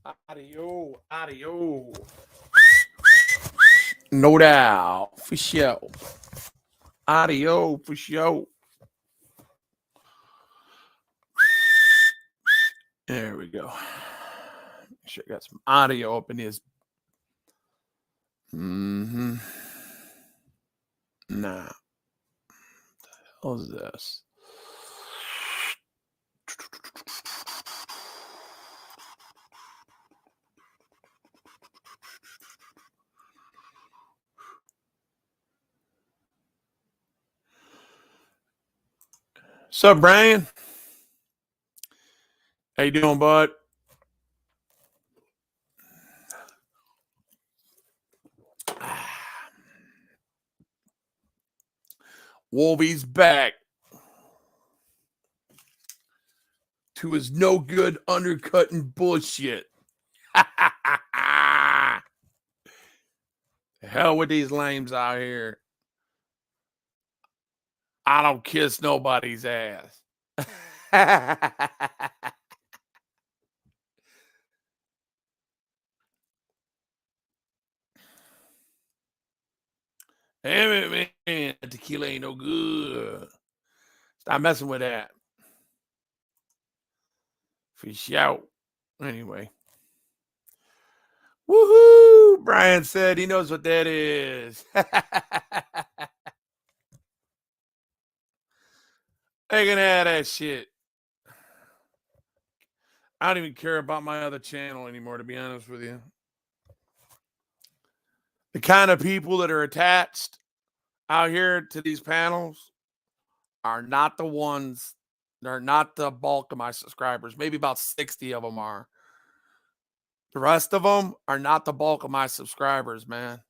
Audio, audio. No doubt, for sure. Audio, for sure. There we go. Make sure I got some audio up in his. Mm-hmm. Nah. What is this? What's up, Brian? How you doing, bud? Wolvie's back to his no good undercutting bullshit. Hell with these lames out here. I don't kiss nobody's ass. Damn it, man. Tequila ain't no good. Stop messing with that. Fish out. Anyway. Woohoo! Brian said he knows what that is. They can have that shit. I don't even care about my other channel anymore, to be honest with you. The kind of people that are attached out here to these panels are not the ones, they're not the bulk of my subscribers. Maybe about 60 of them are. The rest of them are not the bulk of my subscribers, man.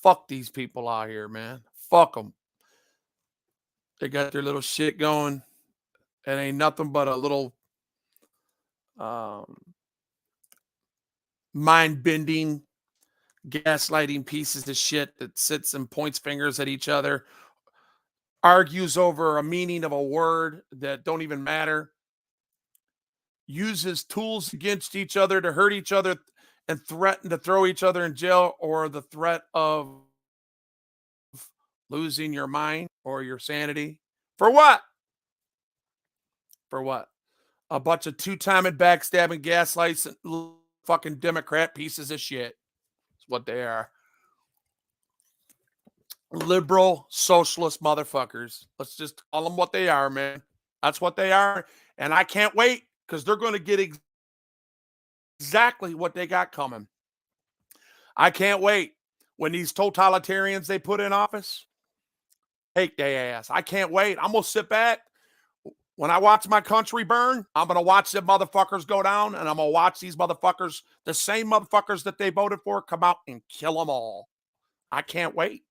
Fuck these people out here, man. Fuck them. They got their little shit going. It ain't nothing but a little mind-bending, gaslighting pieces of shit that sits and points fingers at each other, argues over a meaning of a word that don't even matter, uses tools against each other to hurt each other and threaten to throw each other in jail, or the threat of losing your mind or your sanity. For what? For what? A bunch of two-timing, backstabbing, gaslights, and fucking Democrat pieces of shit. That's what they are. Liberal, socialist motherfuckers. Let's just call them what they are, man. That's what they are. And I can't wait, because they're going to get exactly what they got coming. I can't wait when these totalitarians they put in office take their ass. I can't wait. I'm going to sit back. When I watch my country burn, I'm going to watch them motherfuckers go down, and I'm going to watch these motherfuckers, the same motherfuckers that they voted for, come out and kill them all. I can't wait.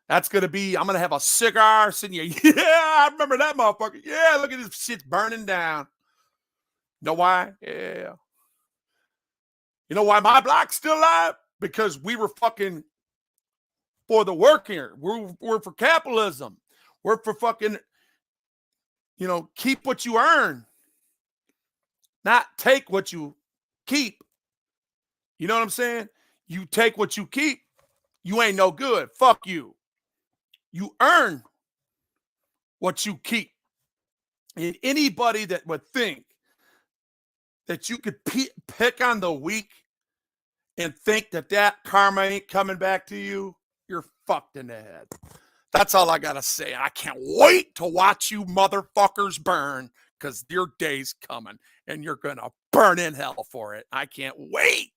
That's going to be, I'm going to have a cigar sitting here. Yeah, I remember that motherfucker. Yeah, look at this shit burning down. Know why? Yeah. You know why my block's still alive? Because we were fucking for the worker. We're for capitalism. We're for fucking, keep what you earn, not take what you keep. You know what I'm saying? You take what you keep, you ain't no good. Fuck you. You earn what you keep. And anybody that would think that you could pick on the weak and think that karma ain't coming back to you, you're fucked in the head. That's all I got to say. I can't wait to watch you motherfuckers burn, because your day's coming and you're going to burn in hell for it. I can't wait.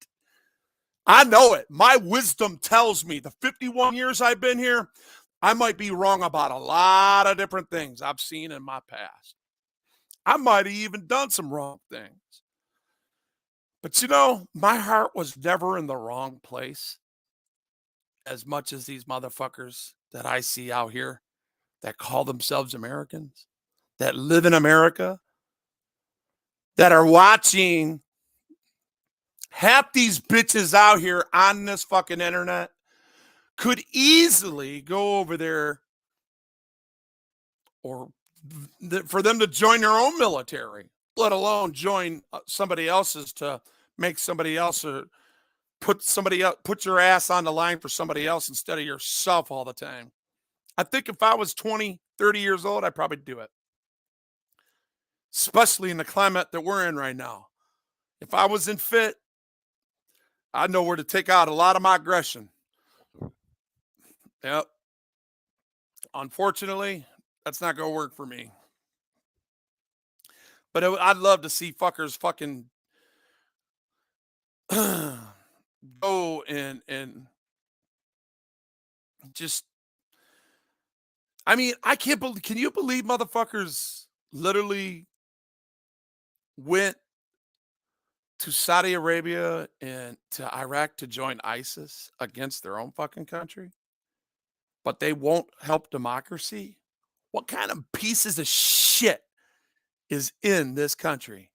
I know it. My wisdom tells me the 51 years I've been here, I might be wrong about a lot of different things I've seen in my past. I might have even done some wrong things. But my heart was never in the wrong place as much as these motherfuckers that I see out here that call themselves Americans, that live in America, that are watching half these bitches out here on this fucking internet could easily go over there or for them to join their own military. let alone join somebody else's to make somebody else or put your ass on the line for somebody else instead of yourself all the time. I think if I was 20, 30 years old, I'd probably do it, especially in the climate that we're in right now. If I wasn't fit, I know where to take out a lot of my aggression. Yep. Unfortunately, that's not going to work for me. But I'd love to see fuckers fucking go and just. I mean, I can't believe. Can you believe motherfuckers literally went to Saudi Arabia and to Iraq to join ISIS against their own fucking country, but they won't help democracy? What kind of pieces of shit is in this country?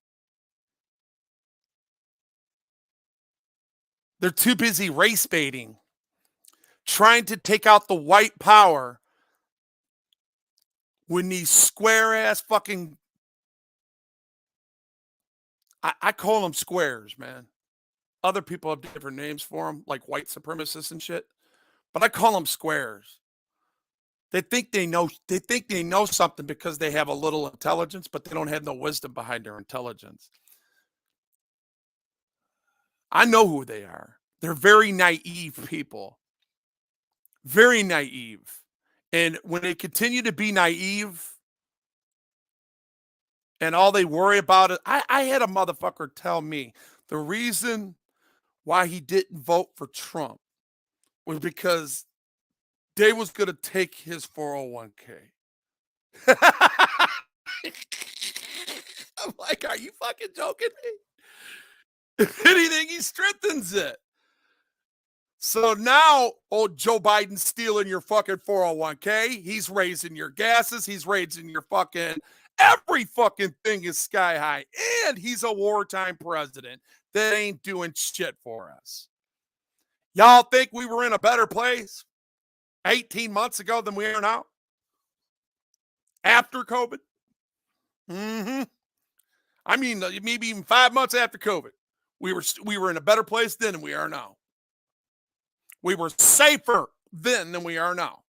They're too busy race baiting, trying to take out the white power when these square ass fucking, I call them squares, man. Other people have different names for them, like white supremacists and shit, but I call them squares. They think they know something because they have a little intelligence, but they don't have no wisdom behind their intelligence. I know who they are. They're very naive people. Very naive. And when they continue to be naive and all they worry about it, I had a motherfucker tell me the reason why he didn't vote for Trump was because they was going to take his 401k. I'm like, are you fucking joking me? If anything, he strengthens it. So now, old Joe Biden's stealing your fucking 401k. He's raising your gases. He's raising your fucking, every fucking thing is sky high. And he's a wartime president that ain't doing shit for us. Y'all think we were in a better place 18 months ago than we are now? After COVID? Mm-hmm. I mean, maybe even 5 months after COVID. We were in a better place then than we are now. We were safer then than we are now.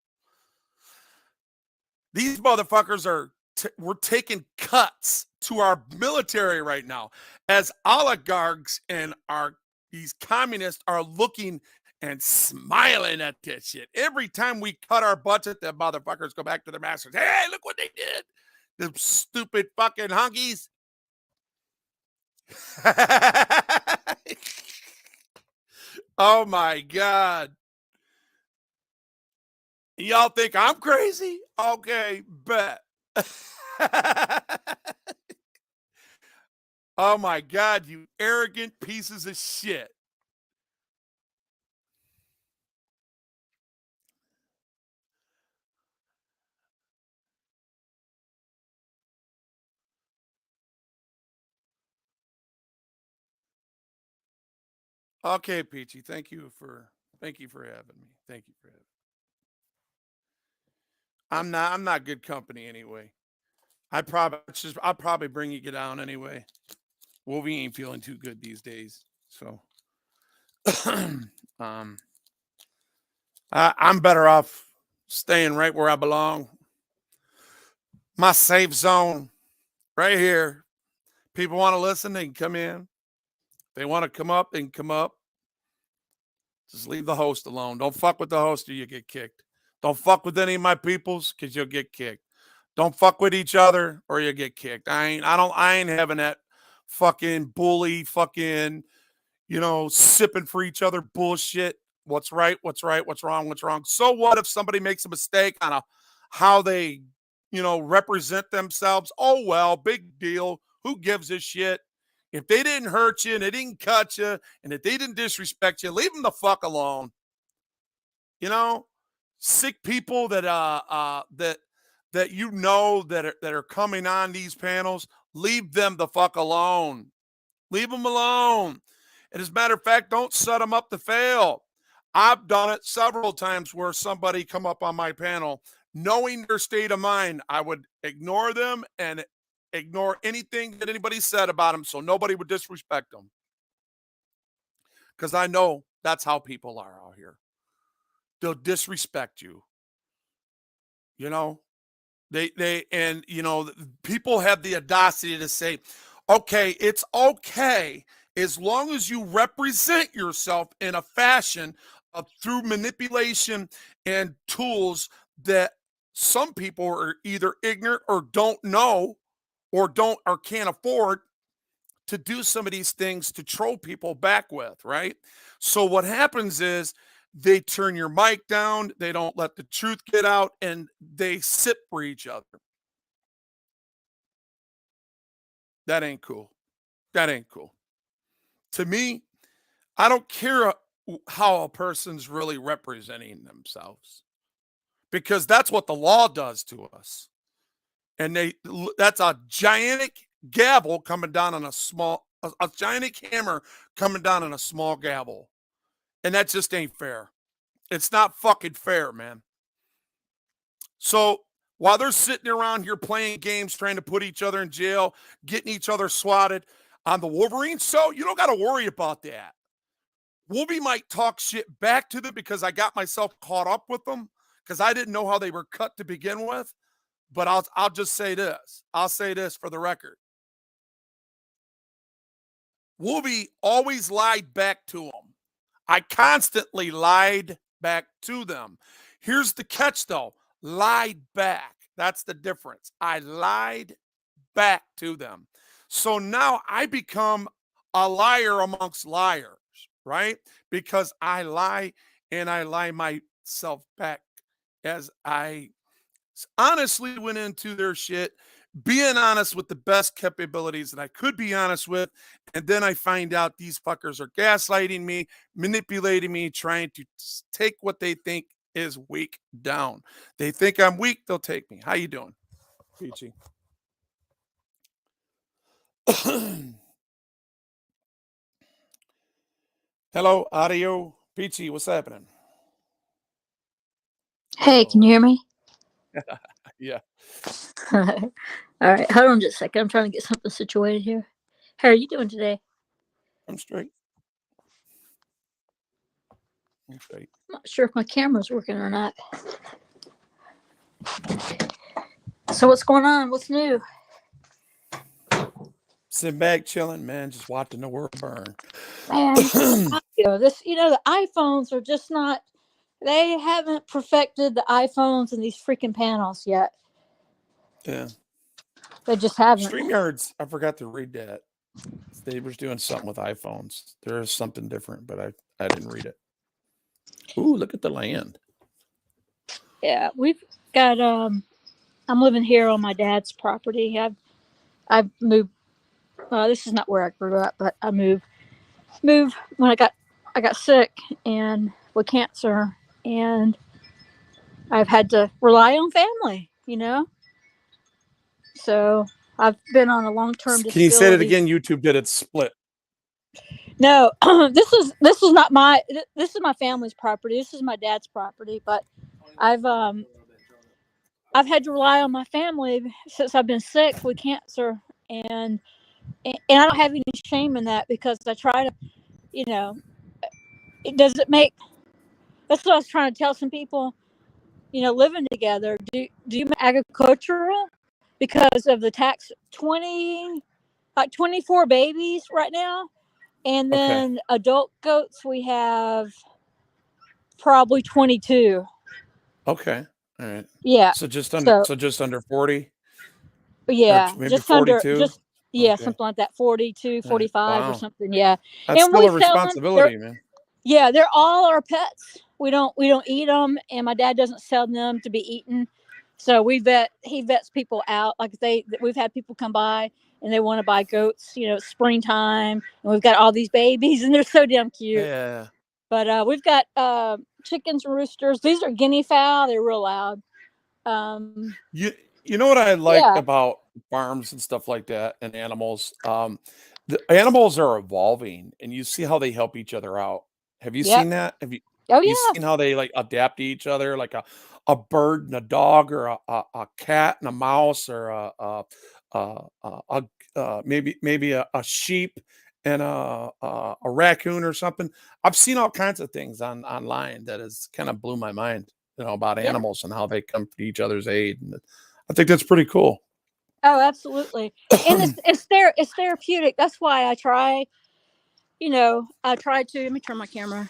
These motherfuckers we're taking cuts to our military right now as oligarchs and these communists are looking and smiling at this shit. Every time we cut our budget, the motherfuckers go back to their masters. Hey, look what they did. The stupid fucking hunkies. Oh my God. Y'all think I'm crazy? Okay, bet. Oh my God, you arrogant pieces of shit. Okay, Peachy, thank you for having me. Thank you for having me. I'm not good company anyway. I'll probably bring you down anyway. Well, we ain't feeling too good these days. So I'm better off staying right where I belong. My safe zone right here. People want to listen, they can come in. If they want to come up, they can come up. Just leave the host alone. Don't fuck with the host or you get kicked. Don't fuck with any of my peoples because you'll get kicked. Don't fuck with each other or you'll get kicked. I ain't having that fucking bully fucking, sipping for each other bullshit. What's right, what's wrong, what's wrong. So what if somebody makes a mistake on how they, represent themselves? Oh, well, big deal. Who gives a shit? If they didn't hurt you and they didn't cut you and if they didn't disrespect you, leave them the fuck alone. Sick people that that are coming on these panels, leave them the fuck alone. Leave them alone. And as a matter of fact, don't set them up to fail. I've done it several times where somebody come up on my panel, knowing their state of mind, I would ignore them and Ignore anything that anybody said about him so nobody would disrespect him. Because I know that's how people are out here. They'll disrespect you. You know, and people have the audacity to say, okay, it's okay as long as you represent yourself in a fashion through manipulation and tools that some people are either ignorant or don't know or can't afford to do some of these things to troll people back with, right? So what happens is they turn your mic down, they don't let the truth get out, and they sit for each other. That ain't cool. That ain't cool. To me, I don't care how a person's really representing themselves because that's what the law does to us. And that's a gigantic gavel coming down on a gigantic hammer coming down on a small gavel. And that just ain't fair. It's not fucking fair, man. So while they're sitting around here playing games, trying to put each other in jail, getting each other swatted on the Wolverine show, you don't got to worry about that. Wolvie might talk shit back to them because I got myself caught up with them because I didn't know how they were cut to begin with. But I'll just say this. I'll say this for the record. Wolvie always lied back to them. I constantly lied back to them. Here's the catch, though. Lied back. That's the difference. I lied back to them. So now I become a liar amongst liars, right? Because I lie and I lie myself back as I honestly went into their shit, being honest with the best capabilities that I could be honest with. And then I find out these fuckers are gaslighting me, manipulating me, trying to take what they think is weak down. They think I'm weak, they'll take me. How you doing, Peachy? Hello, audio. Peachy, what's happening? Hey, can you hear me? Yeah. All right, hold on just a second. I'm trying to get something situated here. How are you doing today? I'm straight. I'm straight. I'm not sure if my camera's working or not. So what's going on? What's new? Sitting back, chilling, man, just watching the world burn. Man, the iPhones are just not. They haven't perfected the iPhones and these freaking panels yet. Yeah. They just haven't. StreamYards, I forgot to read that. They were doing something with iPhones. There is something different, but I didn't read it. Ooh, look at the land. Yeah, we've got. I'm living here on my dad's property. I've moved. This is not where I grew up, but I moved when I got sick and with cancer, and I've had to rely on family. So I've been on a long-term Can you say that disability. again? YouTube did it split. No, this is not my. This is my family's property. This is my dad's property, but I've had to rely on my family since I've been sick with cancer, and I don't have any shame in that because I try to, it doesn't make. That's what I was trying to tell some people. Living together. Do you make agricultural because of the tax 24 babies right now, and then adult goats we have probably 22. Okay. All right. Yeah. So just under 40? Yeah, Or maybe just under 42? just yeah, Okay. something like that, 42, All right. 45 or Wow. something. Yeah. That's And still we a sell them. responsibility, man. Yeah, they're all our pets. We don't eat them, and my dad doesn't sell them to be eaten. So he vets people out. Like we've had people come by and they want to buy goats. It's springtime, and we've got all these babies, and they're so damn cute. Yeah. But we've got chickens and roosters. These are guinea fowl. They're real loud. You know what I like Yeah, about farms and stuff like that and animals? The animals are evolving and you see how they help each other out. Have you yep. seen that? Have Oh you yeah, seen how they like adapt to each other, like a bird and a dog or a cat and a mouse or maybe a sheep and a raccoon or something. I've seen all kinds of things online that has kind of blew my mind, about Yeah. animals and how they come to each other's aid, and I think that's pretty cool. Oh, absolutely. And it's therapeutic. That's why I try. I try to. Let me turn my camera.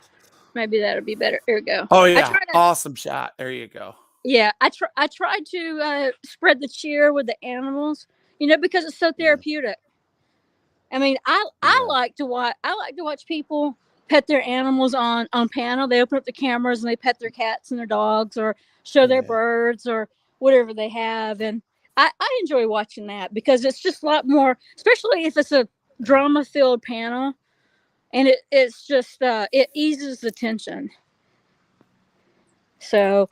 Maybe that'll be better. Here we go. Oh I yeah, try to. awesome shot. There you go. Yeah, I try to spread the cheer with the animals. Because it's so Yeah, therapeutic. I mean, I yeah, like to watch people pet their animals on panel. They open up the cameras and they pet their cats and their dogs, or show their yeah, birds or whatever they have, and I enjoy watching that because it's just a lot more, especially if it's a yeah, drama filled panel, and it's just it eases the tension. So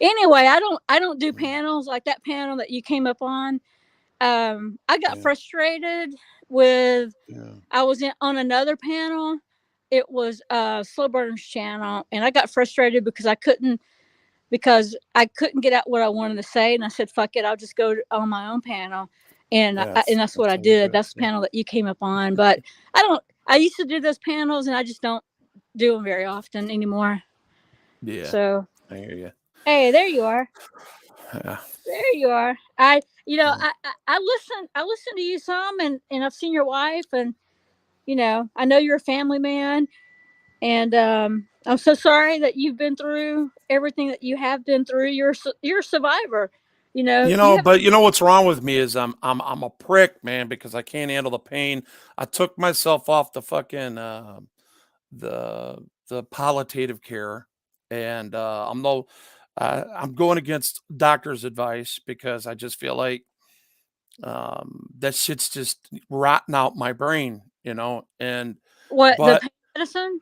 anyway, I don't do mm, panels like that panel that you came up on. I got yeah, frustrated with. yeah. I was on another panel. It was Slow Burner's channel, and I got frustrated because I couldn't get out what I wanted to say, and I said, "Fuck it, I'll just go on my own panel," Yeah, and that's what that's I always did. That's best. the Yeah, panel that you came up on, but I don't. I used to do those panels, and I just don't do them very often anymore. yeah. So, I hear you. hey, there you are. Yeah, There you are. I, yeah. I listen. I listen to you some, and I've seen your wife, and I know you're a family man, and I'm so sorry that you've been through everything that you have been through. You're a survivor. You have. But what's wrong with me is I'm a prick, man, because I can't handle the pain. I took myself off the fucking the palliative care, and I'm going against doctor's advice because I just feel like that shit's just rotting out my brain, and What, the but pain medicine?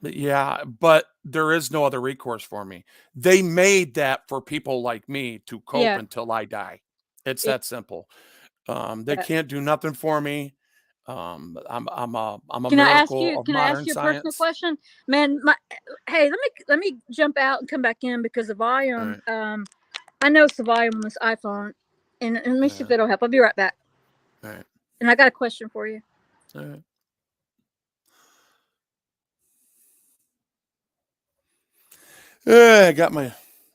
yeah, but there is no other recourse for me. They made that for people like me to cope Yeah, until I die. It's yeah, that simple. They yeah. can't do nothing for me. I'm a Can I ask miracle you? of Can I ask modern you a personal science. question, man? Hey, let me jump out and come back in because the All volume. right. I know it's the volume on this iPhone, and let me see if Yeah. it'll help. I'll be right back. All right. And I got a question for you. All right. Yeah,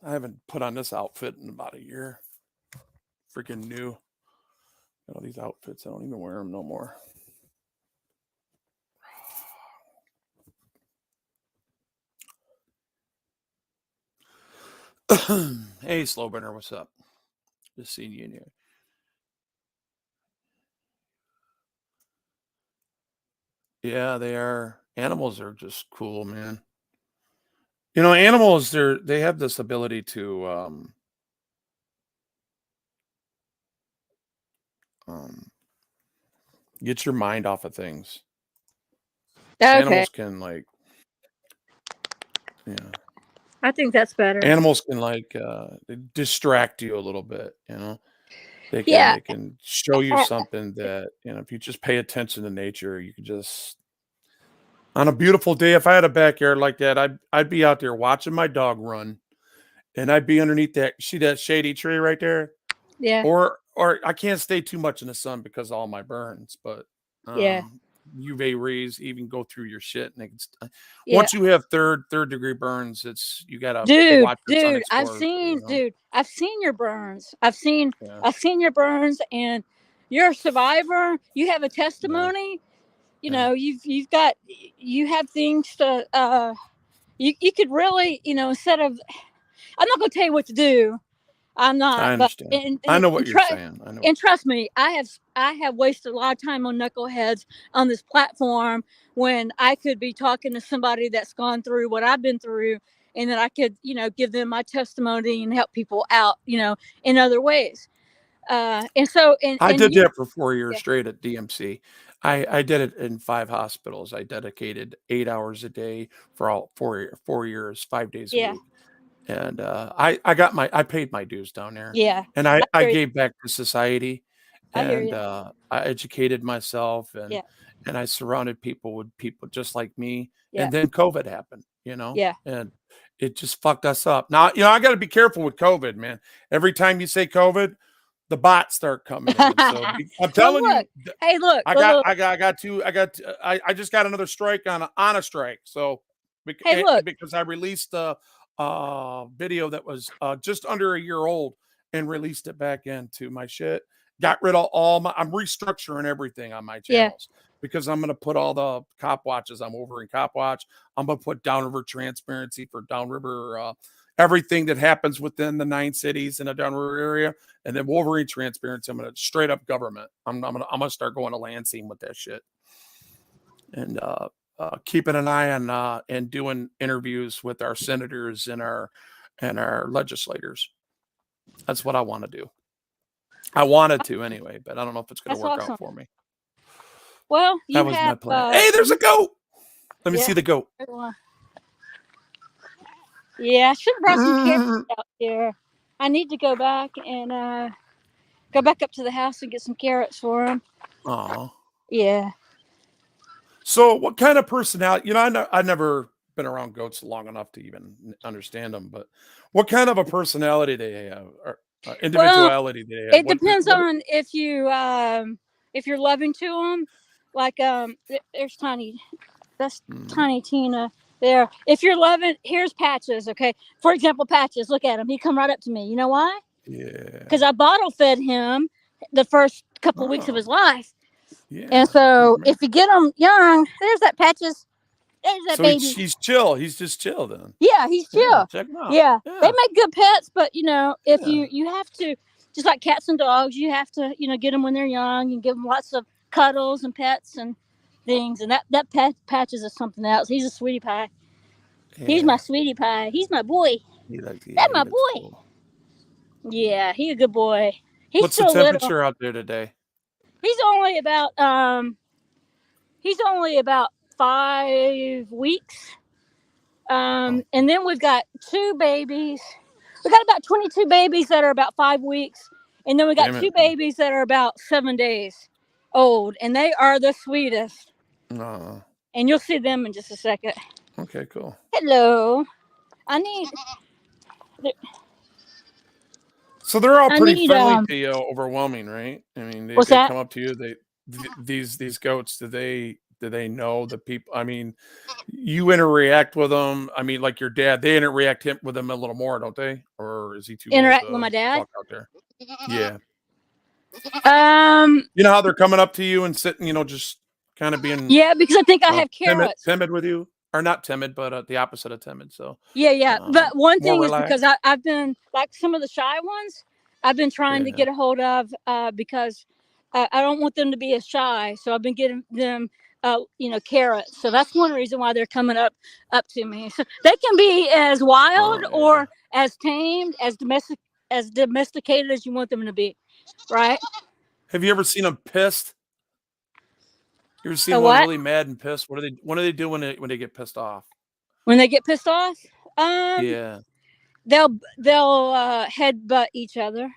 I haven't put on this outfit in about a year. Freaking new. Got all these outfits. I don't even wear them no more. Hey, slow burner, what's up? Just seeing you in here. Yeah, they are. Animals are just cool, man. Animals, they have this ability to um, get your mind off of things. Okay, Animals can like, yeah, I think that's better. animals can like distract you a little bit. They can Yeah, they can show you uh, something that if you just pay attention to nature, you could just on a beautiful day. If I had a backyard like that, I'd be out there watching my dog run, and I'd be underneath that shady tree right there. yeah, Or I can't stay too much in the sun because of all my burns, but, yeah, UV rays even go through your shit, and they can yeah. once you have third degree burns, you gotta Dude, watch your sun dude, exposure. I've seen your burns. Yeah, I've seen your burns, and you're a survivor. You have a yeah, testimony. yeah. You have things to you could really, instead of, I'm not going to tell you what to do. I'm I not, but understand. I know what you're saying. I know. and trust me, I have wasted a lot of time on knuckleheads on this platform when I could be talking to somebody that's gone through what I've been through, and that I could, give them my testimony and help people out, in other ways. And so, I and did you, that for 4 years yeah, straight at DMC. I did it in 5 hospitals. I dedicated 8 hours a day for all 4 years, 5 days a yeah, week. And, I paid my dues down there, yeah, and I I hear you. gave back to society, I hear and, you. I educated myself, Yeah, and I surrounded people with people just like me, yeah, and then COVID happened, yeah, and it just fucked us up. Now, I gotta be careful with COVID, man. Every time you say COVID, the bots start coming in. So I'm Well, telling look. you, Hey, look. I Look, got, look. I got, I got two, I just got another strike on a strike. So Hey, look. because I released a video that was just under a year old and released it back into my shit. Got rid of I'm restructuring everything on my Yeah. channels because I'm going to put all the cop watches. I'm over in cop watch. I'm going to put downriver transparency for downriver, everything that happens within the 9 cities in a downriver area. And then Wolverine transparency. I'm going to straight up government. I'm going to start going to Lansing with that shit. And, keeping an eye on and doing interviews with our senators and our legislators. That's what I want to do. I wanted to anyway, but I don't know if it's going to That's work awesome. out for me. Well, That you was have. my plan. Hey, there's a goat. Let me Yeah. see the goat. Yeah, I should have brought some carrots out here. I need to go back and go back up to the house and get some carrots for him. Aw. Yeah. So, what kind of personality? You know, I've never been around goats long enough to even understand them. But what kind of a personality they have, or individuality they have? It depends on if you're loving to them. Like there's Tiny. That's Tiny Tina there. If you're loving, here's Patches. Okay, for example, Patches. Look at him. He come right up to me. You know why? Yeah. Because I bottle fed him the first couple of weeks of his life. Yeah. And so if you get him young, there's that Patches. There's that So baby. he's chill. He's just chill then. Yeah, he's chill. Yeah, check him out. Yeah. Yeah. They make good pets, but if you have to, just like cats and dogs, you have to get them when they're young and give them lots of cuddles and pets and things. And that Patches is something else. He's a sweetie pie. Yeah. He's my sweetie pie. He's my boy. That's my boy. Cool. Yeah, he's a good boy. He's What's the still temperature little. out there today? He's only about 5 weeks. And then we've got 2 babies. We got about 22 babies that are about 5 weeks, and then we got 2 babies that are about 7 days old, and they are the sweetest. And you'll see them in just a second. Okay, cool. Hello. So they're all pretty friendly to you, overwhelming, right? I mean, they come up to you. These goats. Do they know the people? I mean, you interact with them. I mean, like your dad, they interact with them a little more, don't they? Or is he too interact old to with my dad? walk out there? Yeah. You know how they're coming up to you and sitting, just kind of being. Yeah, because I think I have carrots. Timid with you, or not timid, but the opposite of timid. So. Yeah. But one thing is relaxed. because I've been like some of the shy ones. I've been trying to get a hold of because I don't want them to be as shy. So I've been getting them, carrots. So that's one reason why they're coming up to me. So they can be as wild or as tamed, as domesticated as you want them to be, right? Have you ever seen them pissed? You ever seen one really mad and pissed? What do they do when they get pissed off? When they get pissed off, yeah, they'll headbutt each other.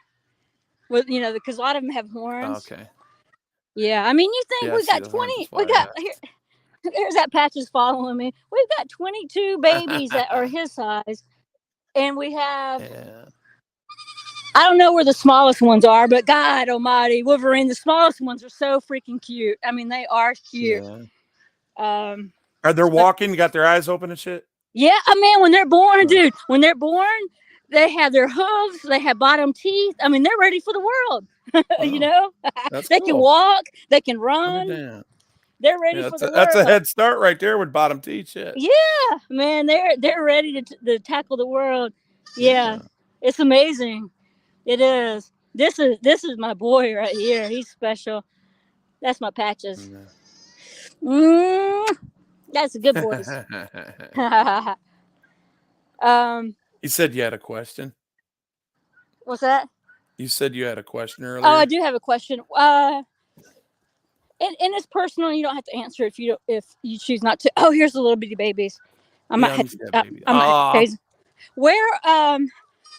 With because a lot of them have horns. Okay. Yeah, I mean, you think we got 20? We got here. There's that Patches following me. We've got 22 babies that are his size, and we have. Yeah. I don't know where the smallest ones are, but God Almighty, Wolverine, the smallest ones are so freaking cute. I mean, they are cute. Yeah. Are they walking? Got their eyes open and shit? Yeah, I mean, when they're born, dude, when they're born, they have their hooves, they have bottom teeth. I mean, they're ready for the world. They can walk, they can run. They're ready for the world. That's a head start right there with bottom teeth. Shit. Yeah, man, they're ready to tackle the world. Yeah, it's amazing. It is. This is my boy right here. He's special. That's my Patches. That's a good voice. You said you had a question. What's that? You said you had a question earlier. Oh, I do have a question. And it's personal. You don't have to answer if you choose not to. Oh, here's the little bitty babies. I'm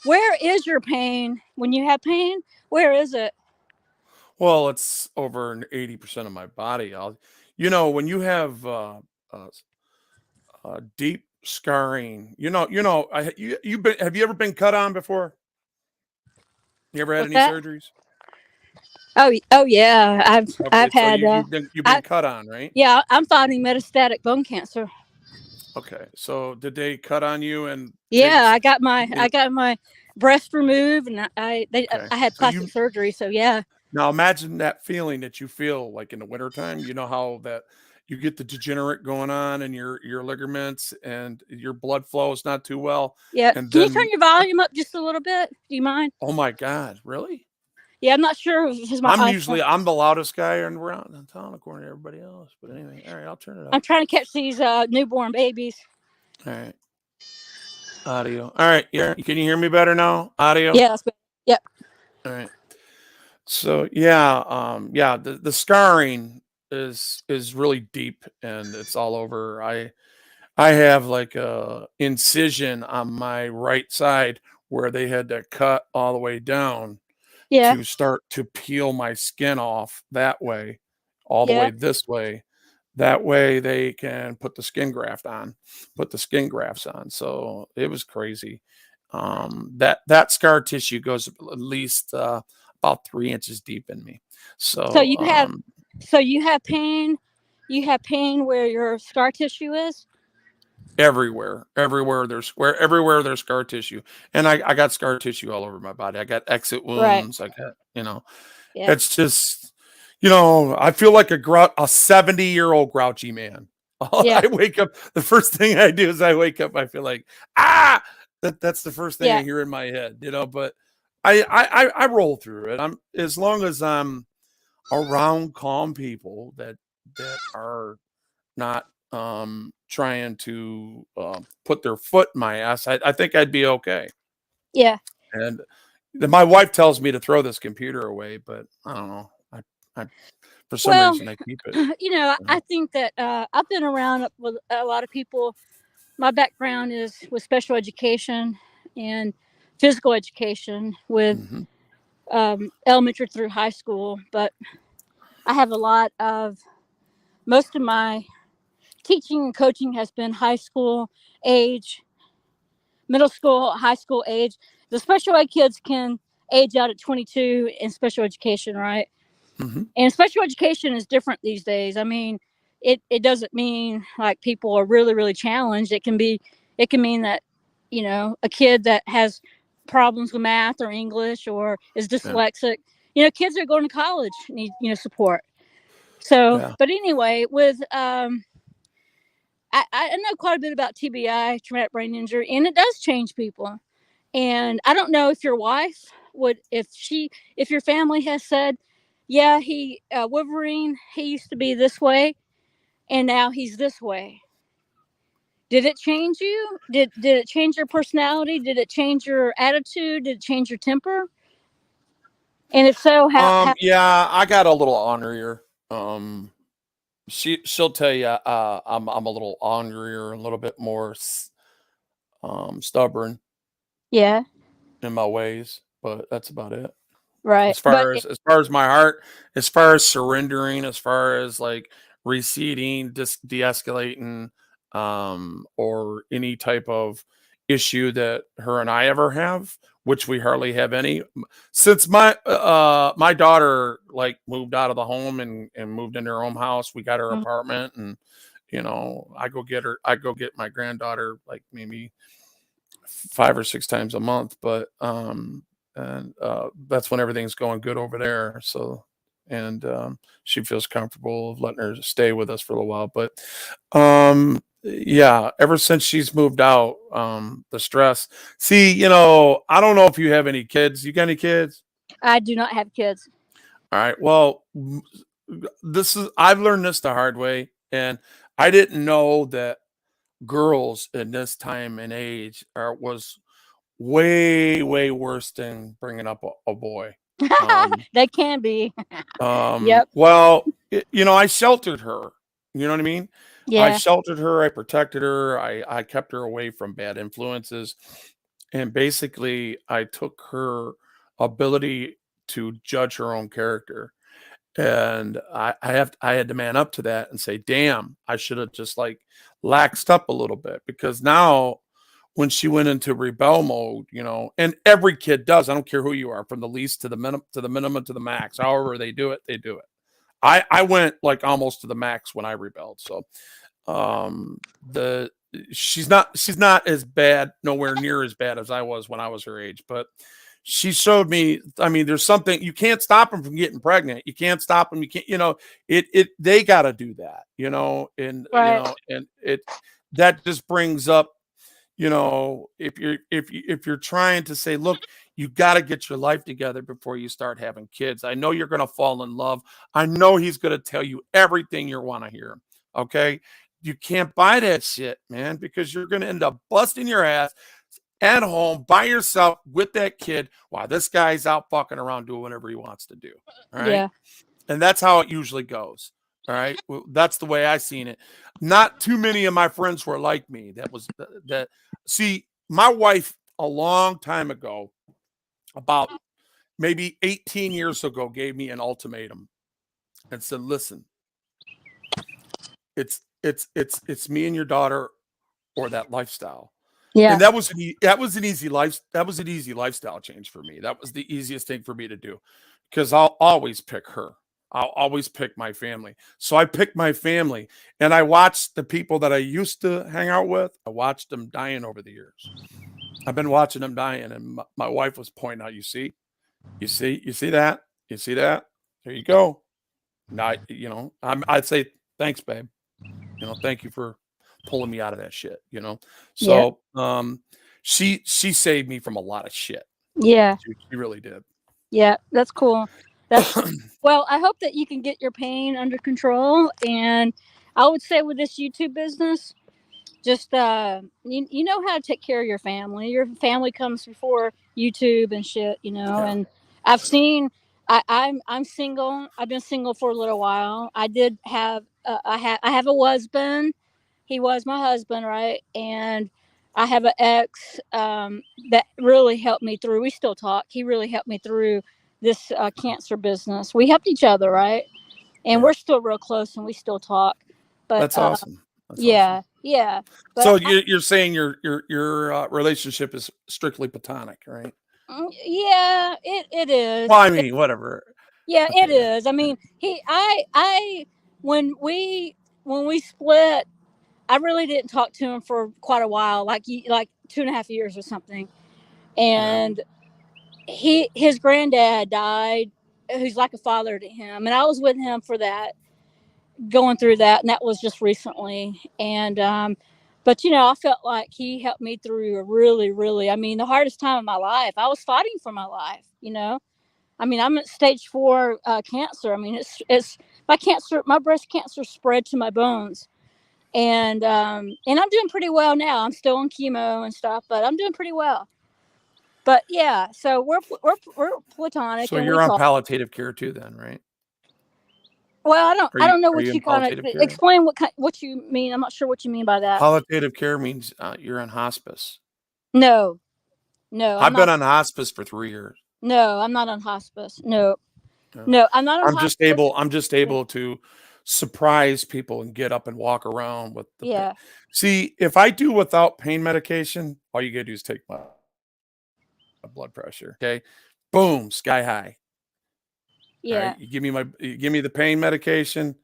where is your pain when you have pain? Where is it? Well, it's over 80% of my body. When you have deep scarring, have you ever been cut on before? You ever had any surgeries? Oh yeah. I've Okay, so had you've I been cut on, right? yeah, I'm fighting metastatic bone cancer. Okay, so did they cut on you and take? Yeah, You I know, got my breast removed, and okay, I had so plastic you surgery. So yeah, now imagine that feeling that you feel like in the wintertime. You know how that you get the degenerate going on in your ligaments and your blood flow is not too well, yeah. and Can you turn then your volume up just a little bit? Do you mind? oh my God, really? Yeah, I'm not sure if it's my iPhone. I'm the loudest guy around in town according to everybody else. But anyway, all right, I'll turn it I'm up. trying to catch these newborn babies. All right, audio. All right, yeah. Can you hear me better now? Audio. Yeah, that's good. Yep. All right. So yeah, yeah. The scarring is really deep and it's all over. I have like a incision on my right side where they had to cut all the way down Yeah. to start to peel my skin off that way, all the Yeah. way this way. That way they can put the skin graft on, put the skin grafts on. So it was crazy. That scar tissue goes at least about 3 inches deep in me. So So you have you have pain. You have pain where your scar tissue is. everywhere there's scar tissue, and I got scar tissue all over my body. I got exit Right. wounds. I got Yeah. it's just, I feel like a 70-year-old grouchy man. Yeah. I wake up, the first thing I do is I wake up, I feel like, ah, that's the first thing I Yeah. hear in my head, but I roll through it. I'm as long as I'm around calm people that are not trying to put their foot in my ass, I think I'd be okay. Yeah. And then my wife tells me to throw this computer away, but I don't know. I for some Well, reason I keep it. You I know? think that I've been around with a lot of people. My background is with special education and physical education with Hmm. elementary through high school, but I have a lot of most of my teaching and coaching has been high school age, middle school, high school age. The special ed kids can age out at 22 in special education, right? Hmm. And special education is different these days. I mean, it doesn't mean like people are really, really challenged. It can mean that, a kid that has problems with math or English or is Yeah. dyslexic, kids that are going to college need, support. So, Yeah. but anyway, with, I know quite a bit about TBI, traumatic brain injury, and it does change people. And I don't know if your wife would, if your family has said, yeah, Wolverine, he used to be this way, and now he's this way. Did it change you? Did it change your personality? Did it change your attitude? Did it change your temper? And if so, how Yeah, I got a little ornerier. Um she'll tell you I'm a little ornerier, a little bit more stubborn yeah, in my ways, but that's about it. right. But As far as my heart, as far as surrendering, as far as like receding, de-escalating, or any type of issue that her and I ever have, which we hardly have any. Since my daughter like moved out of the home and moved into her own house, we got her apartment, and I go get my granddaughter like maybe 5 or 6 times a month, but and that's when everything's going good over there. So, and she feels comfortable letting her stay with us for a little while. But yeah, ever since she's moved out, the stress. See, I don't know if you have any kids. You got any kids? I do not have kids. All right. Well, I've learned this the hard way, and I didn't know that girls in this time and age was way, way worse than bringing up a boy. Um, They can be. Yep. well, I sheltered her. You know what I mean? I Yeah. sheltered her. I protected her. I kept her away from bad influences, and basically, I took her ability to judge her own character, and I had to man up to that and say, "Damn, I should have just like laxed up a little bit," because now when she went into rebel mode, you know, and every kid does. I don't care who you are, from the least to the minimum to the max. However they do it, they do it. I went like almost to the max when I rebelled. So the she's not as bad, nowhere near as bad as I was when I was her age, but she showed me. I mean, there's something you can't stop them from getting pregnant. You can't stop them. You can't, you know, it they got to do that, you know, and you Right. know, and it that just brings up, you know, if you're trying to say, look, you got to get your life together before you start having kids. I know you're going to fall in love. I know he's going to tell you everything you want to hear. Okay, you can't buy that shit, man, because you're going to end up busting your ass at home by yourself with that kid while this guy's out fucking around doing whatever he wants to do. All right, Yeah. and that's how it usually goes. All right, well, that's the way I seen it. Not too many of my friends were like me. That was that. See, my wife a long time ago, about maybe 18 years ago, gave me an ultimatum and said, "Listen, it's me and your daughter or that lifestyle." And Yeah. that was an easy lifestyle change for me. That was the easiest thing for me to do because I'll always pick her. I'll always pick my family. So I picked my family and I watched the people that I used to hang out with. I watched them dying over the years. I've been watching them dying, and my wife was pointing out, you see that, you see that. There you go. Now, you know, I'd say thanks, babe. You know, thank you for pulling me out of that shit, you know? Yeah. So, she saved me from a lot of shit. Yeah. She really did. Yeah. That's cool. That's well, I hope that you can get your pain under control. And I would say with this YouTube business, just you know how to take care of your family comes before YouTube and shit, you know. Yeah. And I've seen I'm single. I've been single for a little while. I did have I have a husband. He was my husband, right? And I have an ex that really helped me through. We still talk. He really helped me through this cancer business. We helped each other, right? And Yeah. we're still real close and we still talk. But That's awesome. That's awesome. yeah, yeah. But So you're saying your relationship is strictly platonic, right? yeah, it is. Well, I mean, whatever. Yeah, it Okay, yeah. is. I mean, I when we split, I really didn't talk to him for quite a while, like 2.5 years or something. Yeah. And his granddad died, who's like a father to him, and I was with him for that, going through that, and that was just recently. And but you know, I felt like he helped me through a really, really, I mean, the hardest time of my life. I was fighting for my life, you know. I mean, I'm at stage 4 cancer. I mean, it's my cancer, my breast cancer spread to my bones, and I'm doing pretty well now. I'm still on chemo and stuff, but I'm doing pretty well. But yeah, so we're platonic So and we you're on talk. palliative care too then, right? Well, Are I you don't know are what you you in kind of palliative care? explain what you mean. I'm not sure what you mean by that. Palliative care means you're on hospice. No, no, I'm I've been not. on hospice for 3 years. No, I'm not on hospice. No, Yeah. no, I'm not on hospice. I'm just Yeah, able to surprise people and get up and walk around with the pain. yeah, See, if I do without pain medication, all you gotta do is take my blood pressure. Okay. Boom, sky high. All right. yeah, You give me the pain medication,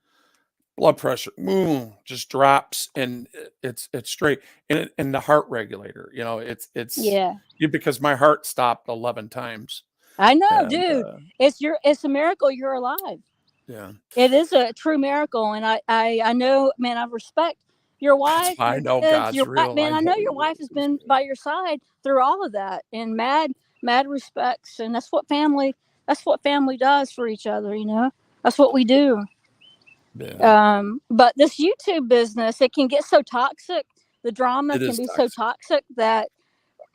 blood pressure, boom, just drops and it's straight. And the heart regulator, you know, it's yeah. because my heart stopped 11 times. I know, And dude. It's a miracle you're alive. yeah, It is a true miracle, and I know, man. I respect your that's wife, why I your know kids, God's your wife, real. man. I I know know He your really wife has is, been man. by your side through all of that, and mad respects, and that's what family does for each other. You know, that's what we do. Yeah, But this YouTube business, it can get so toxic. The drama it can is be so toxic. toxic that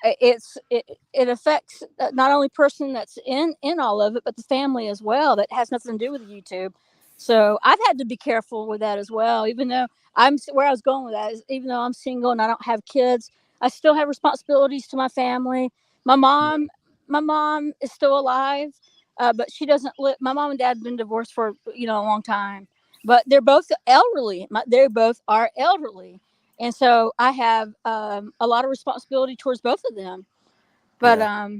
it affects not only person that's in all of it, but the family as well. That has nothing to do with YouTube. So I've had to be careful with that as well. Even though I'm where I was going with that is, even though I'm single and I don't have kids, I still have responsibilities to my family. My Yeah, mom, my mom is still alive, but she doesn't live. My mom and dad have been divorced for a long time, but they're both elderly. They both are elderly, and so I have a lot of responsibility towards both of them. But Yeah.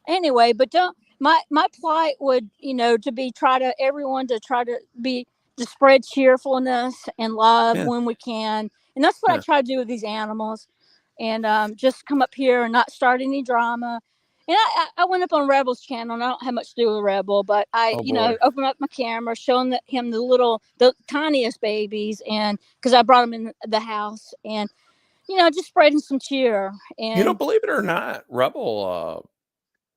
anyway, but don't my plight would, to be try to everyone to try to be to spread cheerfulness and love Yeah. when we can, and that's what I Yeah. try to do with these animals, and just come up here and not start any drama. And I went up on Rebel's channel, and I don't have much to do with Rebel, but I, Oh boy. open up my camera, showing him the tiniest babies, and because I brought them in the house, and just spreading some cheer. And Believe it or not, Rebel,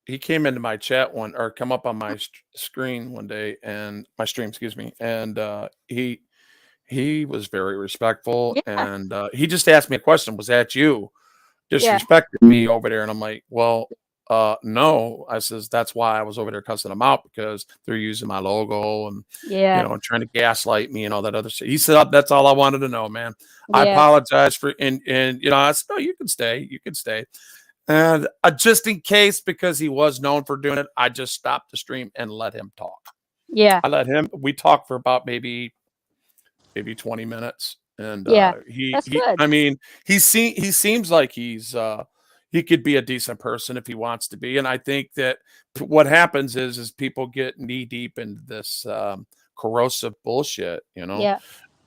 he came into my chat one or come up on my screen one day and my stream, excuse me, and he was very respectful, yeah, and he just asked me a question. Was that you yeah, disrespected me over there? And I'm like, well, no. I says that's why I was over there cussing them out because they're using my logo and yeah, and trying to gaslight me and all that other shit. He said that's all I wanted to know, man. I yeah, apologize for and I said no, you can stay, you can stay. And just in case, because he was known for doing it, I just stopped the stream and let him talk. yeah, I let him. We talked for about maybe 20 minutes, and yeah. he That's he. good. I mean, he seems like he could be a decent person if he wants to be, and I think that what happens is people get knee deep into this corrosive bullshit, Yeah,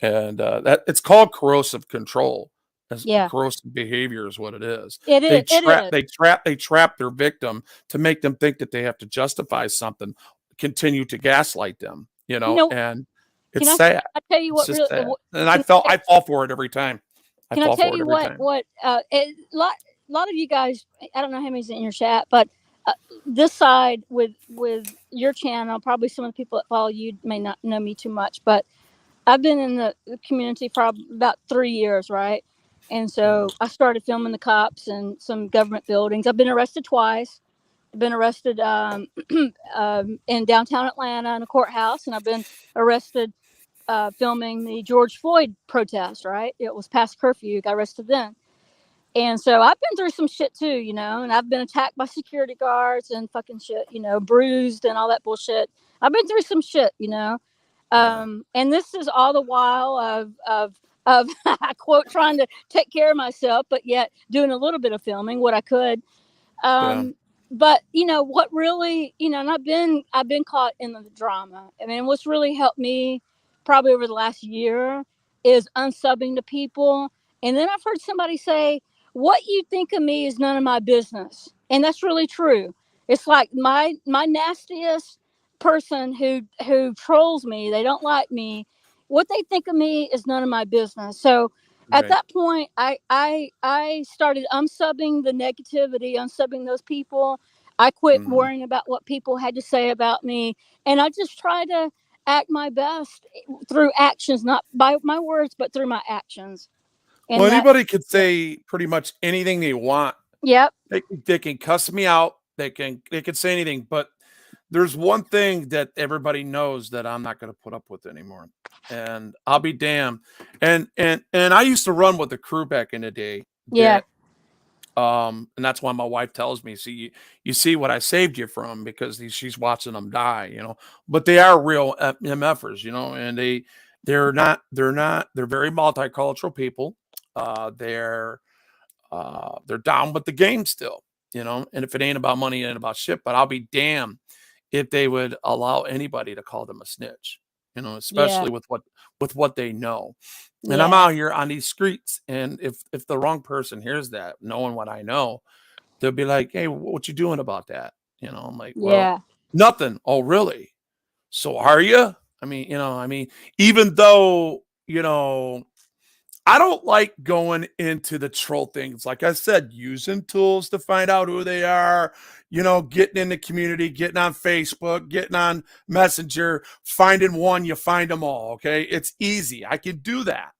and that it's called corrosive control. As yeah. corrosive behavior is what it is. It is. They It trap, is. they trap their victim to make them think that they have to justify something, continue to gaslight them, You know, and can it's I? sad. I tell you It's what. just Really. sad, and Can I, I fall for it every time. I can I fall tell for it you every what? time. What? Lot of you guys. I don't know how many's in your chat, but uh, this side with your channel, probably some of the people that follow you may not know me too much, but I've been in the community for about 3 years, right? And Yeah, so I started filming the cops and some government buildings. I've been arrested twice. I've been arrested in downtown Atlanta in a courthouse, and I've been arrested filming the George Floyd protest. Right, it was past curfew. Got arrested then, and so I've been through some shit too, and I've been attacked by security guards and fucking shit, bruised and all that bullshit. I've been through some shit. yeah, And this is all the while of I quote trying to take care of myself, but yet doing a little bit of filming what I could. yeah. um but what really, and I've been caught in the drama. I mean, what's really helped me probably over the last year is unsubbing to people. And then I've heard somebody say, what you think of me is none of my business, and that's really true. It's like my nastiest person who trolls me, they don't like me, what they think of me is none of my business. So at Right. that point, I started unsubbing the negativity, unsubbing those people. I quit Mhm. worrying about what people had to say about me, and I just try to act my best through actions, not by my words, but through my actions. Well, And that, anybody could yeah, say pretty much anything they want. yep, They can cuss me out. They can say anything, but there's one thing that everybody knows that I'm not going to put up with anymore, and I'll be damned. And I used to run with the crew back in the day. yeah, And that's why my wife tells me, "See, you see what I saved you from because she's watching them die, But they are real MFers, and they're very multicultural people. They're down with the game still, And if it ain't about money, it ain't about shit. But I'll be damned if they would allow anybody to call them a snitch, yeah, especially with what they know. And I'm yeah, out here on these streets, and if the wrong person hears that, knowing what I know, they'll be like, "Hey, what you doing about that?" I'm like, "Well, yeah, nothing." "Oh, really? So are you?" Even though, I don't like going into the troll things. Like I said, using tools to find out who they are, getting in the community, getting on Facebook, getting on Messenger, finding one, you find them all. Okay. It's easy. I can do that.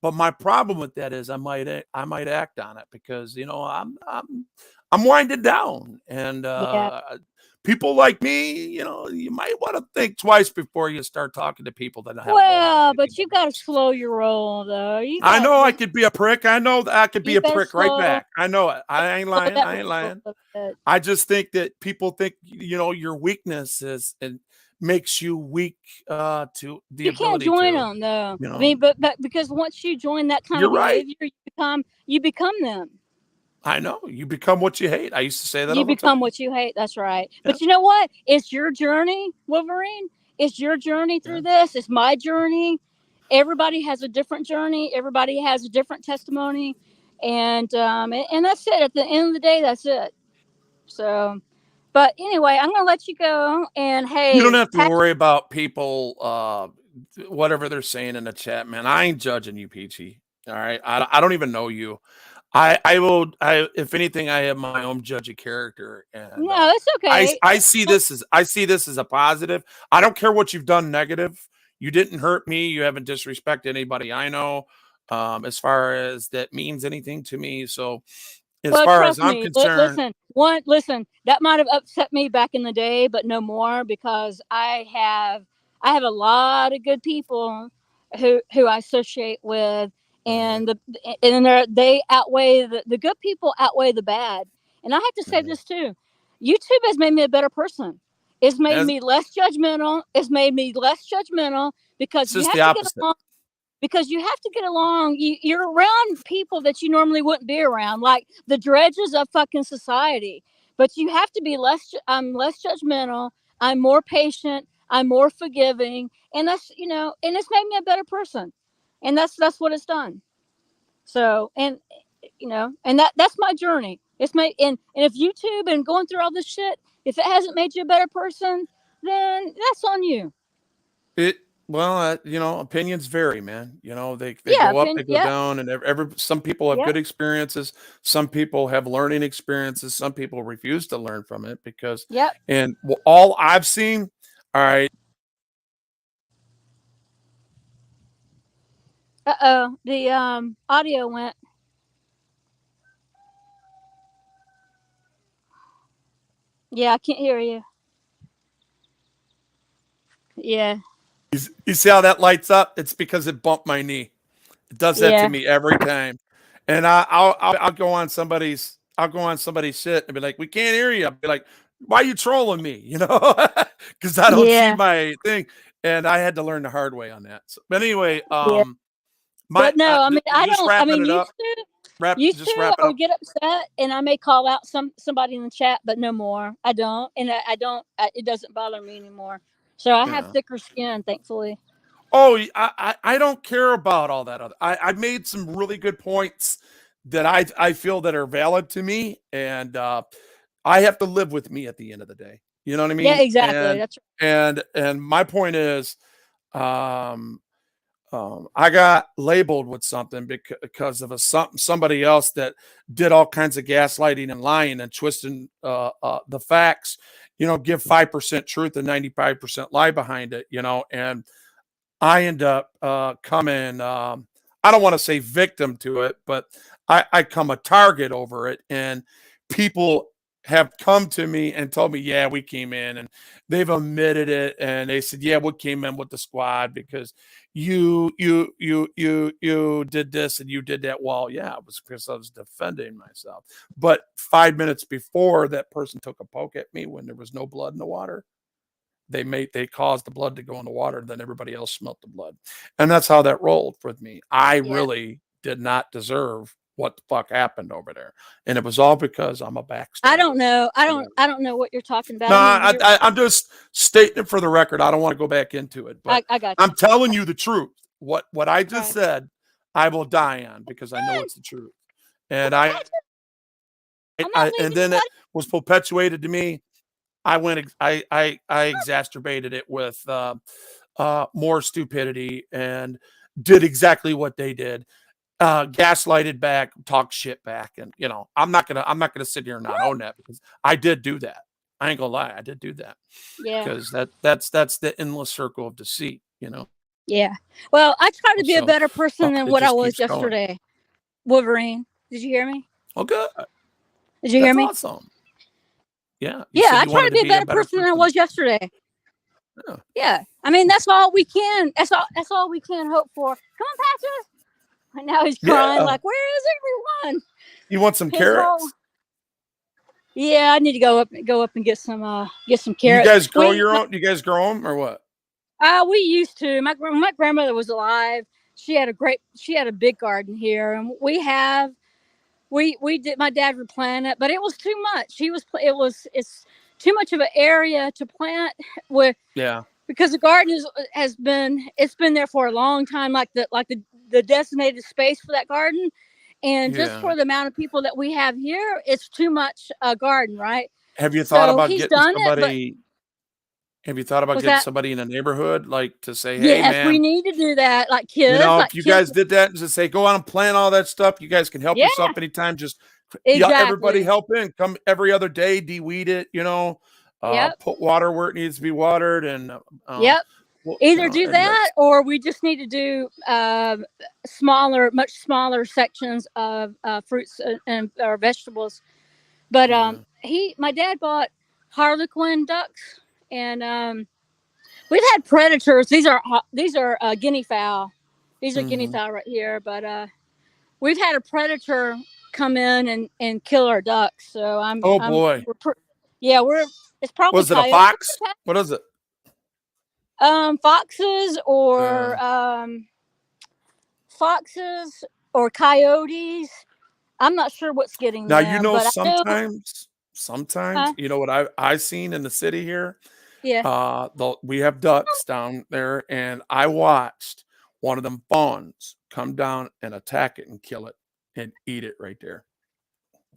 But my problem with that is I might act on it because I'm winding down, and yeah. people like me, you might want to think twice before you start talking to people that have no Well, idea. but you got to slow your roll, though. You I got know I to could be a prick. I know that I could be you a got to prick right slow back. I know it. I ain't lying. that I ain't roll a lying. little bit. I just think that people think, your weakness is and makes you weak to the You can't ability join to, them though. you I know. mean, but because once you join that kind You're of right. behavior, you become them. I know. You become what you hate. I used to say that You all the become time. what you hate. That's right. Yeah. But you know what? It's your journey, Wolverine. It's your journey Yeah. through this. It's my journey. Everybody has a different journey. Everybody has a different testimony, and that's it. At the end of the day, that's it. So, but anyway, I'm gonna let you go. And You don't hey, have to worry about people, whatever they're saying in the chat, man. I ain't judging you, Peachy. All right. I don't even know you. If anything, I have my own judgy character, and no, it's okay. I see this as a positive. I don't care what you've done negative. You didn't hurt me. You haven't disrespected anybody I know. As far as that means anything to me. So as Well, far as trust I'm me. concerned, Listen. That might have upset me back in the day, but no more because I have a lot of good people who I associate with, right, and they outweigh the good people outweigh the bad. And I have to say this too: YouTube has made me a better person. It's made as me less judgmental. It's made me less judgmental because it's you just have the to get opposite. along you're around people that you normally wouldn't be around, like the dredges of fucking society. But you have to be I'm less judgmental. I'm more patient. I'm more forgiving. And and it's made me a better person. And that's what it's done. So, and that's my journey. It's made, and if YouTube and going through all this shit, if it hasn't made you a better person, then that's on you. It well, opinions vary, man. They Yeah, go up, opinion. they go Yep. down, and some people have Yep. good experiences. Some people have learning experiences. Some people refuse to learn from it because, Yep. and all I've seen, all right, Uh-oh, the audio went. Yeah, I can't hear you. Yeah. you see how that lights up? It's because it bumped my knee. It does that to Yeah. me every time. And I'll go on somebody's shit and be like, we can't hear you. I'll be like, why are you trolling me? Because I don't see Yeah. my thing. And I had to learn the hard way on that. So, but anyway, Yeah. my But no, I mean I just don't I wrapping mean it up. used Just to wrapping I up. would get upset and I may call out somebody in the chat, but no more. I don't. And I don't it doesn't bother me anymore. So I have Yeah. thicker skin, thankfully. Oh, I don't care about all that other. I made some really good points that I feel that are valid to me, and I have to live with me at the end of the day. You know what I Yeah, mean? exactly. That's And my point is, um, I got labeled with something because of somebody else that did all kinds of gaslighting and lying and twisting the facts. Give 5% truth and 95% lie behind it. And I end up coming. I don't want to say victim to it, but I come a target over it, and people have come to me and told me, "Yeah, we came in," and they've admitted it, and they said, "Yeah, we came in with the squad because you did this and you did that." Well, yeah, it was because I was defending myself. But 5 minutes before, that person took a poke at me when there was no blood in the water. They caused the blood to go in the water, then everybody else smelt the blood. And that's how that rolled with me. I yeah. really did not deserve what the fuck happened over there. And it was all because I'm a I backstabber. don't know. Whatever. I don't know what you're talking about. No, I mean, you're I'm just stating it for the record. I don't want to go back into it, but I got I'm you. telling you the truth. What I just Right. said, I will die on because I know it's the truth. And I'm not and leaving then it anybody. was perpetuated to me. I exacerbated it with more stupidity and did exactly what they did. Gaslighted back, talk shit back, and I'm not gonna sit here and not own that because I did do that. I ain't gonna lie, I did do that Yeah. because that's the endless circle of deceit. Yeah. Well, I try to be a So better person than it what I just was keeps going. yesterday. Wolverine. Did you hear me? Oh, good. Did you hear That's me? awesome. Yeah, you Yeah, said I you try wanted to to be a be a better better person than I person. was yesterday. Yeah. Yeah. I mean, that's all we can. That's all we can hope for. Come on, Patches. And now he's crying Yeah. like, "Where is everyone?" You want some His whole carrots? Yeah, I need to go up and get some You carrots. guys grow your own? You guys grow them or what? We used to. My grandmother was alive. She had a big garden here, and we did. My dad would plant it, but it was too much. It's too much of an area to plant with, Yeah, because the garden it's been there for a long time, the designated space for that garden, and just yeah. for the amount of people that we have here, it's too much garden, right? Have you thought So about he's getting done it, but somebody? Have you thought about was getting that somebody in the neighborhood, like to say, "Hey, yes, we man, need to do that, if you guys did that and just say, go out and plant all that stuff, you guys can help yeah, yourself anytime. Just yeah, everybody exactly, help in. Come every other day, de-weed it. yep, Put water where it needs to be watered, and yep. well, Either do and that, that's or we just need to do much smaller sections of fruits and or vegetables. But yeah. my dad bought Harlequin ducks, and we've had predators. These are guinea fowl. These are guinea Hmm. fowl right here. But we've had a predator come in and kill our ducks. So Oh boy, yeah, we're it's probably was it a coyote. fox? What is it? Foxes Uh, or coyotes. I'm not sure what's getting Now them, but I know. sometimes Huh? you know what I seen in the city here. Yeah. We have ducks down there, and I watched one of them fawns come down and attack it and kill it and eat it right there.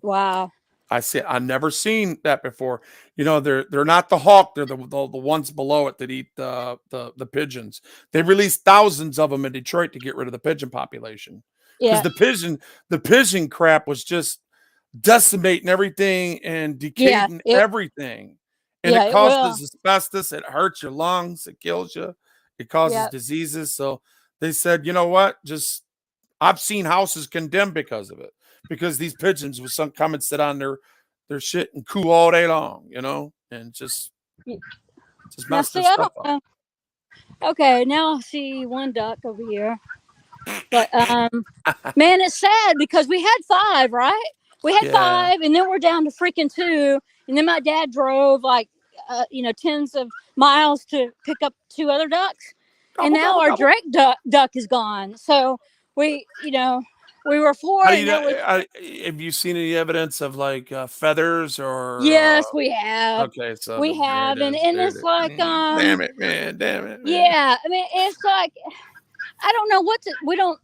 Wow. I never seen that before. They're not the hawk. They're the ones below it that eat the pigeons. They released thousands of them in Detroit to get rid of the pigeon population because Yeah. the pigeon crap was just decimating everything and Yeah. decaying everything. And Yeah. it It will. causes asbestos. It hurts your lungs. It kills you. It causes Yeah. diseases. So they said, you know what? Just I've seen houses condemned because of it. Because these pigeons will some come and sit on their shit and coo all day long, and just Now mess their see, I stuff don't up. know. Okay, now I see one duck over here, but man, it's sad because we had five, right? We had Yeah. five, and then we're down to freaking two. And then my dad drove tens of miles to pick up two other ducks, and Gobble, now gobble, our gobble. duck is gone. So we, we were four, How do and you know? now we. Have you seen any evidence of like feathers or? Yes, we have. Okay, so We there it have, is. and There it it's is. like Damn it, man! Damn it, man! yeah. I mean, it's like I don't know what to. We don't.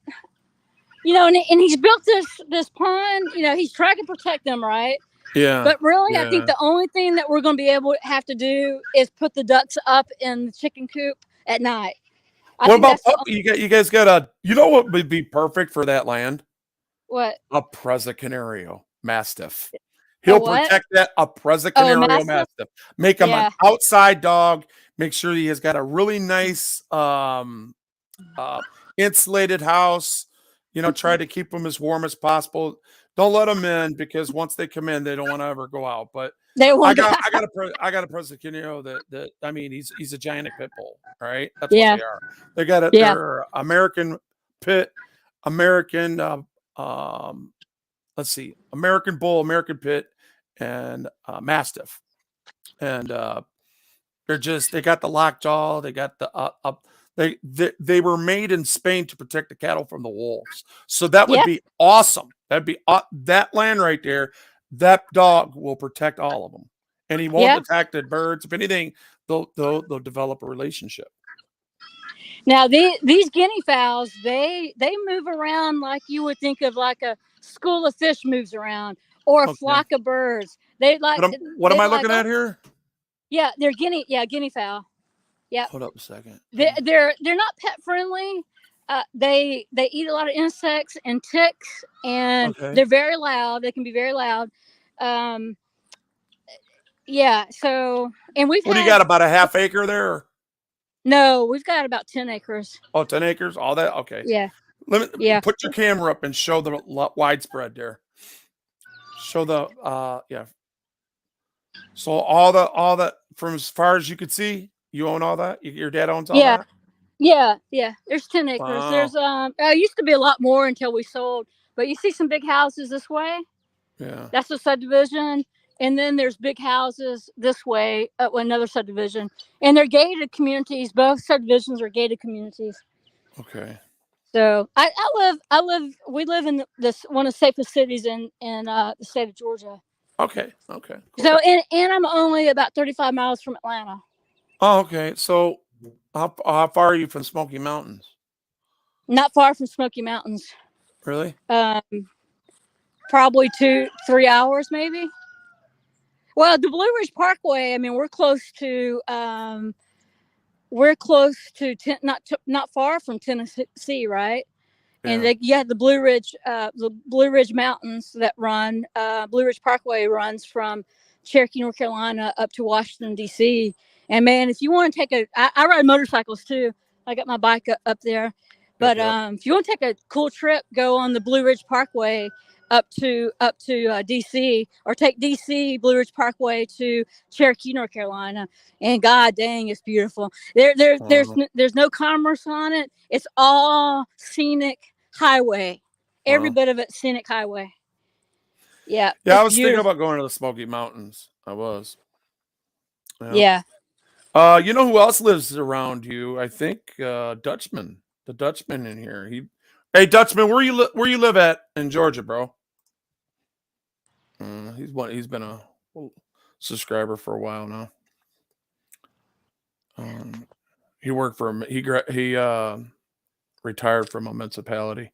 And he's built this pond. He's trying to protect them, right? Yeah, But really, I think yeah. the only thing that we're going to be able to have to do is put the ducks up in the chicken coop at night. I What think about that's the puppy? You guys got a. You know what would be perfect for that land? what A Preza Canario Mastiff. a He'll what? protect that. A Preza Oh, a Canario mastiff. Mastiff. Make him an Yeah, outside dog. Make sure he has got a really nice uh, insulated house. Try to keep them as warm as possible. Don't let them in because once they come in, they don't want to ever go out. But they I won't go. got I got a I got a Preza Canario that I mean he's a giant pit bull. All right, that's what Yeah, they are. They got it. yeah, They're American pit, American um let's see, American Bull, American Pit, and Mastiff, and they got the lockjaw, they got the they were made in Spain to protect the cattle from the wolves, so that would yeah, be awesome. That'd be that land right there. That dog will protect all of them, and he won't yeah. attack the birds. If anything, they'll develop a relationship. Now these guinea fowls, they move around like you would think of like a school of fish moves around, or a Okay, flock of birds. They like what am they I like looking at here? yeah, they're guinea fowl. Yeah, Hold up a second. they're not pet friendly. They eat a lot of insects and ticks, and Okay. they're very loud. They can be very loud. Um, yeah. So, and we've What do you had got? About a half acre there? no, we've got about 10 acres. Oh, 10 acres, all that. Okay. Yeah, Let me yeah, put your camera up and show the widespread there. Show the yeah. So all that from as far as you could see, you own all that. Your dad owns all yeah, that. yeah. There's 10 acres. Wow. There's used to be a lot more until we sold. But you see some big houses this way. Yeah. That's a subdivision. and then there's big houses this way at another subdivision, and they're gated communities. Both subdivisions are gated communities. Okay. So we live in this one of the safest cities in the state of Georgia. Okay. Okay. Cool. So and I'm only about 35 miles from Atlanta. Oh, okay. So how far are you from Smoky Mountains? Not far from Smoky Mountains. Really? Um, Probably 2-3 hours, maybe. Well, the Blue Ridge Parkway. I mean, we're close to not far from Tennessee, right? And Yeah. you have the Blue Ridge Mountains that run. Blue Ridge Parkway runs from Cherokee, North Carolina, up to Washington D.C. And man, if you want to I ride motorcycles too. I got my bike up there, Yep. but Yep. if you want to take a cool trip, go on the Blue Ridge Parkway up to DC, or take DC Blue Ridge Parkway to Cherokee, North Carolina, and god dang, it's beautiful. Wow. There's no commerce on it. It's all scenic highway. Every Wow. bit of it scenic highway. Yeah, Yeah, I it's was thinking beautiful. about going to the Smoky Mountains. I was. Yeah. Yeah. You know who else lives around you? I think Dutchman. The Dutchman in here. Hey Dutchman, where you live at in Georgia, bro? He's been a subscriber for a while now. Um, he worked for he retired from a municipality.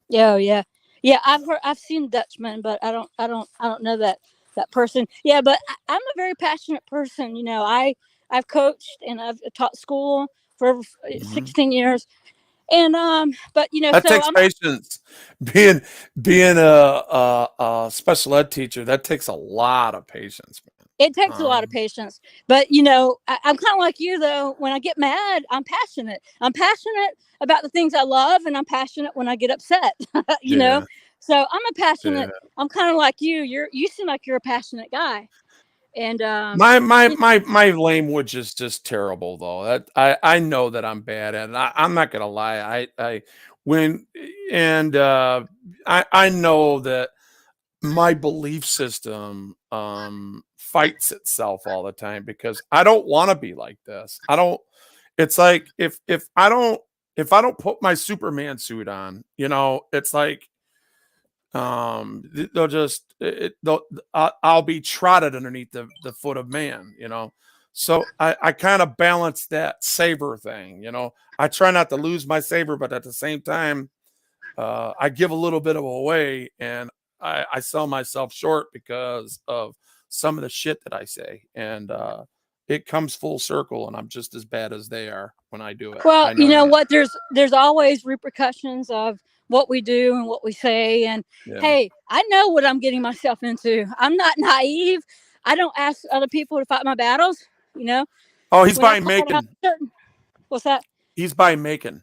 Yeah, yeah, yeah. I've seen Dutchman, but I don't know that person. Yeah, but I'm a very passionate person. I've coached and I've taught school for over Mhm. 16 years, and but That so takes I'm patience. Being a special ed teacher, that takes a lot of patience, it takes a man. lot of patience. But I'm kind of like you though. When I get mad, I'm passionate. I'm passionate about the things I love, and I'm passionate when I get upset. you know, Yeah, so I'm a yeah. passionate. I'm kind of like you. You seem like you're a passionate guy, and My language is just terrible though. That I know that I'm bad at it. I'm not gonna lie. I when and I know that my belief system fights itself all the time because I don't want to be like this. I don't. It's like if I don't put my Superman suit on, it's like they'll just they'll I'll be trotted underneath the foot of man. So I kind of balance that saber thing. I try not to lose my saber, but at the same time I give a little bit of away, and I sell myself short because of some of the shit that I say, and it comes full circle, and I'm just as bad as they are when I do it. well, I you know know that. what? There's always repercussions of what we do and what we say. And Yeah. hey, I know what I'm getting myself into. I'm not naive. I don't ask other people to fight my battles. You know, Oh, he's when I by call out Macon. certain, what's that? He's by Macon.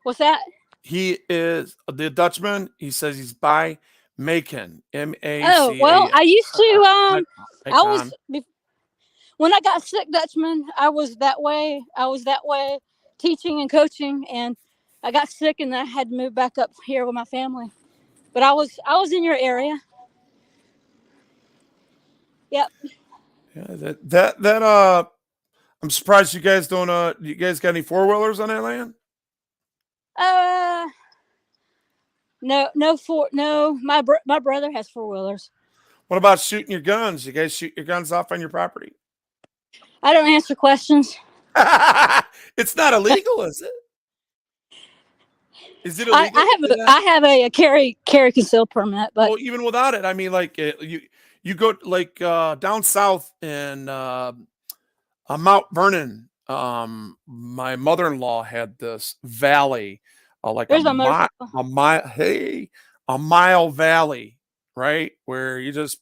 What's that? He is the Dutchman. He says he's by Macon. Oh well, Macon. I used to I was Macon. when I got sick, Dutchman. I was that way. Teaching and coaching, and I got sick, and then I had to move back up here with my family. But I was in your area. Yep. Yeah, I'm surprised you guys don't you guys got any four-wheelers on that land? Uh, no. My brother has four wheelers. What about shooting your guns? You guys shoot your guns off on your property? I don't answer questions. It's not illegal, is it? Is it I, illegal I to have do a that? I have a carry conceal permit, but Well, even without it, I mean, like you go like down south in Mount Vernon. My mother-in-law had this valley, like there's my motorcycle. a mile valley, right, where you just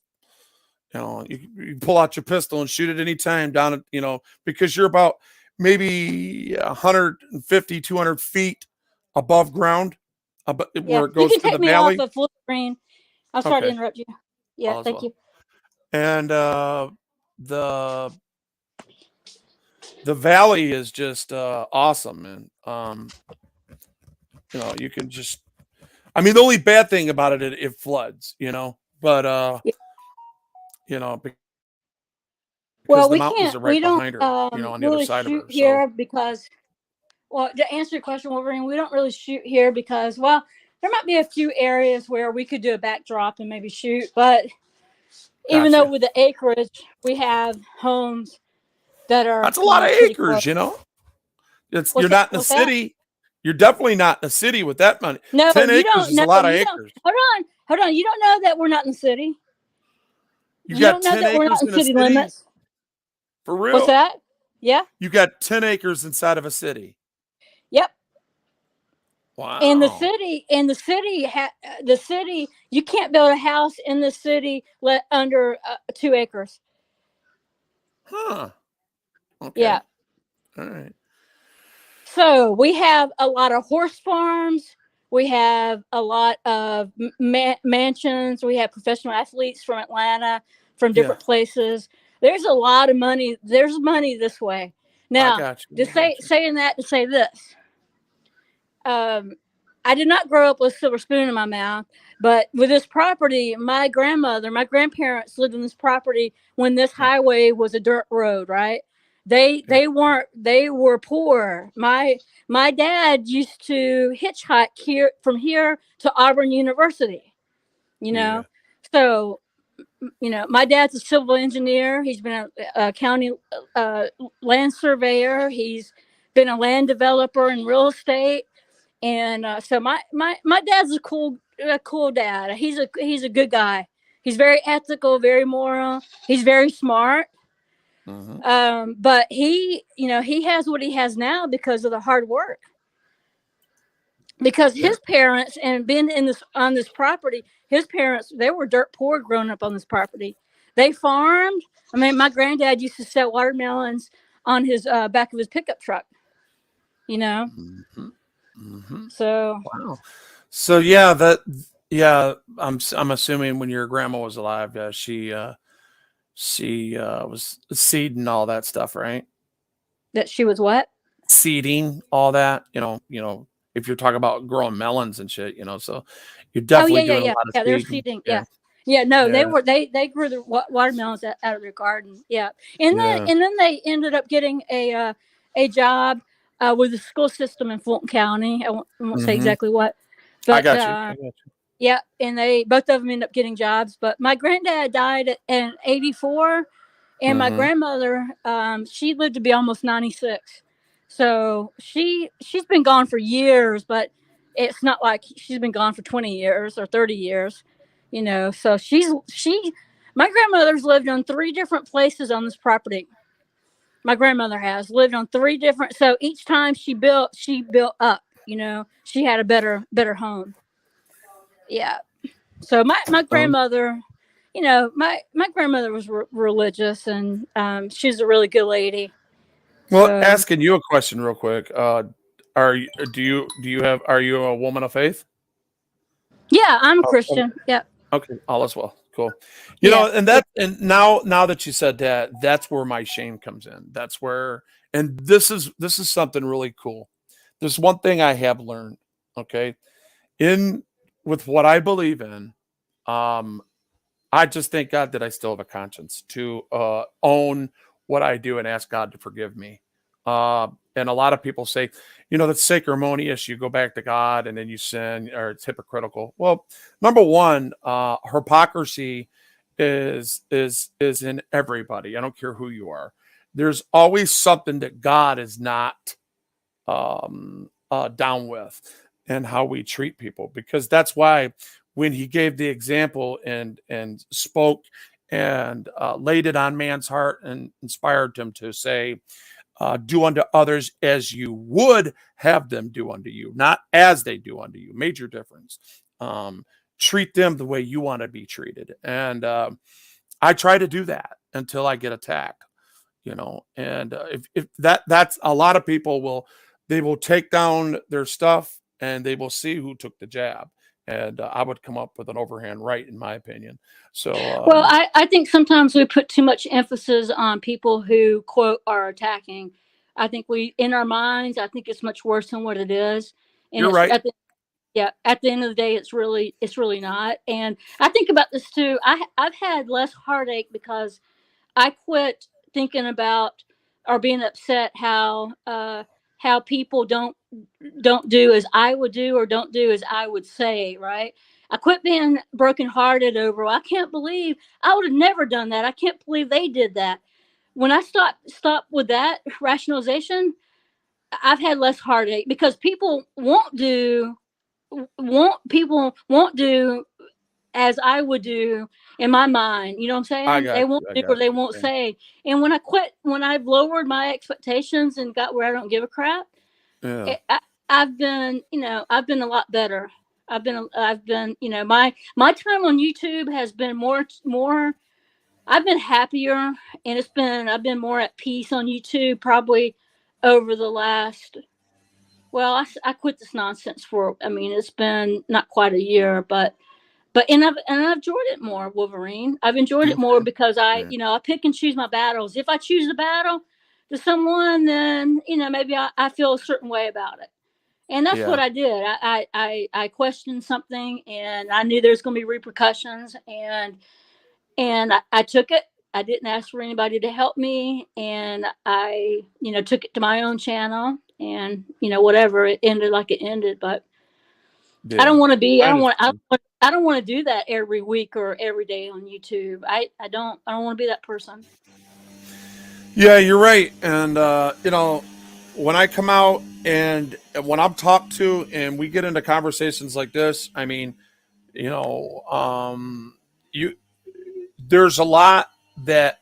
you pull out your pistol and shoot at any time down at, because you're about maybe 150, 200 feet above ground, Yeah, where it you goes can to take the me off valley. of full screen. I'm sorry to Okay. interrupt you. Yeah, All as thank well. you. And the the valley is just awesome, man. You can just, I mean, the only bad thing about it floods, but Yeah. because the mountains are right behind her, Well, on the other we side of don't her. So really shoot here because, well, to answer your question, Wolverine, we don't really shoot here because, well, there might be a few areas where we could do a backdrop and maybe shoot, but even though gotcha. with the acreage, we have homes that are, That's a lot of pretty close. acres. It's What's you're that? not in the What's that? city. You're definitely not in the city with that money. No, 10 acres is a lot of you don't. acres. Hold on. You don't know that we're not in the city. You You got don't know 10 that we're not acres in in a city city limits. for What's real. that? Yeah. You got 10 acres inside of a city. Yep. And Wow. the city, you can't build a house in the city let under 2 acres. Huh. Yeah. Okay. All right. So we have a lot of horse farms. We have a lot of mansions. We have professional athletes from Atlanta, from Yeah. different places. There's a lot of money. There's money this way. I Now, got you. to I got you. saying that to say this, um, I did not grow up with a silver spoon in my mouth, but with this property, my grandparents lived on this property when this Yeah. highway was a dirt road, right? Yeah. They were poor. My dad used to hitchhike here from here to Auburn University, you Yeah. know. So, my dad's a civil engineer. He's been a county uh, land surveyor. He's been a land developer in real estate, and so my dad's a cool dad. He's a good guy. He's very ethical, very moral. He's very smart. Mm-hmm. But he has what he has now because of the hard work. Because Yeah. his parents and being in this on this property, his parents, they were dirt poor growing up on this property. They farmed. I mean, my granddad used to sell watermelons on his back of his pickup truck. You know, Mm-hmm. Mm-hmm. so Wow. So I'm assuming when your grandma was alive, she was seeding all that stuff, right? that she was what? Seeding all that, if you're talking about growing melons and shit, so you're Oh yeah, definitely yeah, doing a yeah, lot of yeah. They're seeding. seeding. Yeah. Yeah, yeah. No, Yeah. they grew the watermelons out of their garden. Yeah, and then Yeah. they ended up getting a job with the school system in Fulton County. I won't say Mm-hmm. exactly what, I but got you. I got you. yeah, and they both of them ended up getting jobs. But my granddad died in '84, and my Mm-hmm. grandmother, she lived to be almost 96. So she's been gone for years, but it's not like she's been gone for 20 years or 30 years, So my grandmother's lived on three different places on this property. My grandmother has lived on three different. So each time she built up. She had a better home. Yeah. So my Um, grandmother, my grandmother was religious, and she's a really good lady. well, So asking you a question real quick. Are you a woman of faith? yeah, I'm a Oh, okay. Christian. Yeah, Okay, all is well. Cool. yeah. And now that you said that, that's where my shame comes in. That's where, and this is something really cool. There's one thing I have learned. Okay, in with what I believe in, um, I just thank God that I still have a conscience to own what I do and ask God to forgive me. And a lot of people say, that's sacrimonious. You go back to God and then you sin, or it's hypocritical. Well, number one, hypocrisy is in everybody. I don't care who you are. There's always something that God is not down with, and how we treat people, because that's why when he gave the example and spoke and laid it on man's heart and inspired him to say, do unto others as you would have them do unto you, not as they do unto you. Major difference. Treat them the way you want to be treated. And I try to do that until I get attacked. And if that's a lot of people they will take down their stuff and they will see who took the jab, and I would come up with an overhand right, in my opinion. So Well, I think sometimes we put too much emphasis on people who quote are attacking. I think we in our minds, I think it's much worse than what it is, and you're right. yeah, at the end of the day, it's really not. And I think about this too. I've had less heartache because I quit thinking about or being upset how people don't do as I would do or don't do as I would say, right? I quit being brokenhearted over, "Well, I can't believe I would have never done that. I can't believe they did that." When I stop with that rationalization, I've had less heartache because people won't do as I would do in my mind. You know what I'm I saying? They got won't you. I do or got they you. won't Yeah. say. And when I've lowered my expectations and got where I don't give a crap, Yeah. it, I've been, I've been a lot better. I've been, my time on YouTube has been more. I've been happier, and I've been more at peace on YouTube probably over the last. Well, I quit this nonsense for. I mean, it's been not quite a year, but and I've enjoyed it more, Wolverine. I've enjoyed it more Okay. because I, Yeah. I pick and choose my battles. If I choose a battle to someone, then maybe I feel a certain way about it. And that's Yeah. what I did. I questioned something, and I knew there's going to be repercussions, and I took it. I didn't ask for anybody to help me, and I, took it to my own channel, and whatever, it ended like it ended. But I Yeah. don't want to be. I understand. I don't want to do that every week or every day on YouTube. I don't want to be that person. Yeah, you're right. And when I come out and when I'm talked to and we get into conversations like this, I mean, you know, you there's a lot that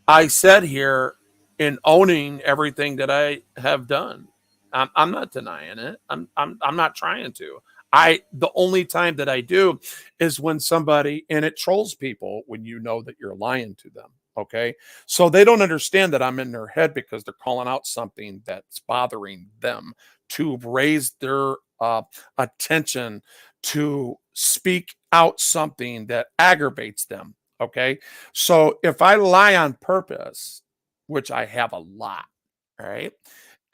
I said here in owning everything that I have done. I'm not denying it. I'm not trying to. The only time that I do is when somebody and it trolls people when you know that you're lying to them. Okay. So they don't understand that I'm in their head because they're calling out something that's bothering them to raise their attention to speak out something that aggravates them. Okay. So if I lie on purpose, which I have a lot, right?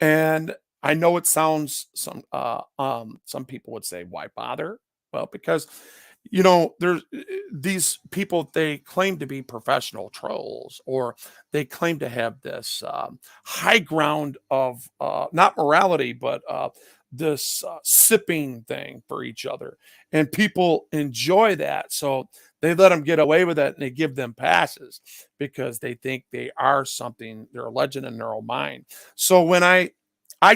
And I know it sounds some people would say, why bother? Well, because there's these people, they claim to be professional trolls, or they claim to have this high ground of not morality, but this sipping thing for each other. And people enjoy that. So they let them get away with it and they give them passes because they think they are something, they're a legend in their own mind. So when I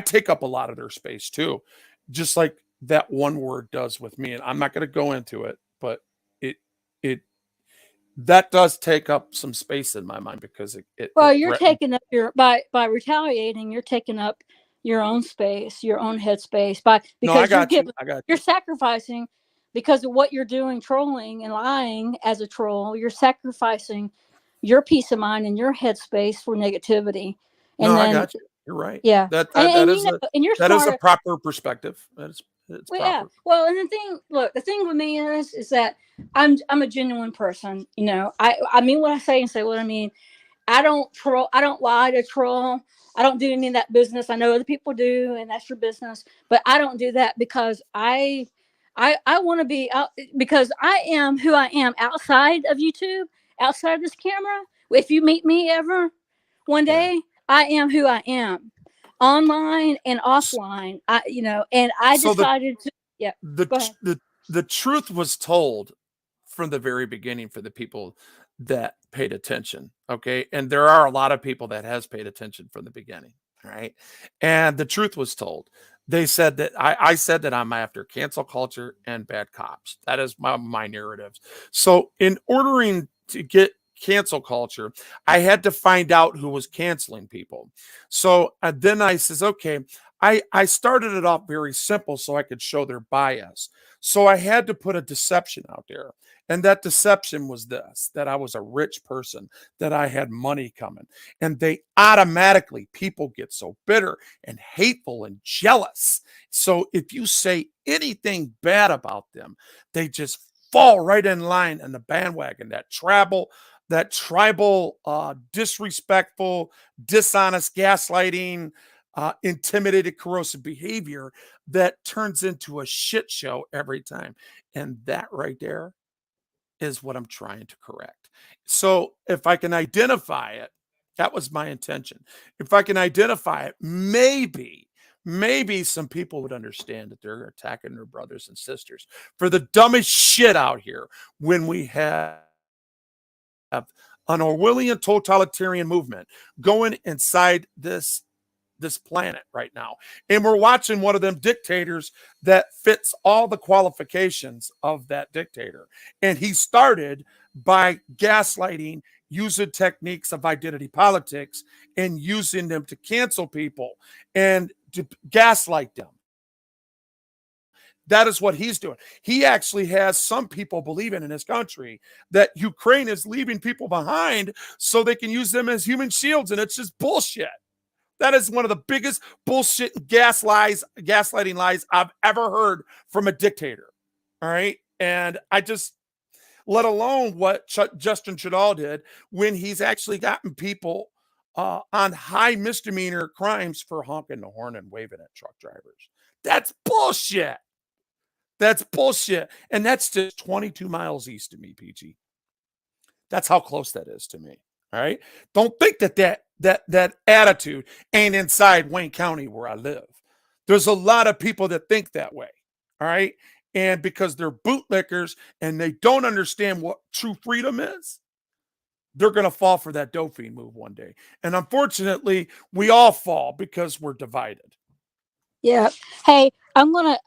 take up a lot of their space too, just like that one word does with me. And I'm not going to go into it, but it it that does take up some space in my mind because it Well, you're threatens. taking up your by retaliating. You're taking up your own space, your own headspace by No, I because got you. I got you're you. sacrificing because of what you're doing, trolling and lying as a troll. You're sacrificing your peace of mind and your headspace for negativity, No, and I then got you. You're right. yeah, That and that that and is a and you're that is a smart. proper perspective. It's Well, yeah. proper. Well, and the thing, look, the thing with me is that I'm a genuine person. I mean what I say and say what I mean. I don't troll. I don't lie to troll. I don't do any of that business. I know other people do, and that's your business. But I don't do that because I want to be out because I am who I am outside of YouTube, outside of this camera. If you meet me ever one Yeah. day, I am who I am, online and S- offline. And I So decided to. Yeah, the go ahead. the truth was told from the very beginning for the people that paid attention. Okay. And there are a lot of people that has paid attention from the beginning. All right. And the truth was told. They said that I said that I'm after cancel culture and bad cops. That is my narratives. So in ordering to get cancel culture, I had to find out who was canceling people. So then I says, okay, I started it off very simple so I could show their bias. So I had to put a deception out there. And that deception was this, that I was a rich person, that I had money coming. And they automatically, people get so bitter and hateful and jealous. So if you say anything bad about them, they just fall right in line in the bandwagon, that tribal, disrespectful, dishonest gaslighting. intimidated, corrosive behavior that turns into a shit show every time. And that right there is what I'm trying to correct. So if I can identify it, that was my intention. If I can identify it, maybe some people would understand that they're attacking their brothers and sisters for the dumbest shit out here when we have an Orwellian totalitarian movement going inside this planet right now. And we're watching one of them dictators that fits all the qualifications of that dictator. And he started by gaslighting, using techniques of identity politics and using them to cancel people and to gaslight them. That is what he's doing. He actually has some people believing in his country that Ukraine is leaving people behind so they can use them as human shields. And it's just bullshit. That is one of the biggest bullshit gaslighting lies I've ever heard from a dictator. All right. And I just, let alone what Justin Trudeau did when he's actually gotten people on high misdemeanor crimes for honking the horn and waving at truck drivers. That's bullshit. That's bullshit. And that's just 22 miles east of me, PG. That's how close that is to me. All right. Don't think that attitude ain't inside Wayne County where I live. There's a lot of people that think that way. All right. And because they're bootlickers and they don't understand what true freedom is, they're going to fall for that dope fiend move one day. And unfortunately, we all fall because we're divided. Yeah. Hey, I'm gonna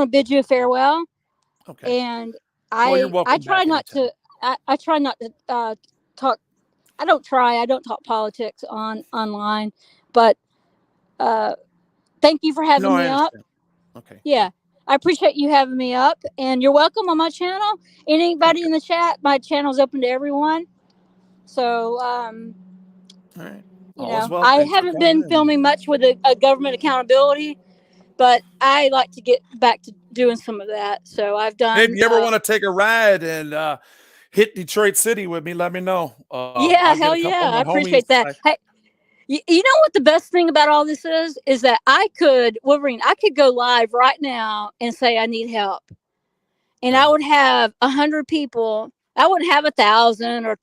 bid you a farewell. Okay. And Well, you're I welcome try back not anytime. to I try not to talk. I don't talk politics online, but uh, thank you for No, having I me up. understand. Okay. Yeah, I appreciate you having me up, and you're welcome on my channel. Anybody Okay. in the chat, my channel's open to everyone. So All right. you All is know, well. I Thanks for haven't calling been in. filming much with a government accountability, but I like to get back to doing some of that. So I've Hey, if done. you ever want to take a ride and hit Detroit City with me, let me know. Yeah, I'll get hell a couple yeah, of I my homies. appreciate that. Hey, you know what the best thing about all this is that I could, Wolverine, I could go live right now and say I need help, and I Yeah, would have 100 people. I wouldn't have 1,000 or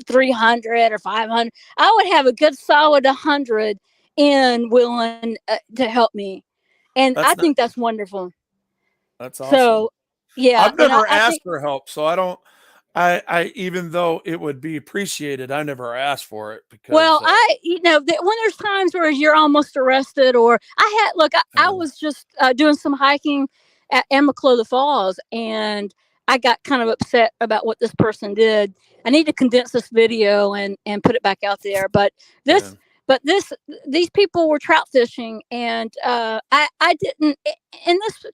300 or 500. I would have a good solid 100 in willing to help me, and I that's think that's nice. wonderful. That's awesome. So yeah, I've and never I asked think. for help, so I don't. I even though it would be appreciated, I never asked for it because Well, when there's times where you're almost arrested, or I uh, was just doing some hiking at Amiclo Falls, and I got kind of upset about what this person did. I need to condense this video and put it back out there. yeah, This, but this, these people were trout fishing, and I didn't. And this,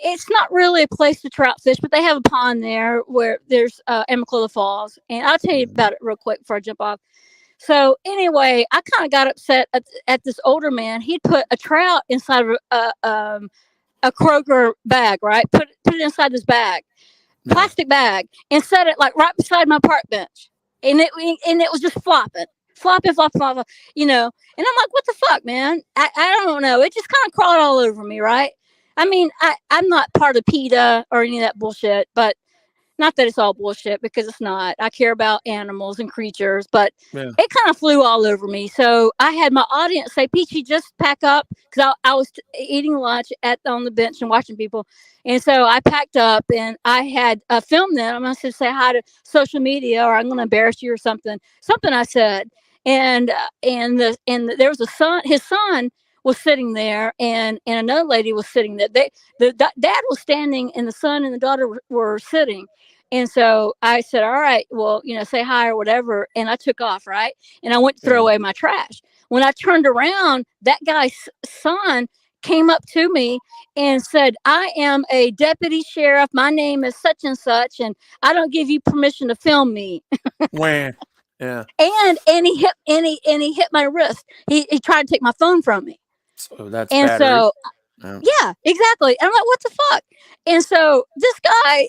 it's not really a place to trout fish, but they have a pond there where there's Amiclo Falls, and I'll tell you yeah, about it real quick before I jump off. So anyway, I kind of got upset at this older man. He'd put a trout inside of a Kroger bag, right? Put it inside this bag, yeah. plastic bag, and set it like right beside my park bench, and it was just flopping, flopping, you know. And I'm like, what the fuck, man? I don't know. It just kind of crawled all over me, right? I mean, I'm not part of PETA or any of that bullshit, but not that it's all bullshit, because it's not. I care about animals and creatures, but Yeah. it kind of flew all over me. So I had my audience say, Peachy, just pack up, because I was eating lunch on the bench and watching people. And so I packed up, and I had filmed them. I'm going to say hi to social media, or I'm going to embarrass you or something. Something I said. There was a son, his son was sitting there, and another lady was sitting there. The dad was standing, and the son and the daughter were sitting. And so I said, all right, well, say hi or whatever. And I took off, right? And I went to throw Yeah. away my trash. When I turned around, that guy's son came up to me and said, I am a deputy sheriff. My name is such and such, and I don't give you permission to film me. Wham. Yeah. And he hit my wrist. He tried to take my phone from me. So that's And battery. so Yeah. yeah, exactly. And I'm like, what the fuck? And so this guy,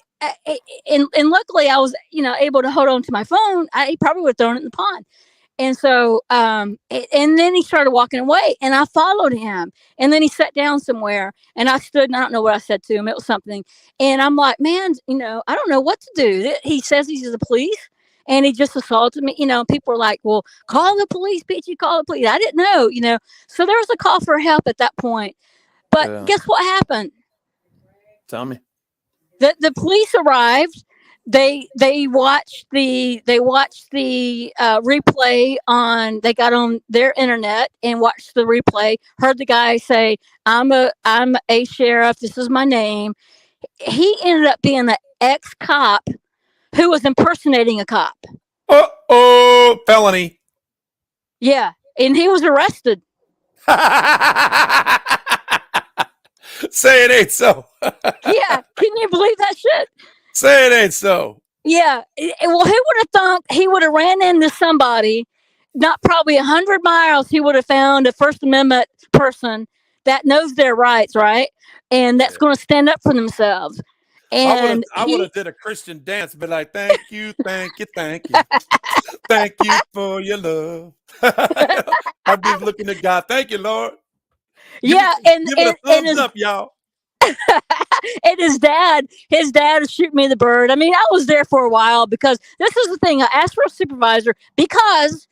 and luckily I was, able to hold on to my phone. He probably would have thrown it in the pond. And so, and then he started walking away, and I followed him. And then he sat down somewhere, and I stood, and I don't know what I said to him. It was something, and I'm like, man, I don't know what to do. He says he's the police, and he just assaulted me. People were like, well, call the police, Peachy, call the police. I didn't know. So there was a call for help at that point. But Yeah. guess what happened? Tell me. The police arrived. They watched the replay on. They got on their internet and watched the replay. Heard the guy say, "I'm a sheriff. This is my name." He ended up being the ex cop who was impersonating a cop. Oh, felony. Yeah, and he was arrested. Say it ain't so. Yeah, can you believe that shit? Say it ain't so. Yeah. Well, who would have thought he would have ran into somebody, not probably 100 miles, he would have found a First Amendment person that knows their rights, right? And that's going to stand up for themselves. And I would have did a Christian dance, but like, thank you, thank you, thank you. Thank you for your love. I'd be looking at God. Thank you, Lord. Give it a thumbs up, y'all. And his dad shoot me the bird. I mean, I was there for a while because this is the thing. I asked for a supervisor because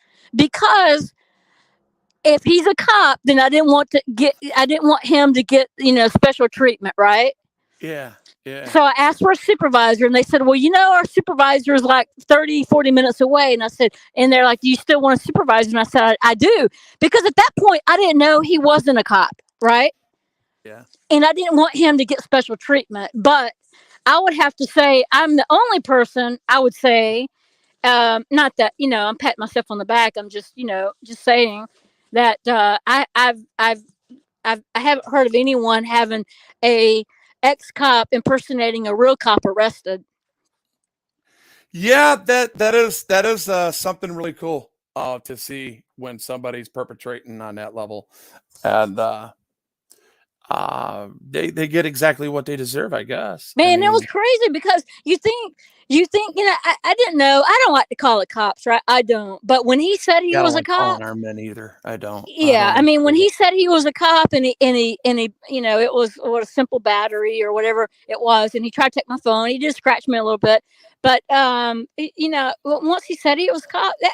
if he's a cop, then I didn't want him to get special treatment, right? Yeah, yeah. So I asked for a supervisor, and they said, well, our supervisor is like 30, 40 minutes away. And I said, and they're like, do you still want a supervisor? And I said, I do. Because at that point, I didn't know he wasn't a cop, right? Yeah. And I didn't want him to get special treatment. But I would have to say I'm the only person I would say, not that, I'm patting myself on the back. I'm just saying that I haven't heard of anyone having a ex cop impersonating a real cop arrested. Yeah, that is something really cool to see when somebody's perpetrating on that level, and they get exactly what they deserve, I guess. I Man, it was mean, crazy because you think I didn't know. I don't like to call it cops, right? I don't. But when he said he I don't was a like calling cop, our men either. I don't. I yeah, don't I mean, when enjoy he said he was a cop and he, it was what a simple battery or whatever it was, and he tried to take my phone. He just scratched me a little bit, but once he said he was a cop, that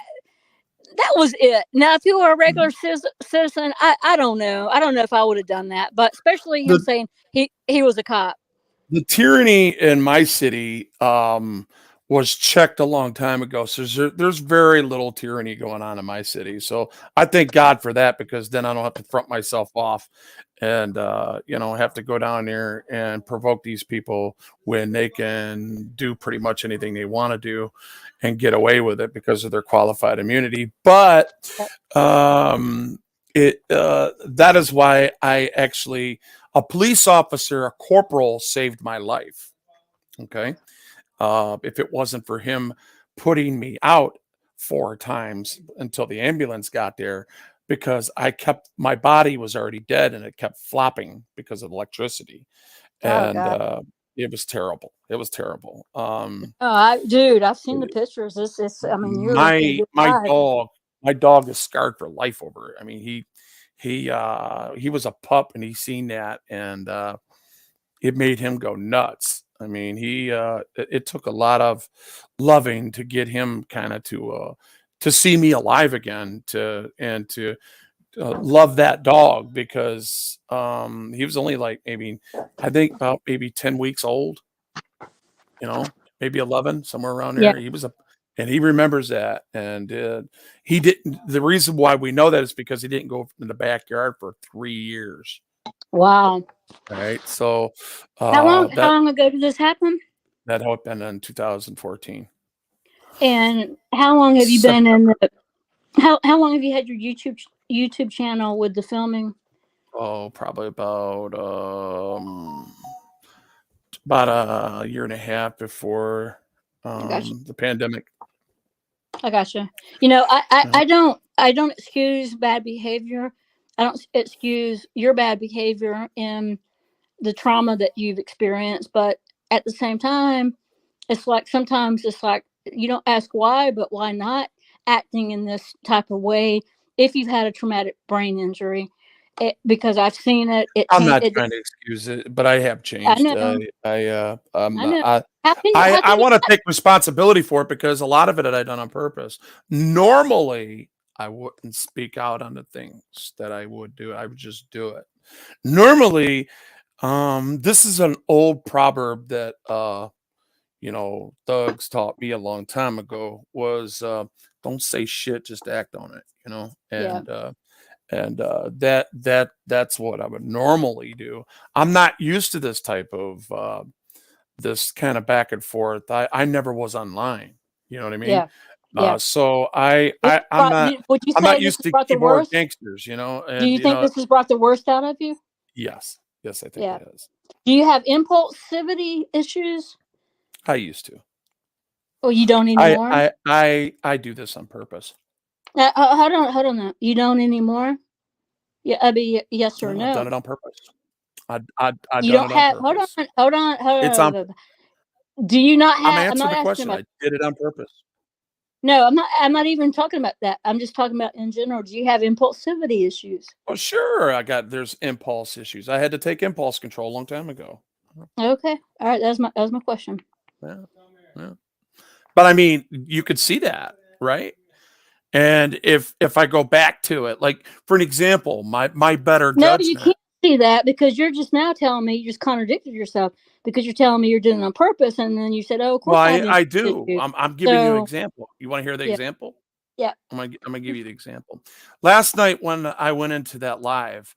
was it. Now, if you were a regular citizen, I don't know. I don't know if I would have done that, but especially him the saying he was a cop. the tyranny in my city was checked a long time ago. So there's very little tyranny going on in my city. So I thank God for that, because then I don't have to front myself off and have to go down there and provoke these people when they can do pretty much anything they want to do and get away with it because of their qualified immunity. But that is why I actually, a police officer, a corporal, saved my life. Okay. If it wasn't for him putting me out 4 times until the ambulance got there, because my body was already dead and it kept flopping because of electricity. Oh And God. it was terrible. It was terrible. Dude, I've seen the pictures. It's. I mean, you're lucky to my be my alive. dog my dog is scarred for life over it. I mean, he was a pup and he seen that, and it made him go nuts. I mean, it took a lot of loving to get him kind of to see me alive again, to love that dog, because he was only like, maybe, I think about maybe 10 weeks old, maybe 11, somewhere around Yeah. there. And he remembers that. And he didn't, the reason why we know that is because he didn't go in the backyard for 3 years. Wow. Right. So How long? How that long ago did this happen? that happened in 2014. And how long have you Sep- been in the? How long have you had your YouTube channel with the filming? oh, probably about a year and a half before I gotcha. the pandemic. I gotcha. You know, Yeah. I don't excuse bad behavior. I don't excuse your bad behavior and the trauma that you've experienced. But at the same time, it's like sometimes it's like you don't ask why, but why not? acting in this type of way if you've had a traumatic brain injury. Because I've seen it. I'm not It. trying to excuse it, but I have I changed. know. I know. I How can you? I How I can you? wanna take responsibility for it because a lot of it I done on purpose. Normally, I wouldn't speak out on the things that I would do. I would just do it. Normally, this is an old proverb that, thugs taught me a long time ago was, "Don't say shit, just act on it," you know? Yeah. That's what I would normally do. I'm not used to this type of, this kinda back and forth. I never was online, you know what I mean? Yeah. Yeah. So This I'm brought. not Would you I'm say not this used has to brought the keyboard worst? gangsters, Do you think this has brought the worst out of you? yes. Yes, I think Yeah. it has. Do you have impulsivity issues? I used to. Or you don't anymore? I do this on purpose. Hold on, hold on. Now. You don't anymore? Yeah, I mean, yes or No, I've done no. it on purpose. I've You done don't it on have. Hold purpose. on, hold on, hold It's on on. Do you not I'm have? I'm answering not the asking question. about. I did it on purpose. No, I'm not. I'm not even talking about that. I'm just talking about in general. Do you have impulsivity issues? Well, sure, there's impulse issues. I had to take impulse control a long time ago. Okay, all right. That was my question. Yeah, yeah. But I mean, you could see that, right? And if I go back to it, like for an example, my better No, you judgment. can't see that because you're just now telling me you just contradicted yourself because you're telling me you're doing it on purpose, and then you said, "Oh, of Well, course I have I impulse do. issues." I'm giving you an So example. You want to hear the yeah, example? yeah, I'm gonna give you the example. Last night when I went into that live,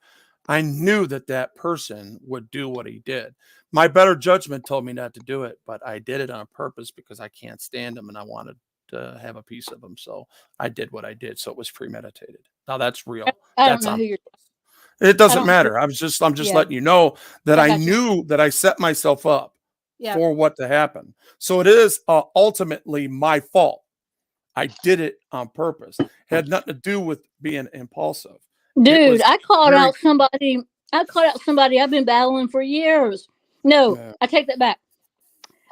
I knew that that person would do what he did. My better judgment told me not to do it, but I did it on purpose because I can't stand him and I wanted to have a piece of him. So I did what I did. So it was premeditated. Now that's real. I don't That's know on who you're. purpose. It I doesn't don't know. matter. I'm just Yeah, letting you know that I I got you. knew that I set myself up Yeah, for what to happen. So it is ultimately my fault. I did it on purpose. It had nothing to do with being impulsive. It dude, was I called very out somebody. I called out somebody I've been battling for years. No, uh, I take that back.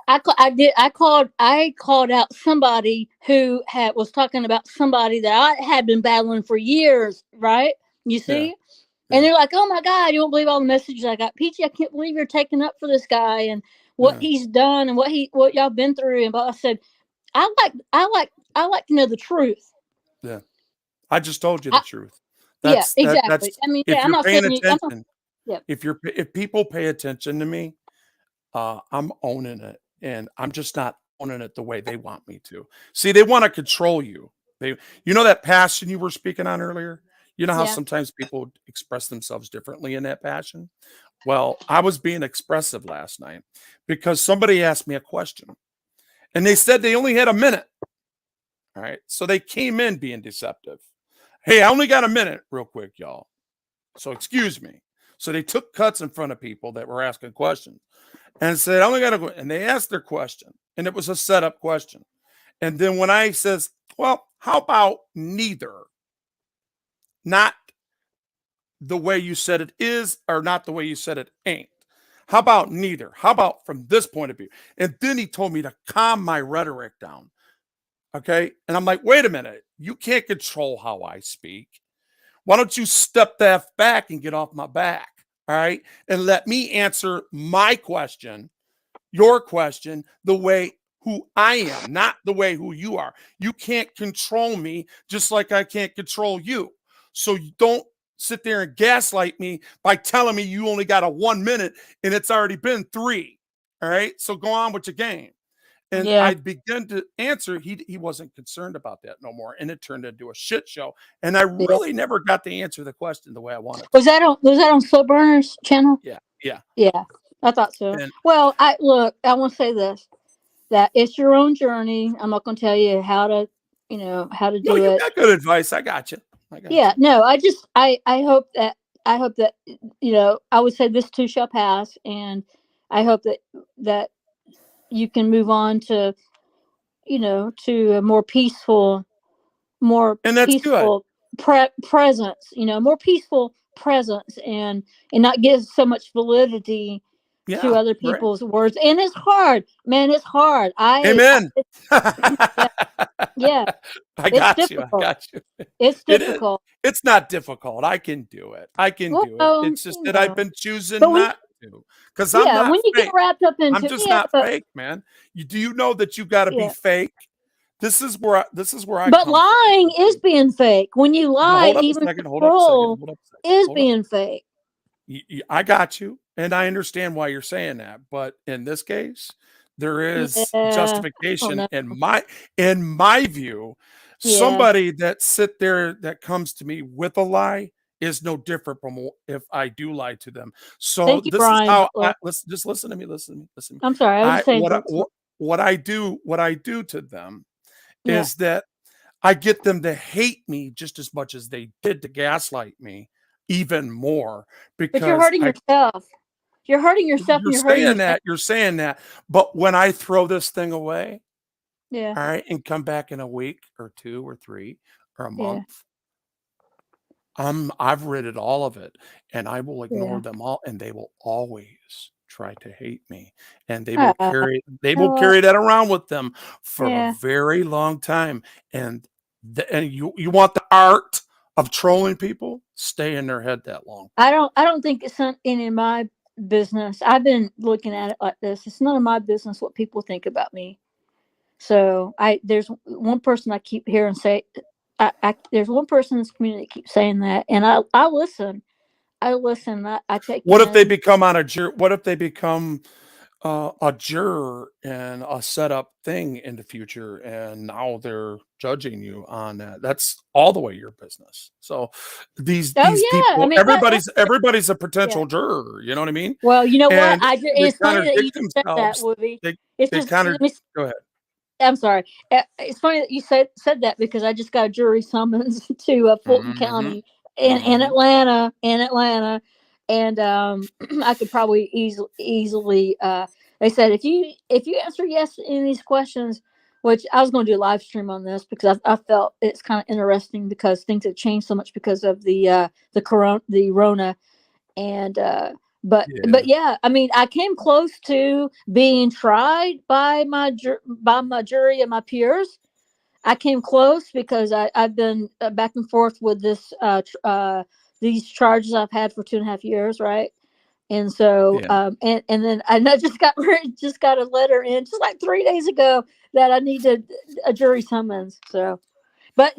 I did. I called out somebody who was talking about somebody that I had been battling for years. Right? You yeah, see? And yeah, they're like, "Oh my God, you won't believe all the messages I got, Peachy. I can't believe you're taking up for this guy and what yeah, he's done and what y'all been through." And but I said, I like to know the truth. yeah. I just told you I, the truth. yeah, That's exactly. I mean, yeah, if I'm you're not saying paying you. I'm not. attention, Yeah, if people pay attention to me, I'm owning it, and I'm just not owning it the way they want me to. See, they want to control you. They, that passion you were speaking on earlier. You know how yeah. sometimes people express themselves differently in that passion. Well, I was being expressive last night because somebody asked me a question, and they said they only had a minute. All right, so they came in being deceptive. Hey, I only got a minute, real quick, y'all. So excuse me. So they took cuts in front of people that were asking questions and said, I only got to go. And they asked their question, and it was a setup question. And then when I says, well, how about neither? Not the way you said it is, or not the way you said it ain't. How about neither? How about from this point of view? And then he told me to calm my rhetoric down. Okay. And I'm like, wait a minute. You can't control how I speak. Why don't you step that back and get off my back? All right. And let me answer my question, your question, the way who I am, not the way who you are. You can't control me just like I can't control you. So you don't sit there and gaslight me by telling me you only got a 1 minute and it's already been 3. All right. So go on with your game. And Yeah. I began to answer. He wasn't concerned about that no more. And it turned into a shit show. And I Yeah. really never got to answer the question the way I wanted to. Was that on Slow Burner's channel? Yeah. Yeah. Yeah, I thought so. And Well, I want to say this, that it's your own journey. I'm not going to tell you how to no, do you it. got good advice. I got you. I got Yeah, you. no, I hope that I would say this too shall pass, and I hope that you can move on to a more And that's good. peaceful presence, more peaceful presence, and not give so much validity to Yeah. other Right. people's words. And it's hard, man. It's hard. Amen. Yeah, Yeah, I it's got you. I difficult. got you. It's It is. difficult. It's not difficult. I can do it. I can Well, do it. It's just that I've been but choosing when not to, because I'm yeah, not when you get fake. wrapped up I'm into just yeah, not but fake, man. Do you know that you got to be yeah, fake? This is where I but come from. lying is being fake. When you Now, lie, hold up a even second. Hold up a second. control Hold up a second. is Hold up. being fake. I got you, and I understand why you're saying that. But in this case, there is Yeah. Oh justification no. in my view. Yeah. Somebody that sit there that comes to me with a lie is no different from if I do lie to them. So Thank you, this is Brian how I Butler. listen. Just listen to me. Listen to me. Listen to me. I'm sorry. I was I just saying what I, thanks. what I do to them Yeah. is that I get them to hate me just as much as they did to gaslight me, even more, But you're because hurting I yourself. You're hurting yourself and you're you're hurting your saying family. that, you're saying that, but when I throw this thing away, Yeah. all right, and come back in a week or 2 or 3 or a Yeah. month, I've rid all of it, and I will ignore Yeah. them all, and they will always try to hate me, and they will Uh, carry they you know will what? carry that around with them for a Yeah. very long time, and you want the art of trolling people? Stay in their head that long. I don't think it's any of my business. I've been looking at it like this. It's none of my business what people think about me. So there's one person I keep hearing say there's one person in this community that keeps saying that, and I listen. I listen. I take What if they in. become on a jur what if they become a juror in a set up thing in the future, and now they're judging you on that? That's all the way your business. So Oh these yeah, I people, mean everybody's a yeah. potential juror. You know what I mean? Well, you know what? And they It's funny that you contradict just said that, themselves. Woody. They It's they just contra let me Go ahead. I'm sorry. It's funny that you said that because I just got a jury summons to Fulton Hmm. County in Hmm. Atlanta, and I could probably easily. They said if you answer yes to any of these questions, which I was going to do a live stream on this because I felt it's kind of interesting because things have changed so much because of the Rona and but Yeah, yeah, I mean, I came close to being tried by my jury and my peers. I came close because I've been back and forth with these charges I've had for 2.5 years, right? And so yeah. and then I just got a letter in just like 3 days ago that I needed a jury summons. So but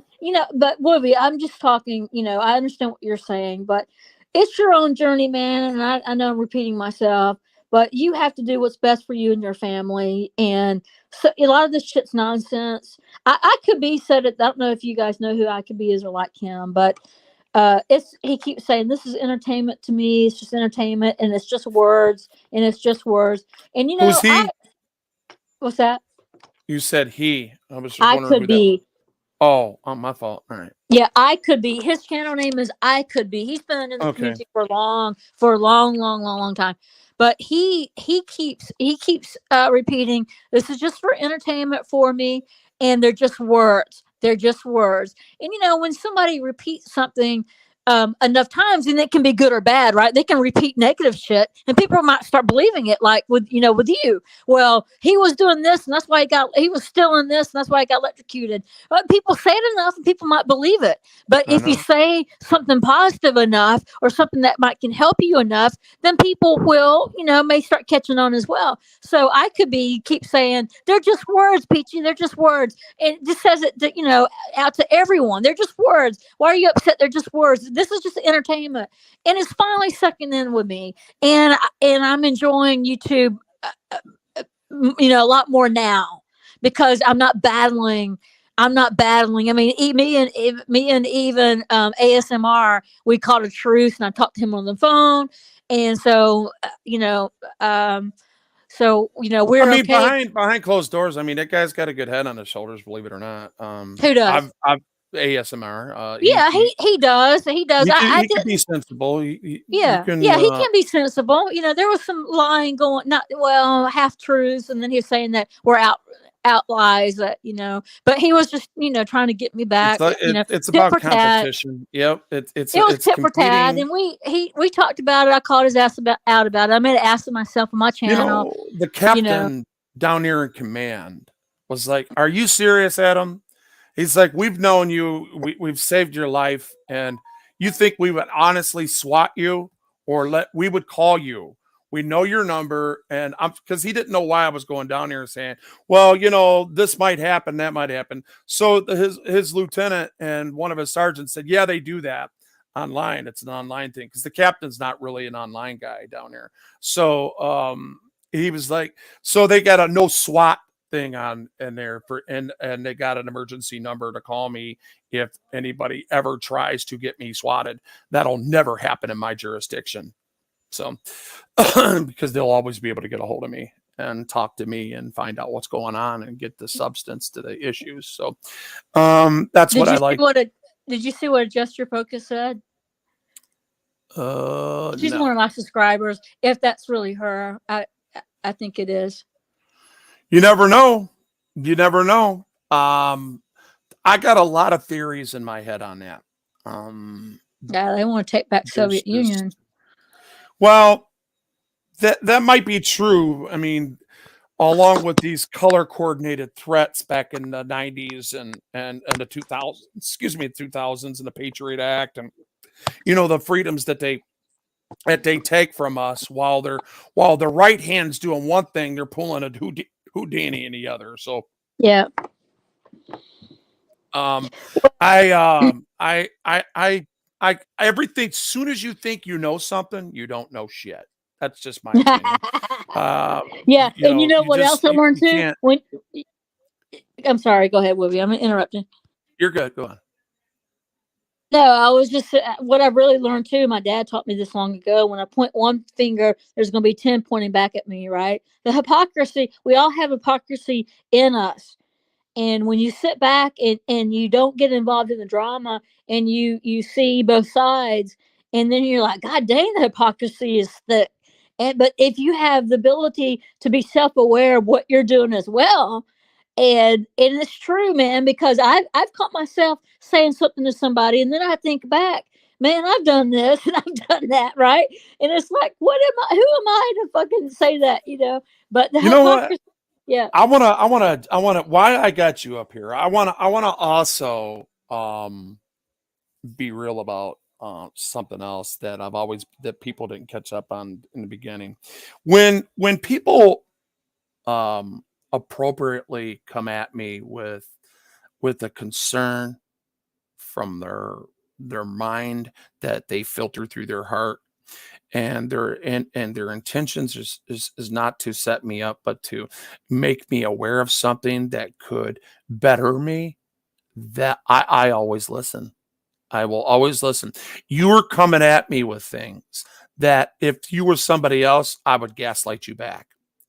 Woody, I'm just talking, I understand what you're saying, but it's your own journey, man. And I know I'm repeating myself, but you have to do what's best for you and your family. And so a lot of this shit's nonsense. I could be said it. I don't know if you guys know who I could be as or like him, but he keeps saying this is entertainment to me. It's just entertainment and it's just words and it's just words. And Who's he? what's that? You said he. I was just I wondering could who that was. be. Oh, my fault. All right. Yeah, I could be. His channel name is I could be. He's been in the Okay. community for a long, long, long, long time. But he keeps repeating, "This is just for entertainment for me," and they're just words. They're just words. And when somebody repeats something enough times, and it can be good or bad, right? They can repeat negative shit, and people might start believing it. Like with you. Well, he was doing this, and that's why he was stealing this, and that's why he got electrocuted. But people say it enough and people might believe it. But I if you know. say something positive enough or something that might can help you enough, then people will, may start catching on as well. So I could keep saying, they're just words, Peachy, they're just words. And it just says it out to everyone. They're just words. Why are you upset? They're just words. This is just entertainment. And it's finally sucking in with me. And I'm enjoying YouTube a lot more now because I'm not battling. I mean, me and even ASMR, we called a truce, and I talked to him on the phone, and so I we're mean, okay. behind closed doors, I mean, that guy's got a good head on his shoulders, believe it or not. Who does? I've ASMR. He Yeah, he he does. He does. he I can be didn't. sensible. You Yeah, can yeah, he can be sensible. There was some lying going, not well, half truths, and then he was saying that we're out lies but he was just trying to get me back. it's Tit about for tat. competition. Yep. It was It's tit for tat, competing. and we talked about it. I called his ass out about it. I made an ass of myself on my channel. The You know, captain down here in command was like, "Are you serious, Adam? He's like, we've known you, we've saved your life, and you think we would honestly swat you or we would call you. We know your number, and I'm because he didn't know why I was going down here saying, well, this might happen, that might happen. So his lieutenant and one of his sergeants said, yeah, they do that online. It's an online thing because the captain's not really an online guy down there. So he was like, so they got a no SWAT thing on in there and they got an emergency number to call me if anybody ever tries to get me swatted. That'll never happen in my jurisdiction. So because they'll always be able to get a hold of me and talk to me and find out what's going on and get the substance to the issues. So that's what I like. Did you see what Adjust Your Focus said? She's No. one of my subscribers. If that's really her, I think it is. You never know. You never know. I got a lot of theories in my head on that. Yeah, they want to take back Soviet Union. Well, that might be true. I mean, along with these color coordinated threats back in the 90s and the 2000s, the 2000s and the Patriot Act and the freedoms that they take from us while the right hand's doing one thing, they're pulling a Houdini in the other. So yeah. I everything. As soon as you think you know something, you don't know shit. That's just my opinion. Yeah, and you know what else I learned too? I'm sorry, go ahead, Willie. I'm interrupting. You're good. Go on. No, I was just what I really learned too. My dad taught me this long ago. When I point one finger, there's going to be 10 pointing back at me. Right? The hypocrisy. We all have hypocrisy in us. And when you sit back and you don't get involved in the drama and you see both sides, and then you're like, God dang, the hypocrisy is thick. But if you have the ability to be self-aware of what you're doing as well, and it's true, man, because I've caught myself saying something to somebody, and then I think back, man, I've done this and I've done that, right? And it's like, who am I to fucking say that, But the hypocrisy. What? Yeah. I wanna. Why I got you up here? I wanna also be real about something else that people didn't catch up on in the beginning. When people appropriately come at me with a concern from their mind that they filter through their heart, and their intentions is not to set me up but to make me aware of something that could better me, that I always listen. I will always listen. You were coming at me with things that if you were somebody else, I would gaslight you back.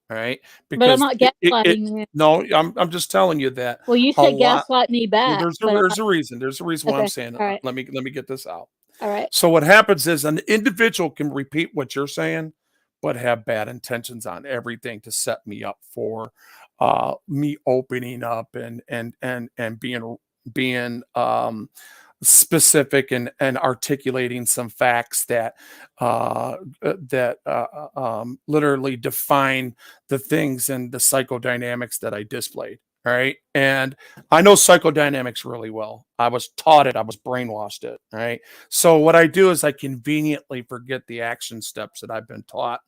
All right. But I'm Because not gaslighting you. no, I'm just telling you that Well, you a said lot. gaslight me Well, back. there's a reason. There's a reason why I'm Okay. saying All right. let me get this out. All right. So what happens is an individual can repeat what you're saying, but have bad intentions on everything to set me up for me opening up and being specific and articulating some facts that literally define the things and the psychodynamics that I displayed. All right. And I know psychodynamics really well. I was taught it. I was brainwashed it. All right. So what I do is I conveniently forget the action steps that I've been taught,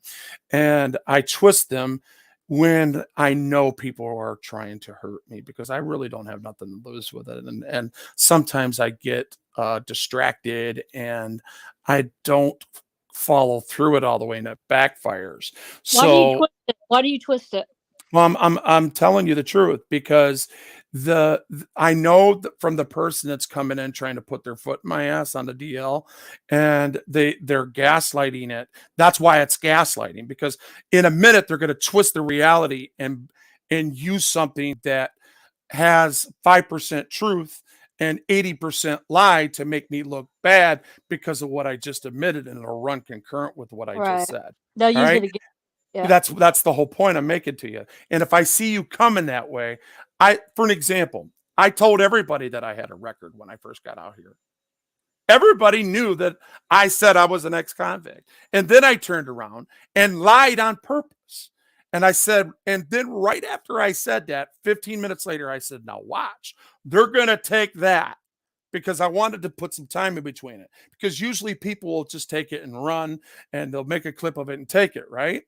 and I twist them when I know people are trying to hurt me, because I really don't have nothing to lose with it. And sometimes I get distracted and I don't follow through it all the way, and it backfires. So Why do you twist it? well, I'm telling you the truth, because I know that from the person that's coming in trying to put their foot in my ass on the DL, and they're gaslighting it. That's why it's gaslighting, because in a minute they're going to twist the reality and use something that has 5% truth and 80% lie to make me look bad because of what I just admitted, and it'll run concurrent with what I just said. They'll use right? it again. Yeah. That's the whole point I'm making to you. And if I see you coming that way, for an example, I told everybody that I had a record when I first got out here. Everybody knew that I said I was an ex-convict. And then I turned around and lied on purpose. And I said, and then right after I said that, 15 minutes later, I said, now watch. They're going to take that, because I wanted to put some time in between it. Because usually people will just take it and run, and they'll make a clip of it and take it, right?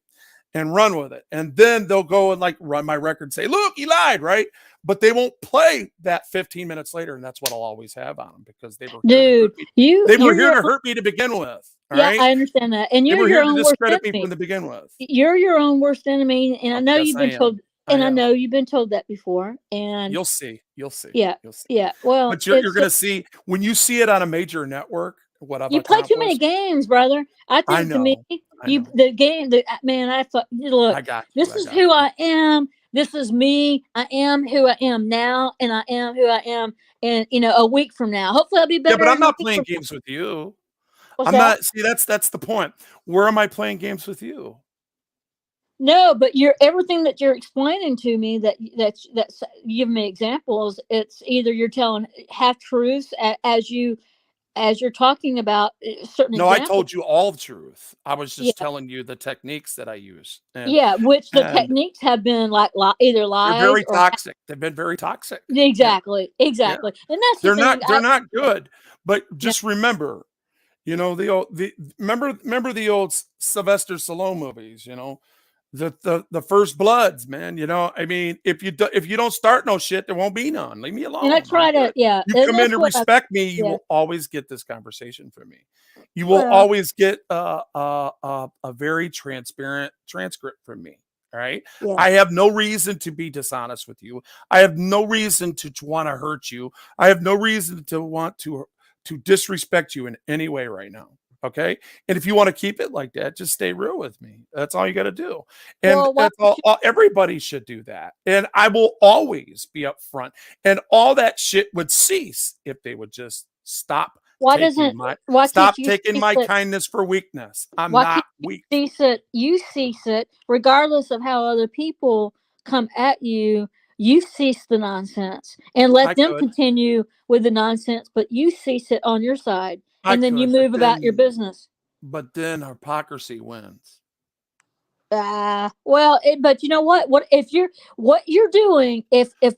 And run with it. And then they'll go and like run my record and say, look, he lied, right? But they won't play that 15 minutes later. And that's what I'll always have on them, because they were here to Dude, hurt me. you They were you're here your to hurt me to begin with. All yeah, right. I understand that. And They you're were your here to own worst discredit me enemy. from the begin with. You're your own worst enemy, and I know Yes, you've I been told, am. I and I have. know you've been told that before. And You'll see. You'll see. yeah, You'll see. yeah. Well, But you're going to see, when you see it on a major network, what I've you play too many accomplished. games, brother. I I think to me, know. I know. the game, man. I thought, look, I got you. this I is got who you. I am. This is me. I am who I am now, and I am who I am. And a week from now, hopefully, I'll be Yeah, but better I'm in a not week playing from. games with you. What's I'm that? not. See, that's the point. Where am I playing games with you? No, but you're everything that you're explaining to me, that's you give me examples. It's either you're telling half truths as you're talking about certain No, I examples. told you all the truth. I was just Yeah, telling you the techniques that I use, yeah. Which the and techniques have been like either they're lies very or toxic. They've been very toxic. Yeah, exactly, yeah. exactly. And that's the They're thing. not. They're not good. But Yeah, just remember, the remember the old Sylvester Stallone movies. The First Bloods, man. I mean, if you don't start no shit, there won't be none. Leave me and I alone. I'm try to, good. yeah, You and come in that's to what I, respect me, you yeah. will always get this conversation from me. You will Well, always get a very transparent transcript from me. All right. yeah. I have no reason to be dishonest with you. I have no reason to want to hurt you. I have no reason to want to disrespect you in any way right now. Okay. And if you want to keep it like that, just stay real with me. That's all you got to do. And Well, why that's don't you? everybody should do that. And I will always be upfront. And all that shit would cease if they would just Why doesn't? Why can't stop you taking cease my it? kindness for weakness. I'm Why not can't you weak. cease it? You cease it, regardless of how other people come at you. You cease the nonsense and let I them could. continue with the nonsense, but you cease it on your side, I and then you could, but move about your then business. but then hypocrisy wins. Well, but you know what? What you're doing, if this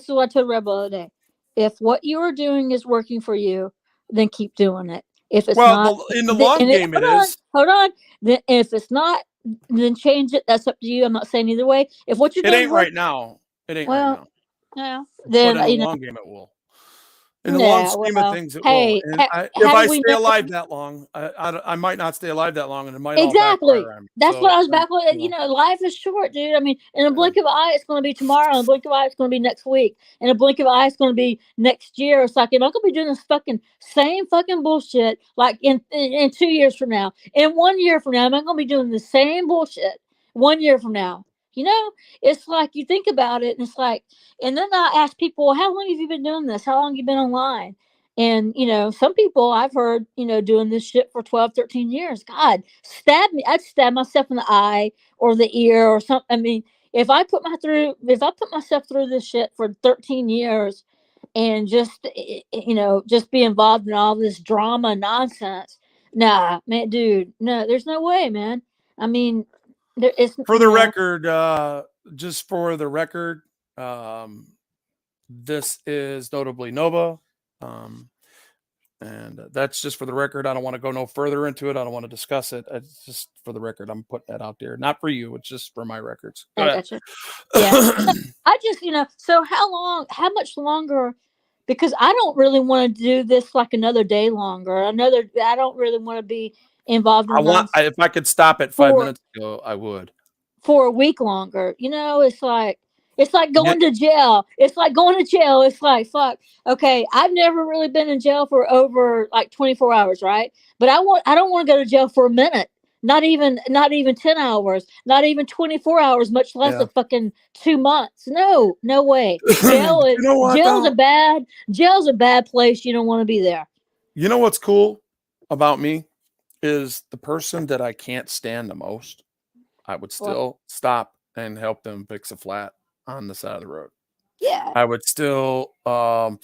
is what I told Rebel the other day, if what you are doing is working for you, then keep doing it. If it's Well, not, in the long game it is. hold on. Then if it's not, then change it. That's up to you. I'm not saying either way. If what you're It doing is ain't working, right now. It ain't right well, now. no, But then in the long game it will. In the long yeah. scheme of Well, things, it will. hey, And if how do I we stay know? alive that long, I might not stay alive that long, and it might all Exactly. backfire on me. That's what So, I was back with. Life is short, dude. I mean, in a blink of an eye, it's going to be tomorrow. In a blink of an eye, it's going to be next week. In a blink of an eye, it's going to be next year. It's like, I'm going to be doing this fucking same fucking bullshit like in 2 years from now. In 1 year from now, I'm going to be doing the same bullshit 1 year from now. It's like you think about it, and it's like, and then I ask people, well, how long have you been doing this? How long have you been online? And, some people I've heard, doing this shit for 12, 13 years. God, stab me. I'd stab myself in the eye or the ear or something. I mean, if I put myself through this shit for 13 years and just be involved in all this drama nonsense, nah, man, dude, no, there's no way, man. I mean, there it's, for the record, just for the record, um, this is notably Nova. Um, and that's just for the record. I don't want to go no further into it. I don't want to discuss it. It's just for the record. I'm putting that out there. Not for you. It's just for my records. Go I ahead. gotcha. Yeah. I just, so how much longer? Because I don't really want to do this like another day longer. I don't really want to be involved in nonsense If I could stop it five for minutes ago, I would. for a week longer. It's like Yeah. going to jail. It's like going to jail. It's like fuck. Okay, I've never really been in jail for over like 24 hours, right? But I don't want to go to jail for a minute. Not even 10 hours, not even 24 hours, much less Yeah. a fucking 2 months. No, no way. You know what Jail's though? a bad place. You don't want to be there. You know what's cool about me is the person that I can't stand the most. I would Well, still stop and help them fix a flat on the side of the road. yeah. I would still offer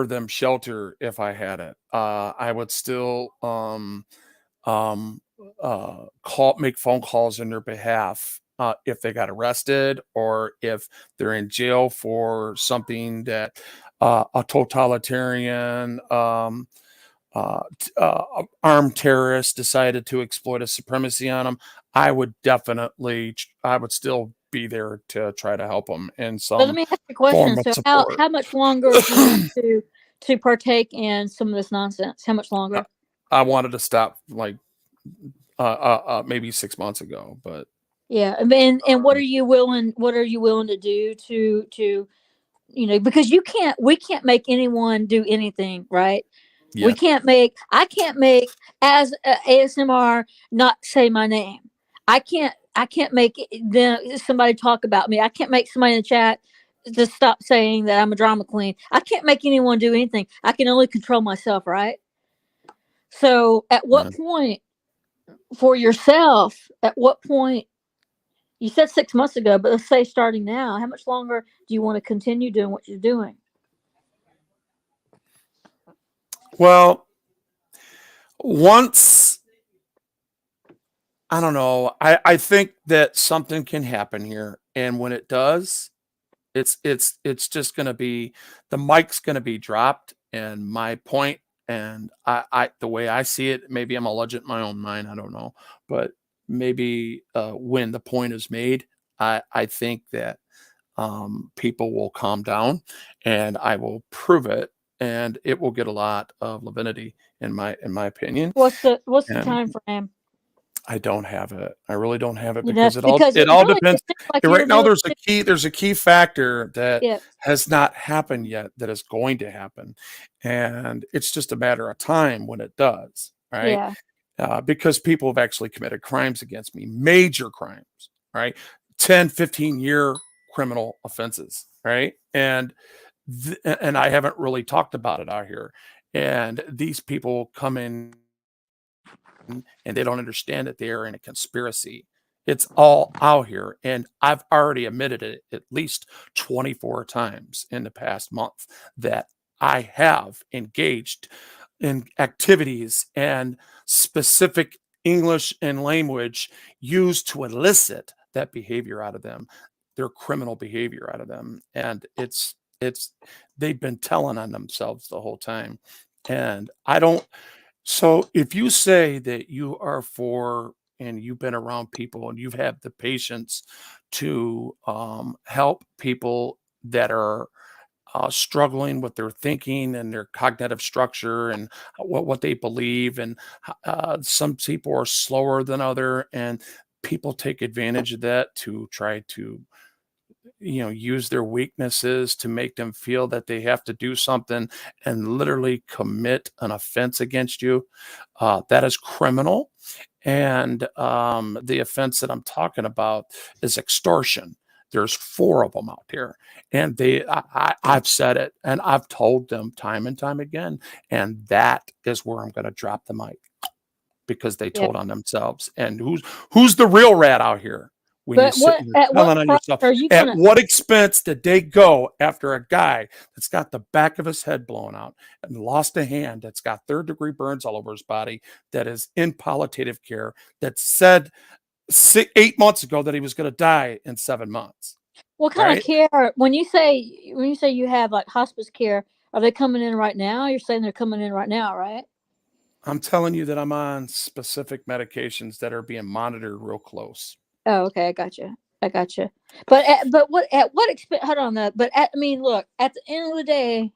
them shelter if I had it. I would still make phone calls in their behalf if they got arrested or if they're in jail for something that a totalitarian armed terrorist decided to exploit a supremacy on them. I would still be there to try to help them in But let some me ask you a question. form of So support. how much longer do you want to partake in some of this nonsense? How much I, longer? I wanted to stop like maybe 6 months ago, but Yeah, I mean, and um, what are you willing to do to because we can't make anyone do anything, right? We yeah, can't make I can't make as ASMR not say my name. I can't make somebody talk about me. I can't make somebody in the chat to stop saying that I'm a drama queen. I can't make anyone do anything. I can only control myself, right? So at yeah. what point for yourself, at what point you said 6 months ago, but let's say starting now, how much longer do you want to continue doing what you're doing? Well, once I don't know. I think that something can happen here, and when it does, it's just gonna be the mic's gonna be dropped, and my point, and I the way I see it, maybe I'm a legend in my own mind, I don't know, but maybe when the point is made, I think that people will calm down, and I will prove it, and it will get a lot of divinity in my opinion, What's the and time frame? I don't have it. I really don't have it because That's because it it all really depends. it seems like Right you're now doing there's a key factor that yeah, has not happened yet that is going to happen. And it's just a matter of time when it does, right? yeah. Because people have actually committed crimes against me, major crimes, right? 10, 15-year criminal offenses, right? And I haven't really talked about it out here. And these people come in and they don't understand that they are in a conspiracy. It's all out here. And I've already admitted it at least 24 times in the past month that I have engaged in activities and specific English and language used to elicit that behavior out of them, their criminal behavior out of them. And it's, they've been telling on themselves the whole time. And I don't, so if you say that you are for and you've been around people and you've had the patience to help people that are struggling with their thinking and their cognitive structure and what they believe, and some people are slower than other, and people take advantage of that to try to use their weaknesses to make them feel that they have to do something and literally commit an offense against you. That is criminal. And the offense that I'm talking about is extortion. There's four of them out here, and I've said it, and I've told them time and time again, and that is where I'm going to drop the mic because they Yeah. told on themselves. And who's the real rat out here? When you But sit what and you're at what telling on price yourself, are you at gonna what expense did they go after a guy that's got the back of his head blown out and lost a hand, that's got third-degree burns all over his body, that is in palliative care, that said 8 months ago that he was going to die in 7 months, what kind of right? care when you say you have like hospice care, are they coming in right now? You're saying they're coming in right now, right? I'm telling you that I'm on specific medications that are being monitored real close. Oh, okay, I gotcha. I gotcha. But what at what expense? Hold on, though. I mean, look. At the end of the day,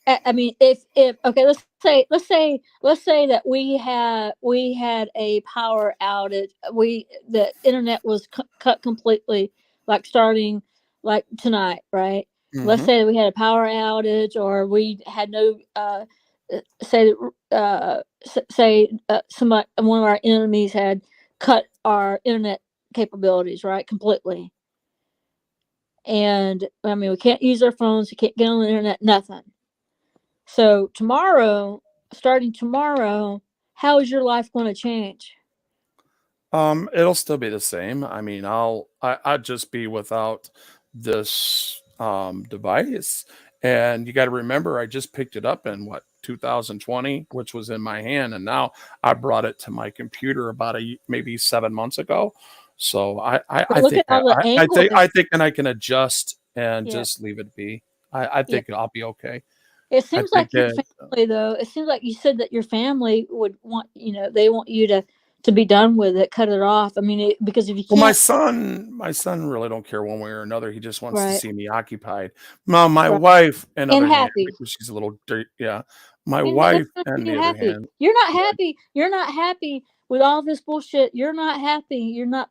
I mean, if okay, let's say that we had a power outage. The internet was cut completely, like starting like tonight, right? Let's Hmm. say that we had a power outage, or we had no say say somebody one of our enemies had cut our internet capabilities, right, completely. And I mean, we can't use our phones, we can't get on the internet, nothing. So tomorrow, starting tomorrow, how is your life going to change? It'll still be the same. I mean, I'd just be without this device, And you got to remember, I just picked it up in what 2020, which was in my hand, and now I brought it to my computer about maybe 7 months ago. So But look at all the anger. I think and I can adjust and Yeah, just leave it be. I yeah. think I'll be okay. It I seems think like your that family, though. It seems like you said that your family would want, they want you to be done with it, cut it off. I mean, because if you well, can't, my son really don't care one way or another. He just wants to right, see me occupied. Now, my right, wife, on the and other hand, happy. because she's a little dirt, yeah. My And that's wife, gonna on be the other happy. hand, You're not happy. You're not happy with all this bullshit. You're not happy. You're not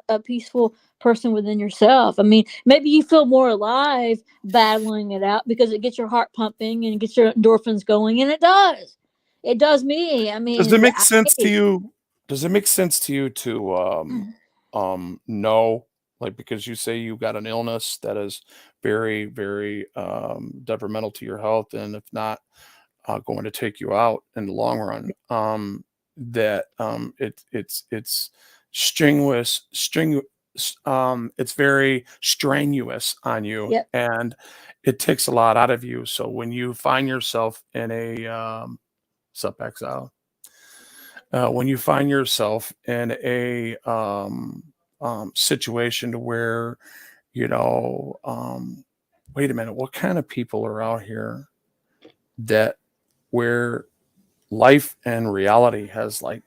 a peaceful person within yourself. I mean, maybe you feel more alive battling it out because it gets your heart pumping and gets your endorphins going, and it does. It does me. I does it mean, make sense to you? Does it make sense to you to know, like, because you say you got an illness that is very, very detrimental to your health, and if not going to take you out in the long run. That it's it's very strenuous on you, yep, and it takes a lot out of you. So when you find yourself in a sup exile, when you find yourself in a situation to where you know, wait a minute, what kind of people are out here that where life and reality has like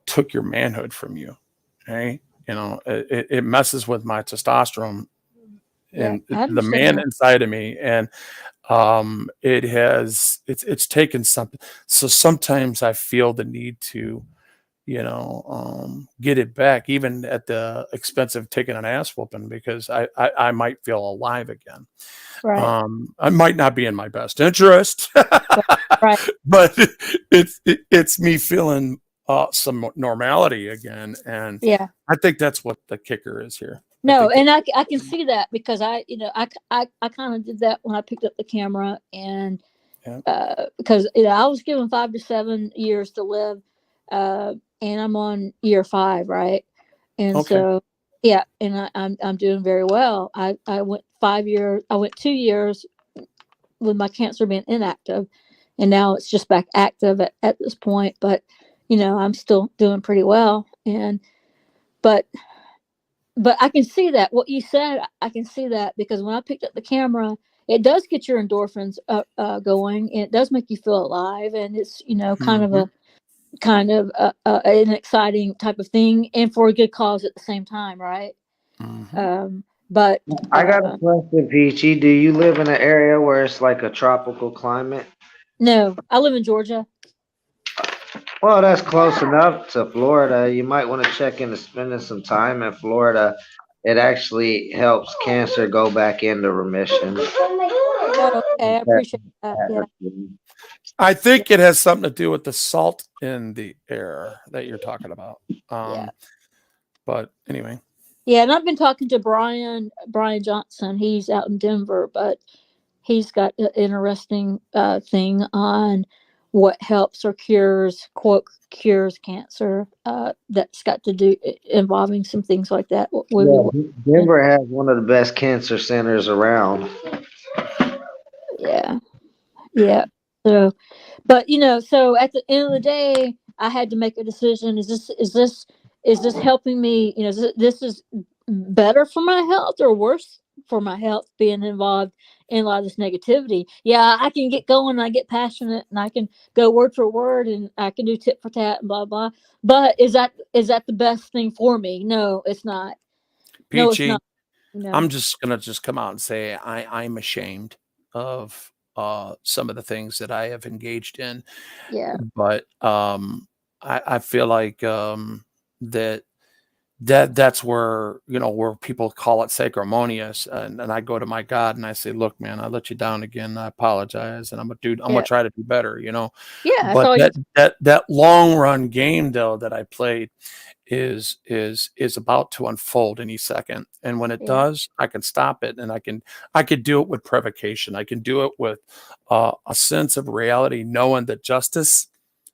took your manhood from you, okay? You know, it messes with my testosterone yeah. and I the understand man that. inside of me, and it's taken something. So sometimes I feel the need to, get it back, even at the expense of taking an ass whooping, because I might feel alive again. Right, I might not be in my best interest, right, right. but it's me feeling some normality again, and Yeah. I think that's what the kicker is here. I No, think that and I can see that because I kind of did that when I picked up the camera and yeah, because I was given 5 to 7 years to live, and I'm on year 5, right? And okay, so, yeah, and I'm doing very well. I went 5 years. I went 2 years with my cancer being inactive, and now it's just back active at this point. But I'm still doing pretty well, and but I can see that what you said. I can see that because when I picked up the camera, it does get your endorphins going, and it does make you feel alive, and it's hmm kind of an exciting type of thing, and for a good cause at the same time, right? hmm But I got a question, Peachy. Do you live in an area where it's like a tropical climate? no, I live in Georgia. Well, that's close enough to Florida. You might want to check into spending some time in Florida. It actually helps cancer go back into remission. Oh, okay, I appreciate that. Yeah, I yeah, think it has something to do with the salt in the air that you're talking about. yeah. But anyway, Yeah, and I've been talking to Brian Johnson. He's out in Denver, but he's got an interesting thing on what helps or cures, quote, cures cancer. That's got to do involving some things like that. We'll be Yeah, working on. Denver has one of the best cancer centers around. Yeah, yeah. So, but so at the end of the day, I had to make a decision. Is this helping me? This is better for my health or worse for my health being involved in a lot of this negativity. Yeah, I can get going, and I get passionate, and I can go word for word, and I can do tit for tat and blah blah. But is that the best thing for me? No, it's not. No, it's Peachy, not. No. I'm just gonna just come out and say I'm ashamed of some of the things that I have engaged in, Yeah. but I feel like that that's where where people call it sacrimonious, and I go to my God and I say, look, man, I let you down again. I apologize, and I'm gonna Yeah. try to do better, Yeah. That's but all you. that long run game though that I played is about to unfold any second, and when it Yeah. does, I can stop it, and I could do it with provocation. I can do it with a sense of reality, knowing that justice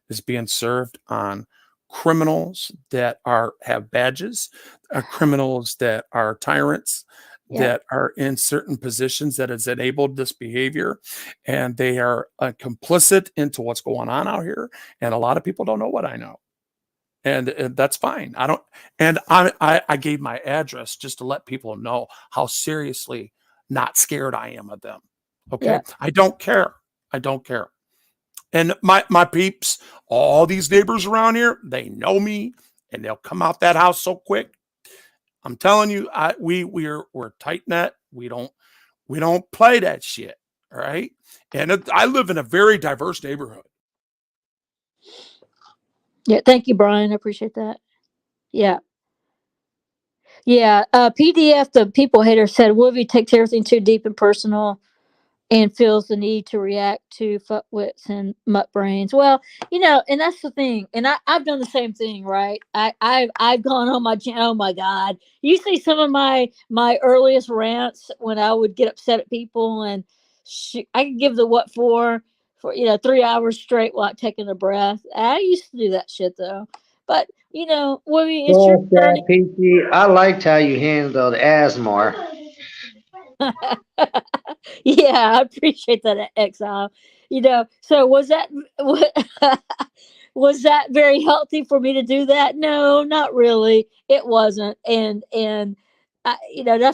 is being served on criminals that have badges, criminals that are tyrants, Yeah. that are in certain positions that has enabled this behavior, and they are complicit into what's going on out here. And a lot of people don't know what I know, and that's fine. I don't, and I gave my address just to let people know how seriously not scared I am of them. Okay, Yeah. I don't care. I don't care. And my peeps, all these neighbors around here, they know me, and they'll come out that house so quick. I'm telling you, we're tight net. We don't play that shit. All right. And I live in a very diverse neighborhood. Yeah. Thank you, Brian. I appreciate that. Yeah. Yeah. PDF, the people hater, said Wolvie takes everything too deep and personal and feels the need to react to fuckwits and mutt brains. Well, and that's the thing. And I've done the same thing, right? I've gone on oh my God. You see some of my earliest rants when I would get upset at people, and I could give the what for 3 hours straight while taking a breath. I used to do that shit though. But Willie, it's your Well, that journey. PT, I liked how you handled Asmar. Yeah, I appreciate that, Exile. So was that very healthy for me to do that? No, not really. It wasn't. And I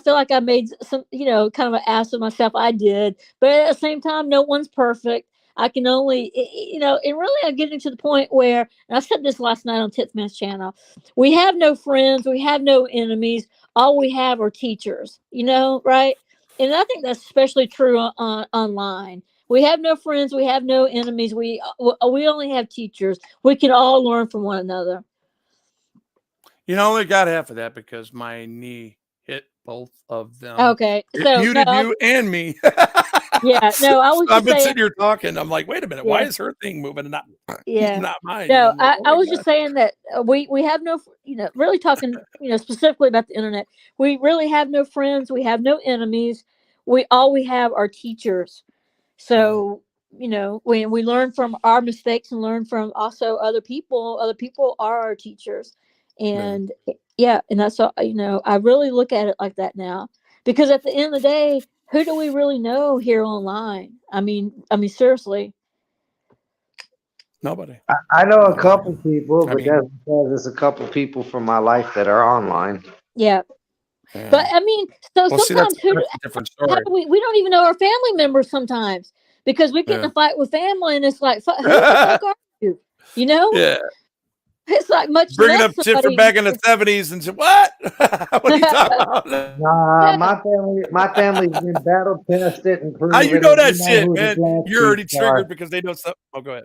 feel like I made some, kind of an ass of myself. I did, but at the same time, no one's perfect. I can only, and really, I'm getting to the point where, and I said this last night on Titsman's channel. We have no friends. We have no enemies. All we have are teachers. Right? And I think that's especially true online. We have no friends. We have no enemies. We only have teachers. We can all learn from one another. I only got half of that because my knee hit both of them. Okay, It so no, muted you and me. yeah, no, I So was I've just been saying, sitting here talking. I'm like, wait a minute, why yeah, is her thing moving and not yeah. not mine? No, I'm like, I, oh I my was God. just saying that we have no, really talking, specifically about the internet. We really have no friends. We have no enemies. We have are teachers. Yeah, So, when we learn from our mistakes and learn from also other people are our teachers. yeah. And yeah, and that's all, I really look at it like that now, because at the end of the day, who do we really know here online? I mean, seriously. Nobody. I know a Nobody. couple people, I but mean, that's because there's a couple people from my life that are online. Yeah. But yeah. I mean, so Well, see, that's sometimes that's a different how story. do we don't even know our family members sometimes, because we get in Yeah. a fight with family and it's like, who the fuck are you? You know? Yeah. It's like much Bringing less up shit from somebody. back in the 70s and shit. What? What are you talking about? Nah, No, my family's been battle tested and How you proven, know and we that know shit, who the man? black You're sheep already triggered are. because they know something. Oh, go ahead.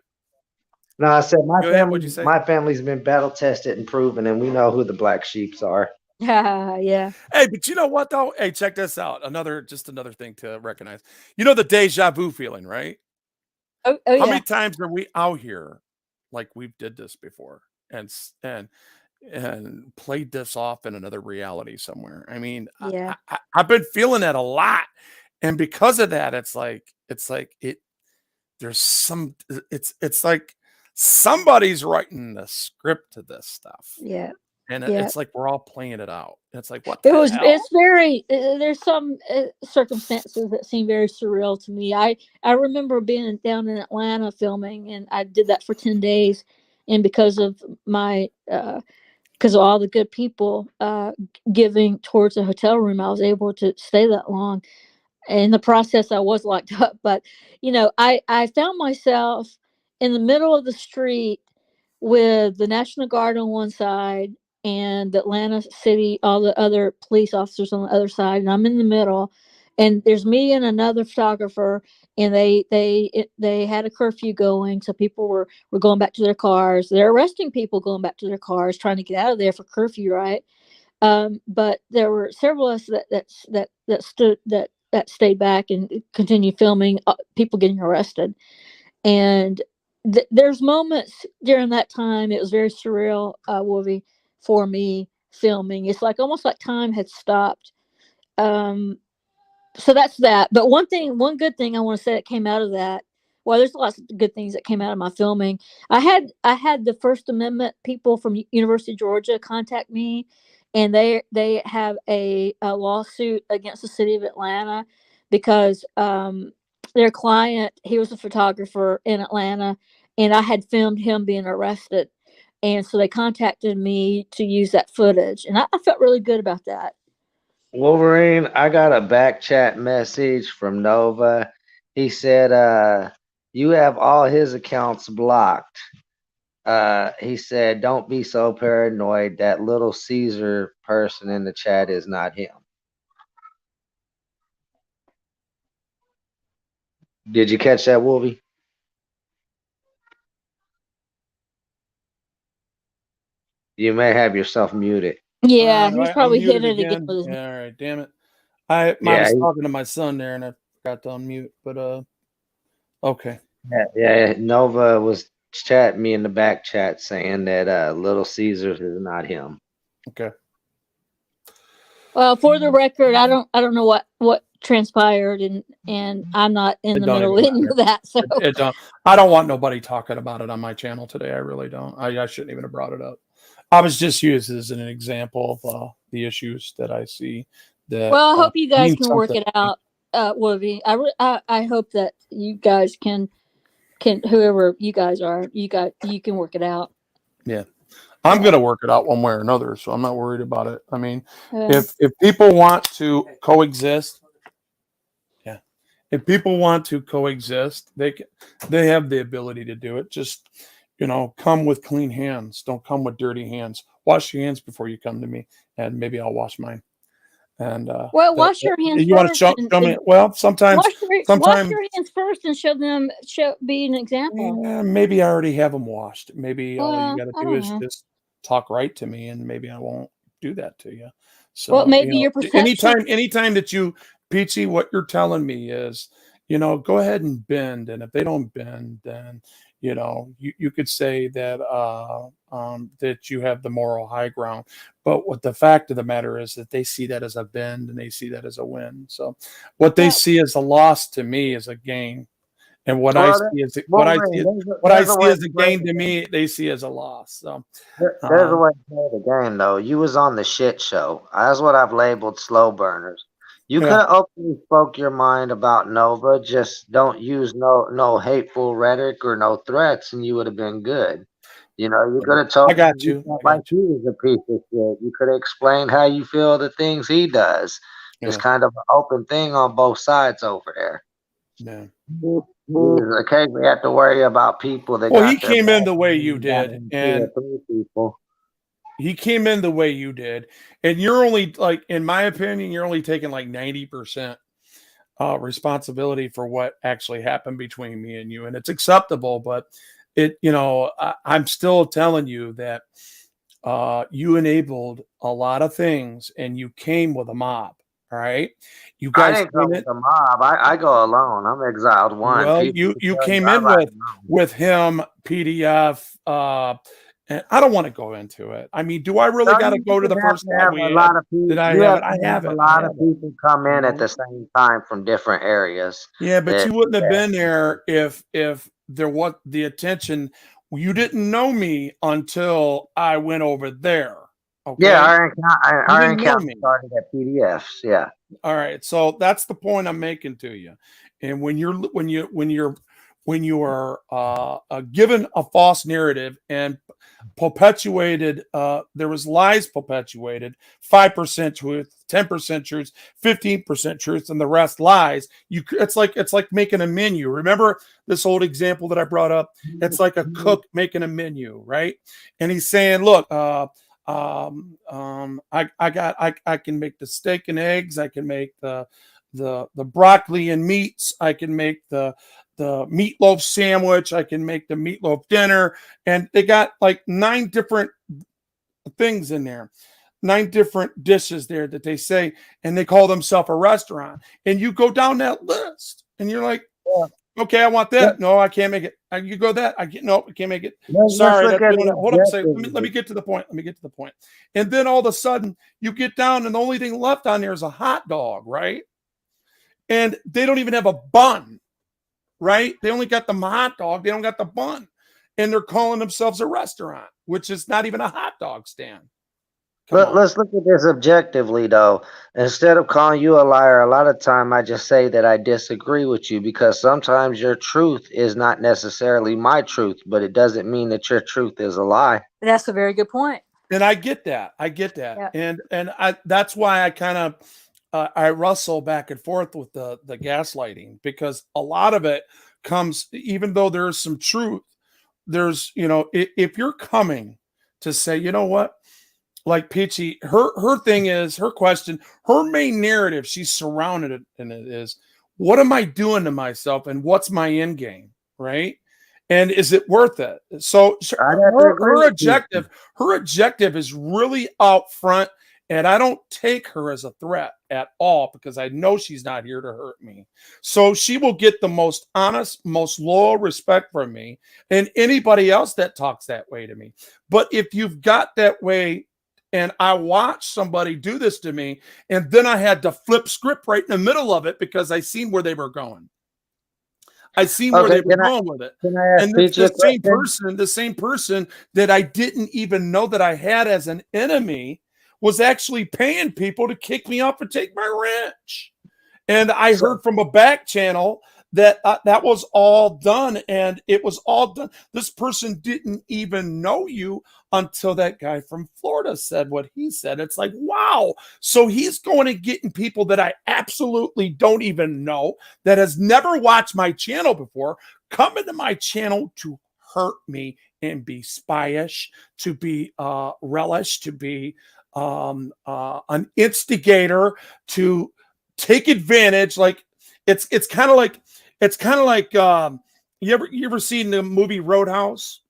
No, I said Go ahead. What'd you say? my family's been battle tested and proven, and we know who the black sheeps are. yeah. Hey, but you know what though? Hey, check this out. Another thing to recognize. You know the deja vu feeling, right? Oh How yeah. many times are we out here like we've did this before and and played this off in another reality somewhere? I mean, Yeah. I've been feeling that a lot, and because of that, it. There's some. It's like somebody's writing the script to this stuff, Yeah. and Yeah. it's like we're all playing it out. It's like what the hell? It's very, there's some circumstances that seem very surreal to me. I remember being down in Atlanta filming, and I did that for 10 days. And because of because of all the good people giving towards the hotel room, I was able to stay that long. In the process, I was locked up, but I found myself in the middle of the street with the National Guard on one side and the Atlanta City, all the other police officers on the other side, and I'm in the middle. And there's me and another photographer, and they had a curfew going, so people were going back to their cars. They're arresting people going back to their cars, trying to get out of there for curfew, right? But there were several of us that stayed back and continued filming people getting arrested. And there's moments during that time. It was very surreal, Wolvie, for me filming. It's like almost like time had stopped. Um, so that's that. But one good thing I want to say that came out of that. Well, there's lots of good things that came out of my filming. I had the First Amendment people from University of Georgia contact me, and they have a lawsuit against the city of Atlanta because their client, he was a photographer in Atlanta, and I had filmed him being arrested, and so they contacted me to use that footage, and I felt really good about that. Wolverine, I got a back chat message from Nova. He said, you have all his accounts blocked. He said, don't be so paranoid. That little Caesar person in the chat is not him. Did you catch that, Wolvie? You may have yourself muted. Yeah, he's I'm probably hit muted it again again. with his. Yeah, all right, damn it. I Yeah, was talking to my son there and I forgot to unmute, but okay. yeah. Nova was chatting me in the back chat saying that little Caesar is not him. Okay. Well, for the record, I don't know what transpired, and I'm not in It the don't middle even of any matter. of that. So It don't. I don't want nobody talking about it on my channel today. I really don't. I shouldn't even have brought it up. I was just used as an example of the issues that I see that well, I hope you guys mean can work something it to me. out, Wovie. I hope that you guys can whoever you guys are, you can work it out. Yeah. I'm Yeah. going to work it out one way or another, so I'm not worried about it. I mean, Yeah. if people want to coexist, yeah. If people want to coexist, they have the ability to do it. Just, come with clean hands. Don't come with dirty hands. Wash your hands before you come to me, and maybe I'll wash mine. And Well, wash your hands you want to first, show me? Well, sometimes, wash sometimes your hands first and be an example. yeah, maybe I already have them washed. Maybe all you Well, got to I do don't is know. just talk right to me, and maybe I won't do that to you. Well, So, maybe your perception. anytime that you, Peachy, what you're telling me is, go ahead and bend, and if they don't bend, then you could say that that you have the moral high ground. But what the fact of the matter is that they see that as a bend, and they see that as a win. So, what they Well, see as a loss to me is a gain. And what I Well, see is Wolverine, what I there's a see way as to a play gain the to game. me, they see as a loss. So, There's a um, way to play the game, though. You was on the shit show. That's what I've labeled slow burners. You could yeah, have openly spoke your mind about Nova. Just don't use no hateful rhetoric or no threats, and you would have been good. You could have told I him got you you. felt I like got he was a piece of shit. You could have explained how you feel the things he does. you. It's Yeah, kind of an open thing on both sides over there. yeah. You occasionally have to worry about people that Well, he got their came in back the way when you you got did, in two or and three people. he came in the way you did, and you're only like, in my opinion, you're only taking like 90% responsibility for what actually happened between me and you, and it's acceptable. But I'm still telling you that you enabled a lot of things, and you came with a mob. All right, you I guys didn't go came with in. the mob. I go alone. I'm exiled one. Well, People you will tell you came I in ride alone. with him, PDF. And I don't want to go into it. I mean, do I really So got to you go to just the have first to live have we a had? lot of people. Did I You have have it? I to have have a it. I lot of have it. people come You in at know. the same time from different areas. Yeah, but That you wouldn't have yeah, been there if there was the attention. You didn't know me until I went over there. yeah. Okay, you Our didn't know encounter me. started at PDFs. Yeah. All right, so that's the point I'm making to you. And when you are given a false narrative and perpetuated, there was lies perpetuated, 5% truth, 10% truth, 15% truth, and the rest lies. It's like making a menu. Remember this old example that I brought up? It's like a cook making a menu, right? And he's saying, look, I can make the steak and eggs. I can make the broccoli and meats. I can make the meatloaf sandwich. I can make the meatloaf dinner. And they got like 9 different things in there, 9 different dishes there that they say, and they call themselves a restaurant. And you go down that list, and you're like, Yeah. okay, I want Yeah. that. No, I can't make it. You go that. No, I can't make it. Let's Sorry, look that at we don't it have, hold up a second. Let me objectively. get to the point. Let me get to the point. And then all of a sudden, you get down, and the only thing left on there is a hot dog, right? And they don't even have a bun, right? They only got the hot dog. They don't got the bun, and they're calling themselves a restaurant, which is not even a hot dog stand. Come on. Let's look at this objectively, though. Instead of calling you a liar, a lot of time I just say that I disagree with you because sometimes your truth is not necessarily my truth, but it doesn't mean that your truth is a lie. That's a very good point. And I get that. I get that. Yeah. And I that's why I kind of I wrestle back and forth with the gaslighting, because a lot of it comes, even though there's some truth, there's, if you're coming to say, you know what, like Peachy, her thing is, her question, her main narrative, she's surrounded it, and it is, what am I doing to myself, and what's my end game, right? And is it worth it? So I'd have to agree her with you. objective is really out front, and I don't take her as a threat at all, because I know she's not here to hurt me. So she will get the most honest, most loyal respect from me and anybody else that talks that way to me. But if you've got that way, and I watched somebody do this to me, and then I had to flip script right in the middle of it because I seen where they were going. I seen where Okay, they were going with it. can I ask And Peachy a the same person that I didn't even know that I had as an enemy was actually paying people to kick me off and take my ranch. And I heard from a back channel that that was all done, and it was all done. This person didn't even know you until that guy from Florida said what he said. It's like, wow. So he's going and getting people that I absolutely don't even know, that has never watched my channel before, come into my channel to hurt me and be spyish, to be relish, to be an instigator, to take advantage. Like it's kind of like you ever seen the movie Roadhouse?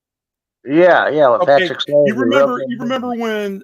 Yeah, with Okay, Patrick Swayze. you remember when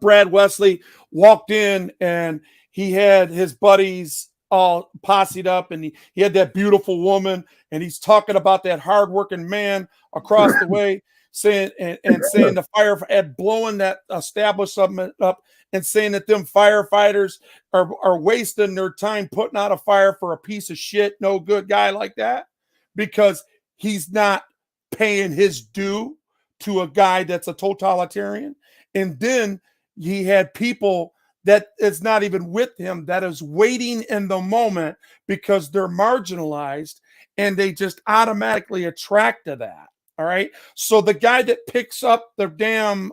Brad Wesley walked in and he had his buddies all posseed up, and he had that beautiful woman, and he's talking about that hardworking man across the way, saying and saying the fire had blowing that establishment up, and saying that them firefighters are wasting their time putting out a fire for a piece of shit, no good guy like that, because he's not paying his due to a guy that's a totalitarian. And then he had people that is not even with him, that is waiting in the moment because they're marginalized, and they just automatically attract to that. All right. So the guy that picks up the damn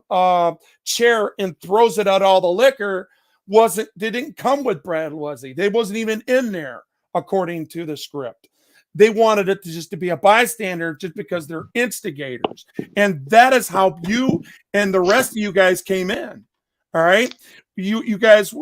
chair and throws it at all the liquor they didn't come with Brad Wesley. They wasn't even in there according to the script. They wanted it to just to be a bystander just because they're instigators. And that is how you and the rest of you guys came in. All right. You guys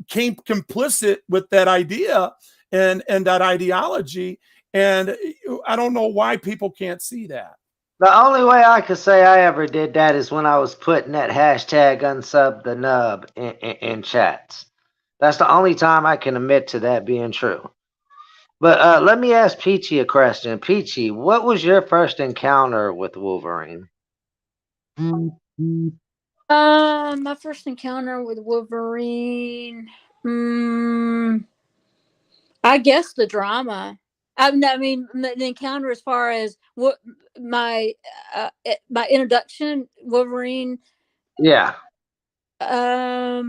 came complicit with that idea and that ideology. And I don't know why people can't see that. The only way I could say I ever did that is when I was putting that hashtag unsub the nub in chats. That's the only time I can admit to that being true. But let me ask Peachy a question. Peachy, what was your first encounter with Wolverine? My first encounter with Wolverine. I guess the drama. I mean, the encounter as far as what my introduction Wolverine. Yeah. How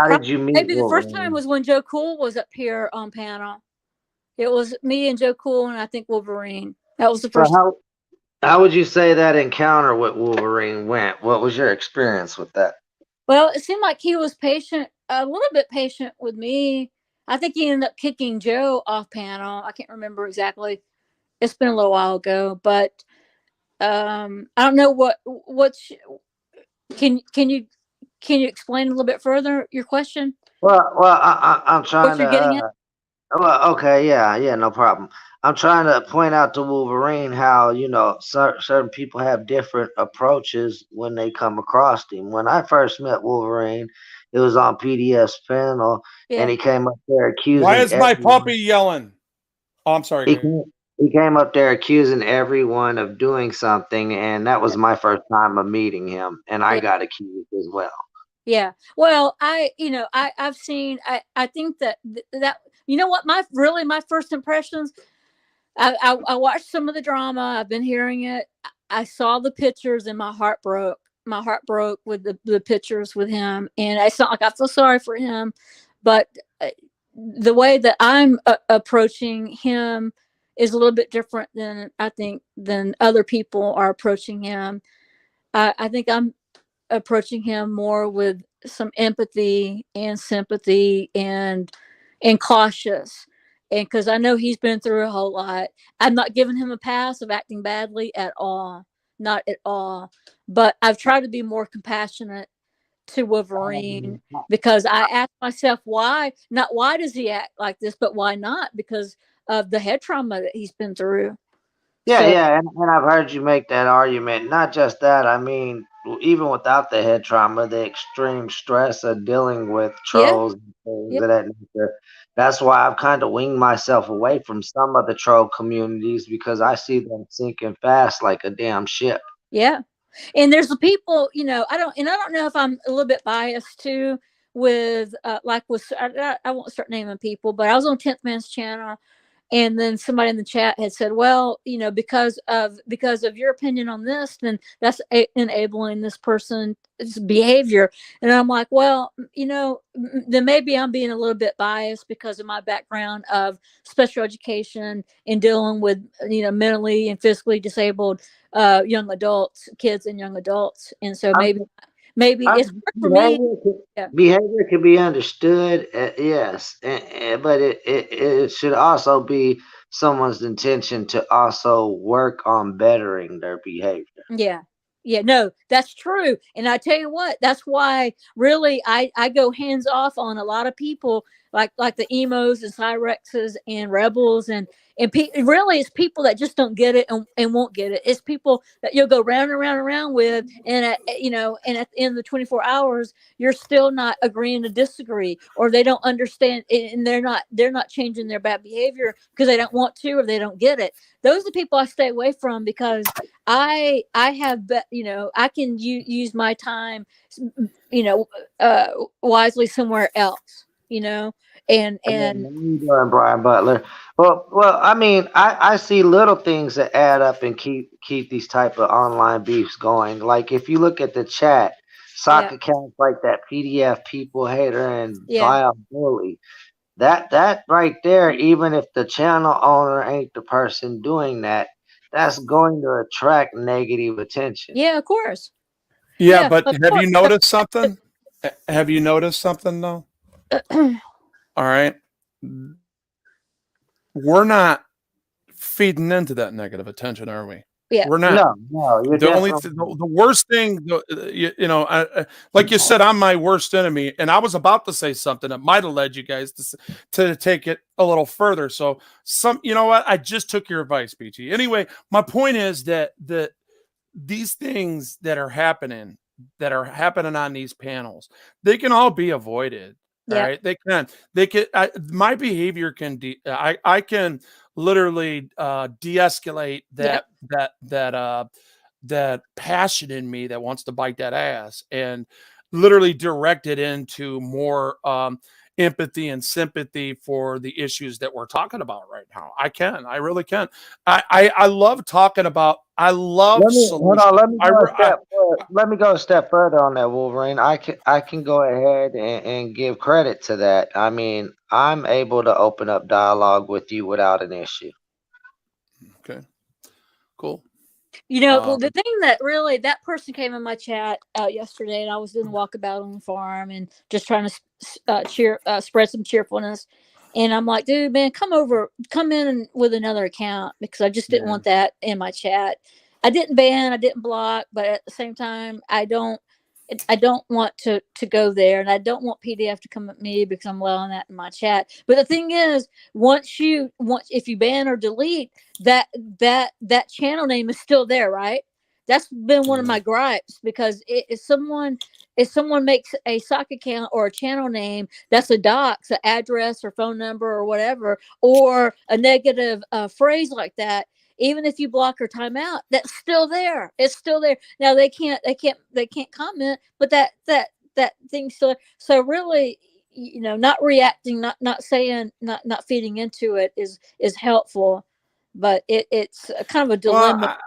did you meet Maybe the first time Wolverine? was when Joe Cool was up here on panel. It was me and Joe Cool, and I think Wolverine. That was the So first. how would you say that encounter with Wolverine went? What was your experience with that? Well, it seemed like he was patient, a little bit patient with me. I think he ended up kicking Joe off panel. I can't remember exactly. It's been a little while ago, but I don't know what's. Can you explain a little bit further your question? Well, I'm What trying you're getting at? to. Well, okay, yeah, no problem. I'm trying to point out to Wolverine how certain people have different approaches when they come across him. When I first met Wolverine, it was on PDF's panel, and Yeah. he came up there Why accusing is my everyone. puppy yelling? Oh, I'm sorry. He came, he came up there accusing everyone of doing something, and that was my first time of meeting him, and I Yeah. got accused as well. Yeah. Well, I've seen, I think that, what my first impressions, I watched some of the drama. I've been hearing it. I saw the pictures and my heart broke. my heart broke with the pictures with him, and it's not like I feel sorry for him, but the way that I'm approaching him is a little bit different than I think than other people are approaching him. I think I'm approaching him more with some empathy and sympathy and cautious, and because I know he's been through a whole lot. I'm not giving him a pass of acting badly at all, not at all, but I've tried to be more compassionate to Wolverine, because I ask myself why, not why does he act like this, but why not, because of the head trauma that he's been through. Yeah, So yeah, and I've heard you make that argument. Not just that, I mean, even without the head trauma, the extreme stress of dealing with yeah, trolls and things yeah, of that nature. That's why I've kind of winged myself away from some of the troll communities because I see them sinking fast like a damn ship. yeah. And there's the people, I don't know if I'm a little bit biased too with like with I won't start naming people, but I was on 10th Man's channel, and then somebody in the chat had said, well, because of your opinion on this, then that's enabling this person's behavior. And I'm like, well, then maybe I'm being a little bit biased because of my background of special education and dealing with mentally and physically disabled young adults, kids and young adults. And so I maybe I it's mean, hard for me. Yeah, behavior can be understood, yes, but it should also be someone's intention to also work on bettering their behavior. yeah, yeah. No, that's true. And I tell you what, that's why really I go hands off on a lot of people, like the emos and Cyrexes and rebels, really it's people that just don't get it and won't get it. It's people that you'll go round and round and round with, and at the end of the 24 hours, you're still not agreeing to disagree, or they don't understand, and they're not changing their bad behavior because they don't want to, or they don't get it. Those are the people I stay away from, because I have I can use my time you know uh wisely somewhere else, and How you doing, Brian Butler? Well, I mean, I see little things that add up and keep these type of online beefs going. Like if you look at the chat, yeah, sock accounts like that PDF people hater and yeah, vile bully. That right there, even if the channel owner ain't the person doing that, that's going to attract negative attention. yeah, of course, Yeah, yeah, but of have course. you noticed something? Have you noticed something though? All right. We're not feeding into that negative attention, are we? Yeah, We're not. No, no, you're The only definitely the worst thing, like you said, I'm my worst enemy, and I was about to say something that might have led you guys to take it a little further. So you know what? I just took your advice, BG. Anyway, my point is that these things that are happening on these panels, they can all be avoided. All yeah, right, they can. My behavior can. I can literally de-escalate yeah, that passion in me that wants to bite that ass and literally direct it into more empathy and sympathy for the issues that we're talking about right now. I really can. I love talking about. I love Let me hold solutions. on. Let me go a step further on that, Wolverine. I can go ahead and give credit to that. I mean, I'm able to open up dialogue with you without an issue. Okay, cool. Well, Um, the thing that really, that person came in my chat yesterday, and I was doing a walkabout on the farm and just trying to spread some cheerfulness. And I'm like, dude, man, come in with another account, because I just didn't yeah. want that in my chat. I didn't ban, I didn't block, but at the same time, I don't want to go there, and I don't want PDF to come at me because I'm allowing that in my chat. But the thing is, once if you ban or delete that, that channel name is still there, right? That's been one of Yeah. my gripes, because if someone makes a sock account or a channel name that's a dox, an address or phone number or whatever, or a negative phrase like that, even if you block or timeout, that's still there. It's still there. Now they can't comment, but that thing's still there. So really, not reacting, not saying, not feeding into it is helpful, but it's a kind of a Well, dilemma.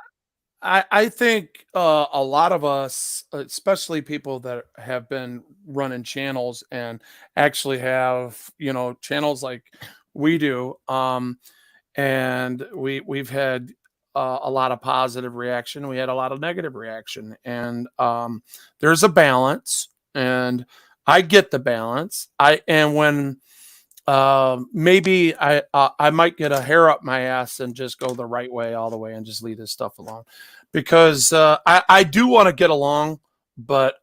I think a lot of us, especially people that have been running channels and actually have, you know, channels like we do, and we've had a lot of positive reaction. We had a lot of negative reaction, and there's a balance, and I get the balance. I and when maybe I might get a hair up my ass and just go the right way all the way and just leave this stuff alone, because I do want to get along, but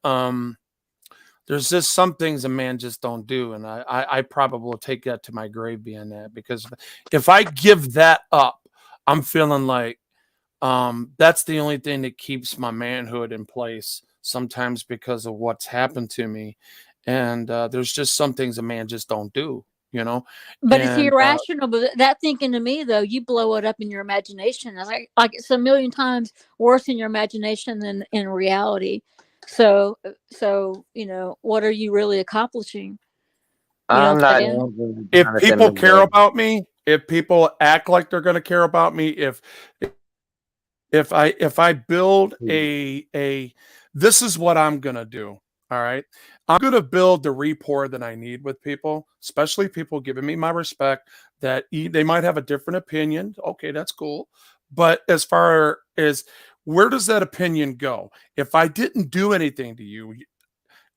there's just some things a man just don't do, and I probably will take that to my grave being that, because if I give that up, I'm feeling like that's the only thing that keeps my manhood in place sometimes, because of what's happened to me, and there's just some things a man just don't do, you know, But it's and irrational. But that thinking to me, though, you blow it up in your imagination. It's like it's a million times worse in your imagination than in reality. So what are you really accomplishing? You know I'm what I'm not saying? changing if Jonathan people care McGill. about me, if people act like they're going to care about me, if I build a this is what I'm going to do. All right. I'm going to build the rapport that I need with people, especially people giving me my respect, that they might have a different opinion. Okay, that's cool. But as far as where does that opinion go? If I didn't do anything to you,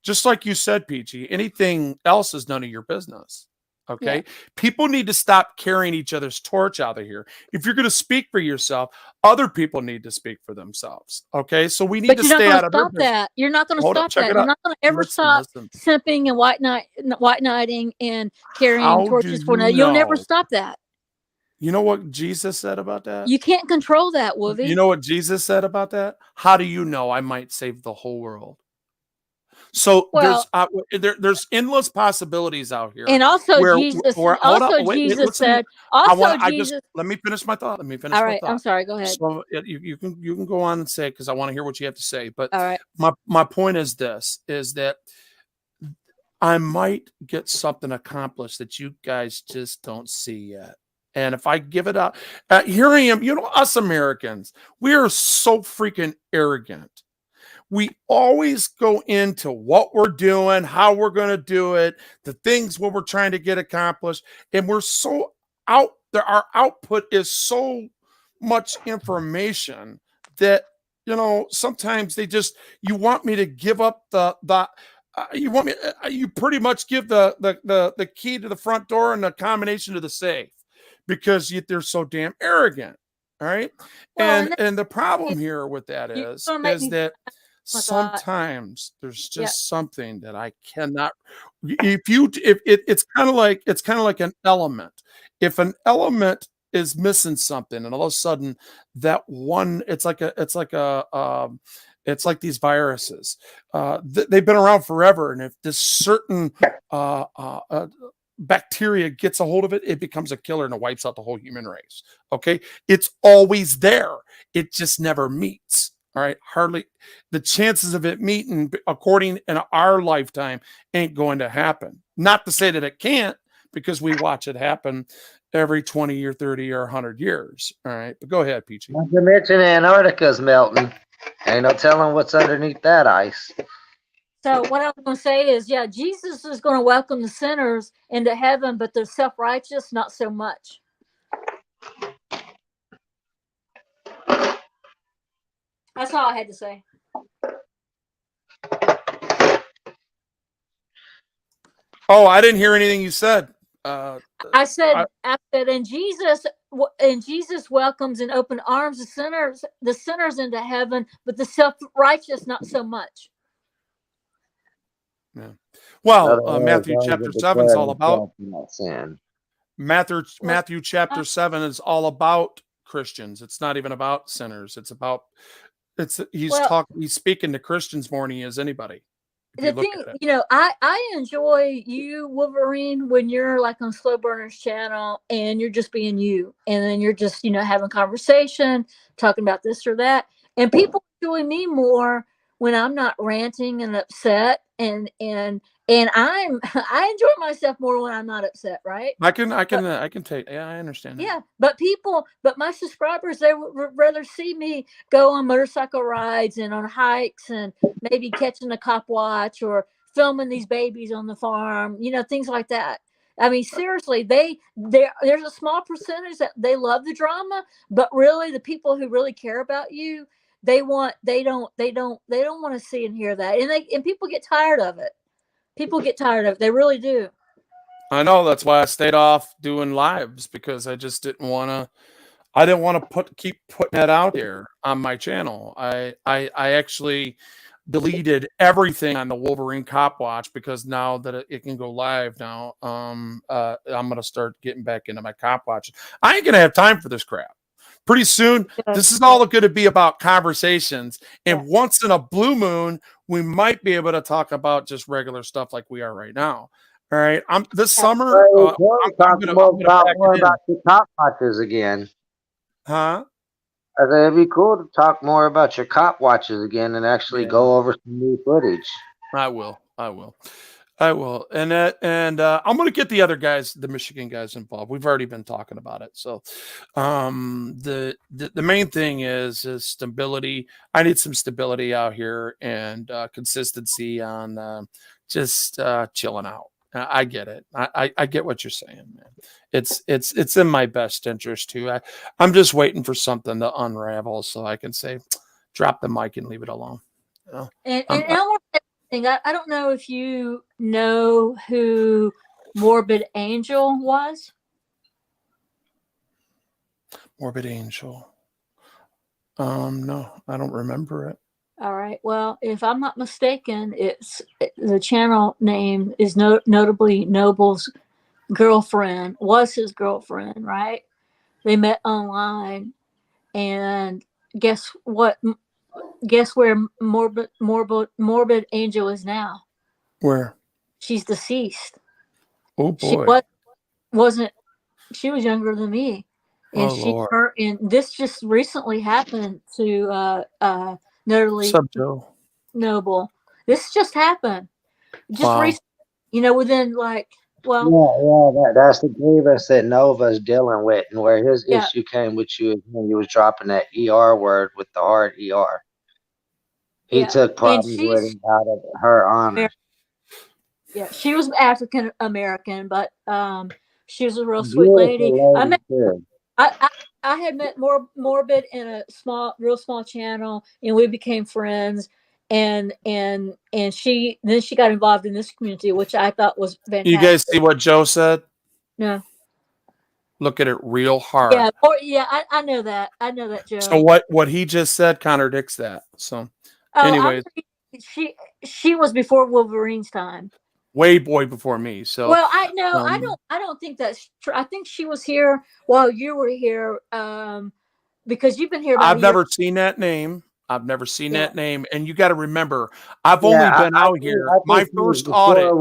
just like you said, Peachy, anything else is none of your business. Yeah. Okay. People need to stop carrying each other's torch out of here. If you're going to speak for yourself, other people need to speak for themselves. Okay. So we need But to you're not stay going to out of their stop business. that. You're not going to Hold up. stop Check that. it You're out. not going to ever Listen, stop listen. simping and white knighting and carrying How do torches for you another. You'll never know? stop that. You know what Jesus said about that? You can't control that, You Wolvie. know what Jesus said about that? How do you know I might save the whole world? So Well, there's endless possibilities out here and also where Jesus, hold up, wait, Jesus listen to me. said, also I just Jesus. let me finish my thought. Let me finish All my right, I'm thought. sorry. Go ahead. So you can go on and say, because I want to hear what you have to say. But All right. my point is this: is that I might get something accomplished that you guys just don't see yet. And if I give it up, here I am. You know, us Americans, we are so freaking arrogant. We always go into what we're doing, how we're going to do it, the things what we're trying to get accomplished, and we're so out there. Our output is so much information that, you know, sometimes you want me to give up you want me you pretty much give the key to the front door and the combination to the safe, because they're so damn arrogant. All right. Well, And the problem here with that you're gonna make is me. that Oh my God. sometimes there's Yeah. just something that I cannot. It's kind of like an element. If an element is missing something, and all of a sudden that one, it's like these viruses. They've been around forever, and if this certain uh, uh, uh, bacteria gets a hold of it, it becomes a killer and it wipes out the whole human race. Okay, it's always there. It just never meets. All right, hardly the chances of it meeting, according in our lifetime, ain't going to happen. Not to say that it can't, because we watch it happen every 20 or 30 or 100 years. All right, but go ahead, Peachy. Not to mention Antarctica's melting. Ain't no telling what's underneath that ice. So what I was going to say is, yeah, Jesus is going to welcome the sinners into heaven, but the self-righteous, not so much. That's all I had to say. Oh, I didn't hear anything you said. I said, and Jesus welcomes in open arms the sinners into heaven, but the self-righteous, not so much. Yeah. In other Well, words, Matthew those chapter that 7 is declare all about themselves without sin. Well, Matthew chapter 7 is all about Christians. It's not even about sinners. well, He's speaking to Christians more than he is anybody, if the you look thing, at it. I enjoy you, Wolverine, when you're like on Slow Burner's channel and you're just being you, and then you're just having conversation, talking about this or that, and people enjoy me more when I'm not ranting and upset, and I'm I enjoy myself more when I'm not upset, right? I can But take. Yeah, I understand that. yeah, but my subscribers, they would rather see me go on motorcycle rides and on hikes and maybe catching a cop watch or filming these babies on the farm, things like that. I mean, seriously, there's a small percentage that they love the drama, but really the people who really care about you, they don't want to see and hear that. And people get tired of it. People get tired of it. They really do. I know that's why I stayed off doing lives because I just didn't want to. I didn't want to keep putting that out there on my channel. I actually deleted everything on the Wolverine Cop Watch because now that it can go live now, I'm gonna start getting back into my Cop Watch. I ain't gonna have time for this crap. Pretty soon, Good, this is good. all going to be about conversations, Yeah. and once in a blue moon, we might be able to talk about just regular stuff like we are right now. All right, I'm this Yeah. summer. Well, you I'm gonna talk pack more it in, about your cop watches again. huh? I said it'd be cool to talk more about your cop watches again and actually Yeah. go over some new footage. I will. I will. I will. I'm going to get the other guys, the Michigan guys involved. We've already been talking about it. So, the main thing is stability. I need some stability out here and consistency on just chilling out. I get it. I get what you're saying, man. It's in my best interest too. I'm just waiting for something to unravel so I can say, drop the mic and leave it alone. You know? And I'm, I want to say something. I don't know if you know who Morbid Angel was. Morbid Angel. No, I don't remember it. All right. Well, if I'm not mistaken, the channel name is notably Noble's girlfriend, was his girlfriend, right? They met online, and guess what? Guess where Morbid Angel is now? Where? She's deceased. Oh She boy. wasn't she was younger than me, and Oh Lord. and this just recently happened to What's notably up, Joe? Noble. This just happened just Wow. recently, within like, well, That's the grievance that Nova's dealing with, and where his yeah, issue came with you is when you was dropping that ER word with the hard ER. He yeah, took and problems with it out of her honor. yeah, she was African American, but she was a real sweet lady. Beautiful lady too. I, I, I had met Morbid in a real small channel, and we became friends. And she got involved in this community, which I thought was You guys see fantastic. what Joe said? No, Look at it real hard. yeah, or yeah, I know that. I know that, So Joe. what he just said contradicts that. So, Oh, anyways, she she was before Wolverine's time. way boy before me. So, Well, I no, um, I don't think that's true. I think she was here while you were here, because you've been here about a I've year. never seen that name. I've never seen Yeah, that name. And you got to remember, I've only Yeah, been out here. I My think he was first audit before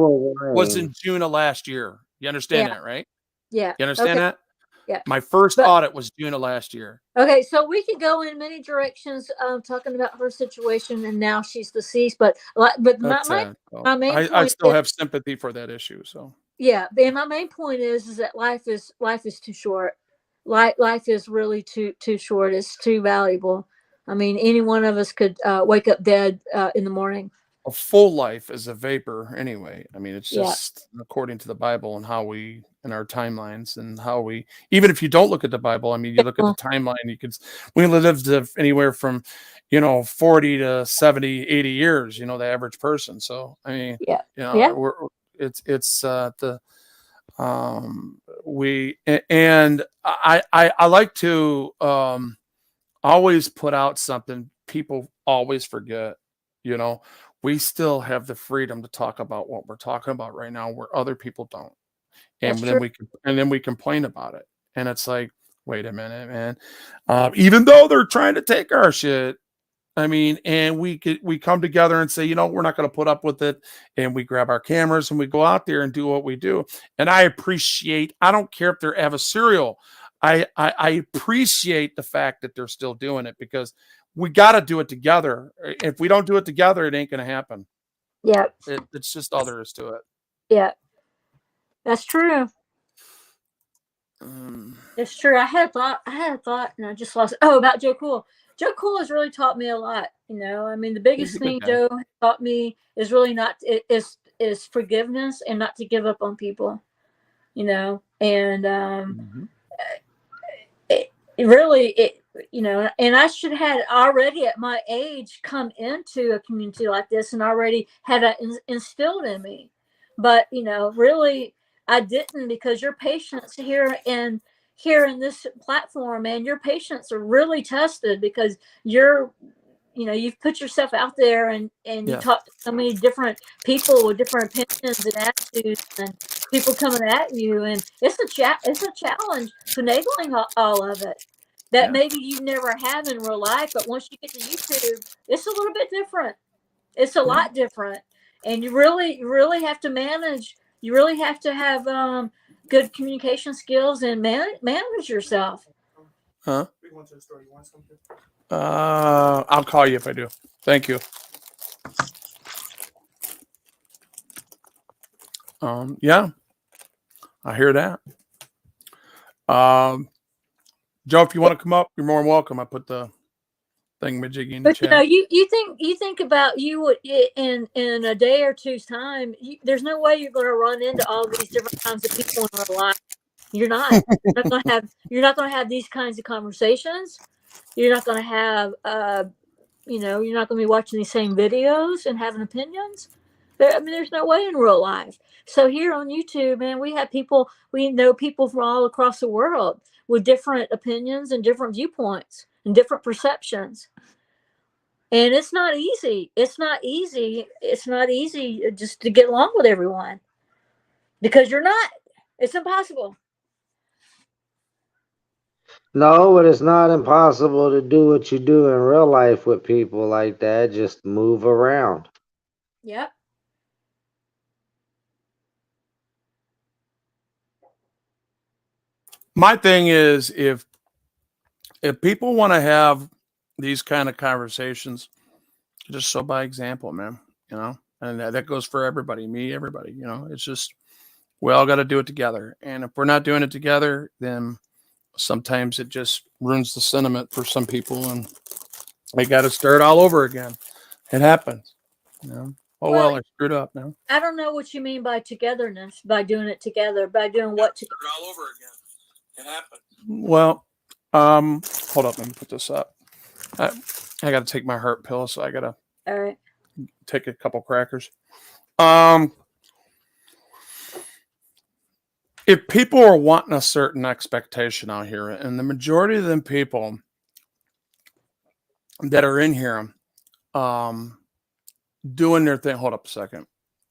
was Wolverine. in June of last year. You understand yeah, that, right? yeah. You understand Okay, that? yeah. My first But audit was June of last year. okay, so we could go in many directions, talking about her situation, and now she's deceased. But That's sad. So my main I point still is, have sympathy for that issue. So yeah, and my main point is that life is too short. Life is really too short. It's too valuable. I mean, any one of us could wake up dead in the morning. a full life is a vapor anyway. I mean, it's Yeah, just according to the Bible and how we in our timelines and how we even if you don't look at the Bible, I mean, you look at the well, timeline, you could we lived anywhere from 40 to 70, 80 years, the average person. So, I mean, yeah, yeah. we're it's the we and I like to always put out something people always forget, you know. We still have the freedom to talk about what we're talking about right now where other people don't. That's And true. then we complain about it. And it's like, wait a minute, man. Even though they're trying to take our shit, I mean, and we come together and say, we're not going to put up with it, and we grab our cameras and we go out there and do what we do. And I appreciate. I don't care if they're adversarial. I appreciate the fact that they're still doing it because we got to do it together. If we don't do it together, it ain't going to happen. Yeah. It's just all there is to it. Yeah. That's true. It's true. I had a thought, and I just lost it. Oh, about Joe Cool. Joe Cool has really taught me a lot. I mean, the biggest thing Joe taught me is really not is forgiveness and not to give up on people. And it really and I should have already at my age come into a community like this and already had that instilled in me, but really I didn't, because your patience here in this platform, and your patience are really tested, because you've put yourself out there, and you talk to so many different people with different opinions and attitudes, and people coming at you, and it's a challenge finagling all of it that maybe you never have in real life, but once you get to YouTube, it's a little bit different. It's a lot different, and you really have to manage. You really have to have good communication skills and manage yourself. Huh? I'll call you if I do. Thank you. Yeah, I hear that. Joe, if you want to come up, you're more than welcome. I put the thingamajiggy in the chat. But you think about you would in a day or two's time. There's no way you're going to run into all these different kinds of people in real life. You're not. You're not going to have these kinds of conversations. You're not going to have. You're not going to be watching these same videos and having opinions. There's no way in real life. So here on YouTube, man, we know people from all across the world with different opinions and different viewpoints and different perceptions. And it's not easy. It's not easy just to get along with everyone, because you're not. It's impossible. No, but it's not impossible to do what you do in real life with people like that. Just move around. Yep. My thing is, if people want to have these kind of conversations, just show by example, man. And that goes for everybody, me, everybody. It's just we all got to do it together. And if we're not doing it together, then sometimes it just ruins the sentiment for some people, and they got to start all over again. It happens. Well, I screwed up now. I don't know what you mean by togetherness, by doing it together, by doing what together. Start all over again. It happens. Well, hold up, let me put this up. I got to take my heart pill, so I got to all right. Take a couple crackers. If people are wanting a certain expectation out here, and the majority of them people that are in here, doing their thing. Hold up a second.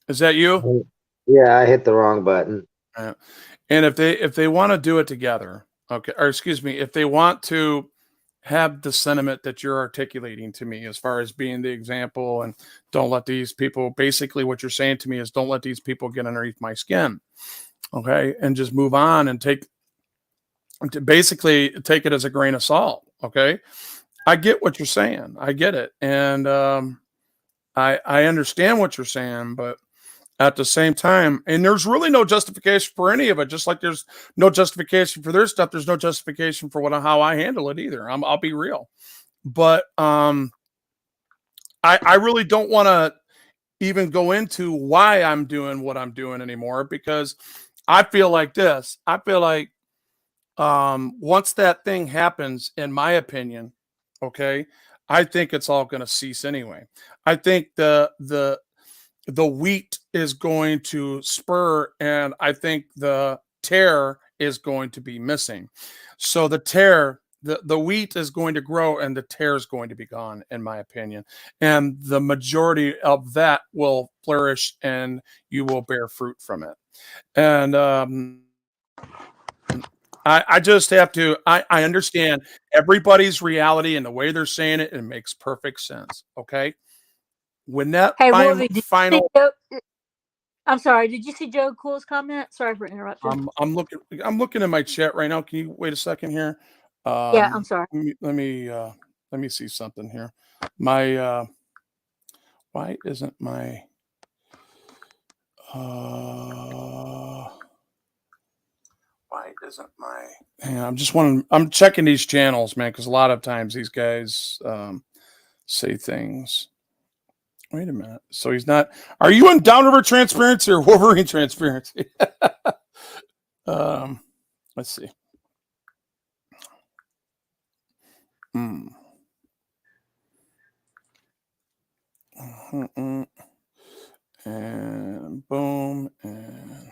Is that you? Yeah, I hit the wrong button. And if they want to do it together, okay, or excuse me, if they want to have the sentiment that you're articulating to me as far as being the example, and don't let these people, basically what you're saying to me is don't let these people get underneath my skin, okay, and just move on and basically take it as a grain of salt, okay. I get what you're saying. I get it. And I understand what you're saying, but at the same time, and there's really no justification for any of it. Just like there's no justification for their stuff, there's no justification for how I handle it either. I'll be real, but I really don't want to even go into why I'm doing what I'm doing anymore, because I feel like this. I feel like once that thing happens, in my opinion, okay, I think it's all going to cease anyway. I think the wheat is going to spur, and I think the tear is going to be missing. So the wheat is going to grow, and the tear is going to be gone, in my opinion. And the majority of that will flourish, and you will bear fruit from it. And I just have to, I understand everybody's reality and the way they're saying it, it makes perfect sense. Okay. When that final, I'm sorry. Did you see Joe Cool's comment? Sorry for interrupting. I'm looking at my chat right now. Can you wait a second here? Yeah, I'm sorry. Let me let me see something here. My why isn't my why isn't my hang on, I'm checking these channels, man, because a lot of times these guys say things. Wait a minute. So he's not. Are you in Downriver Transparency or Wolverine Transparency? Let's see. Mm. And boom and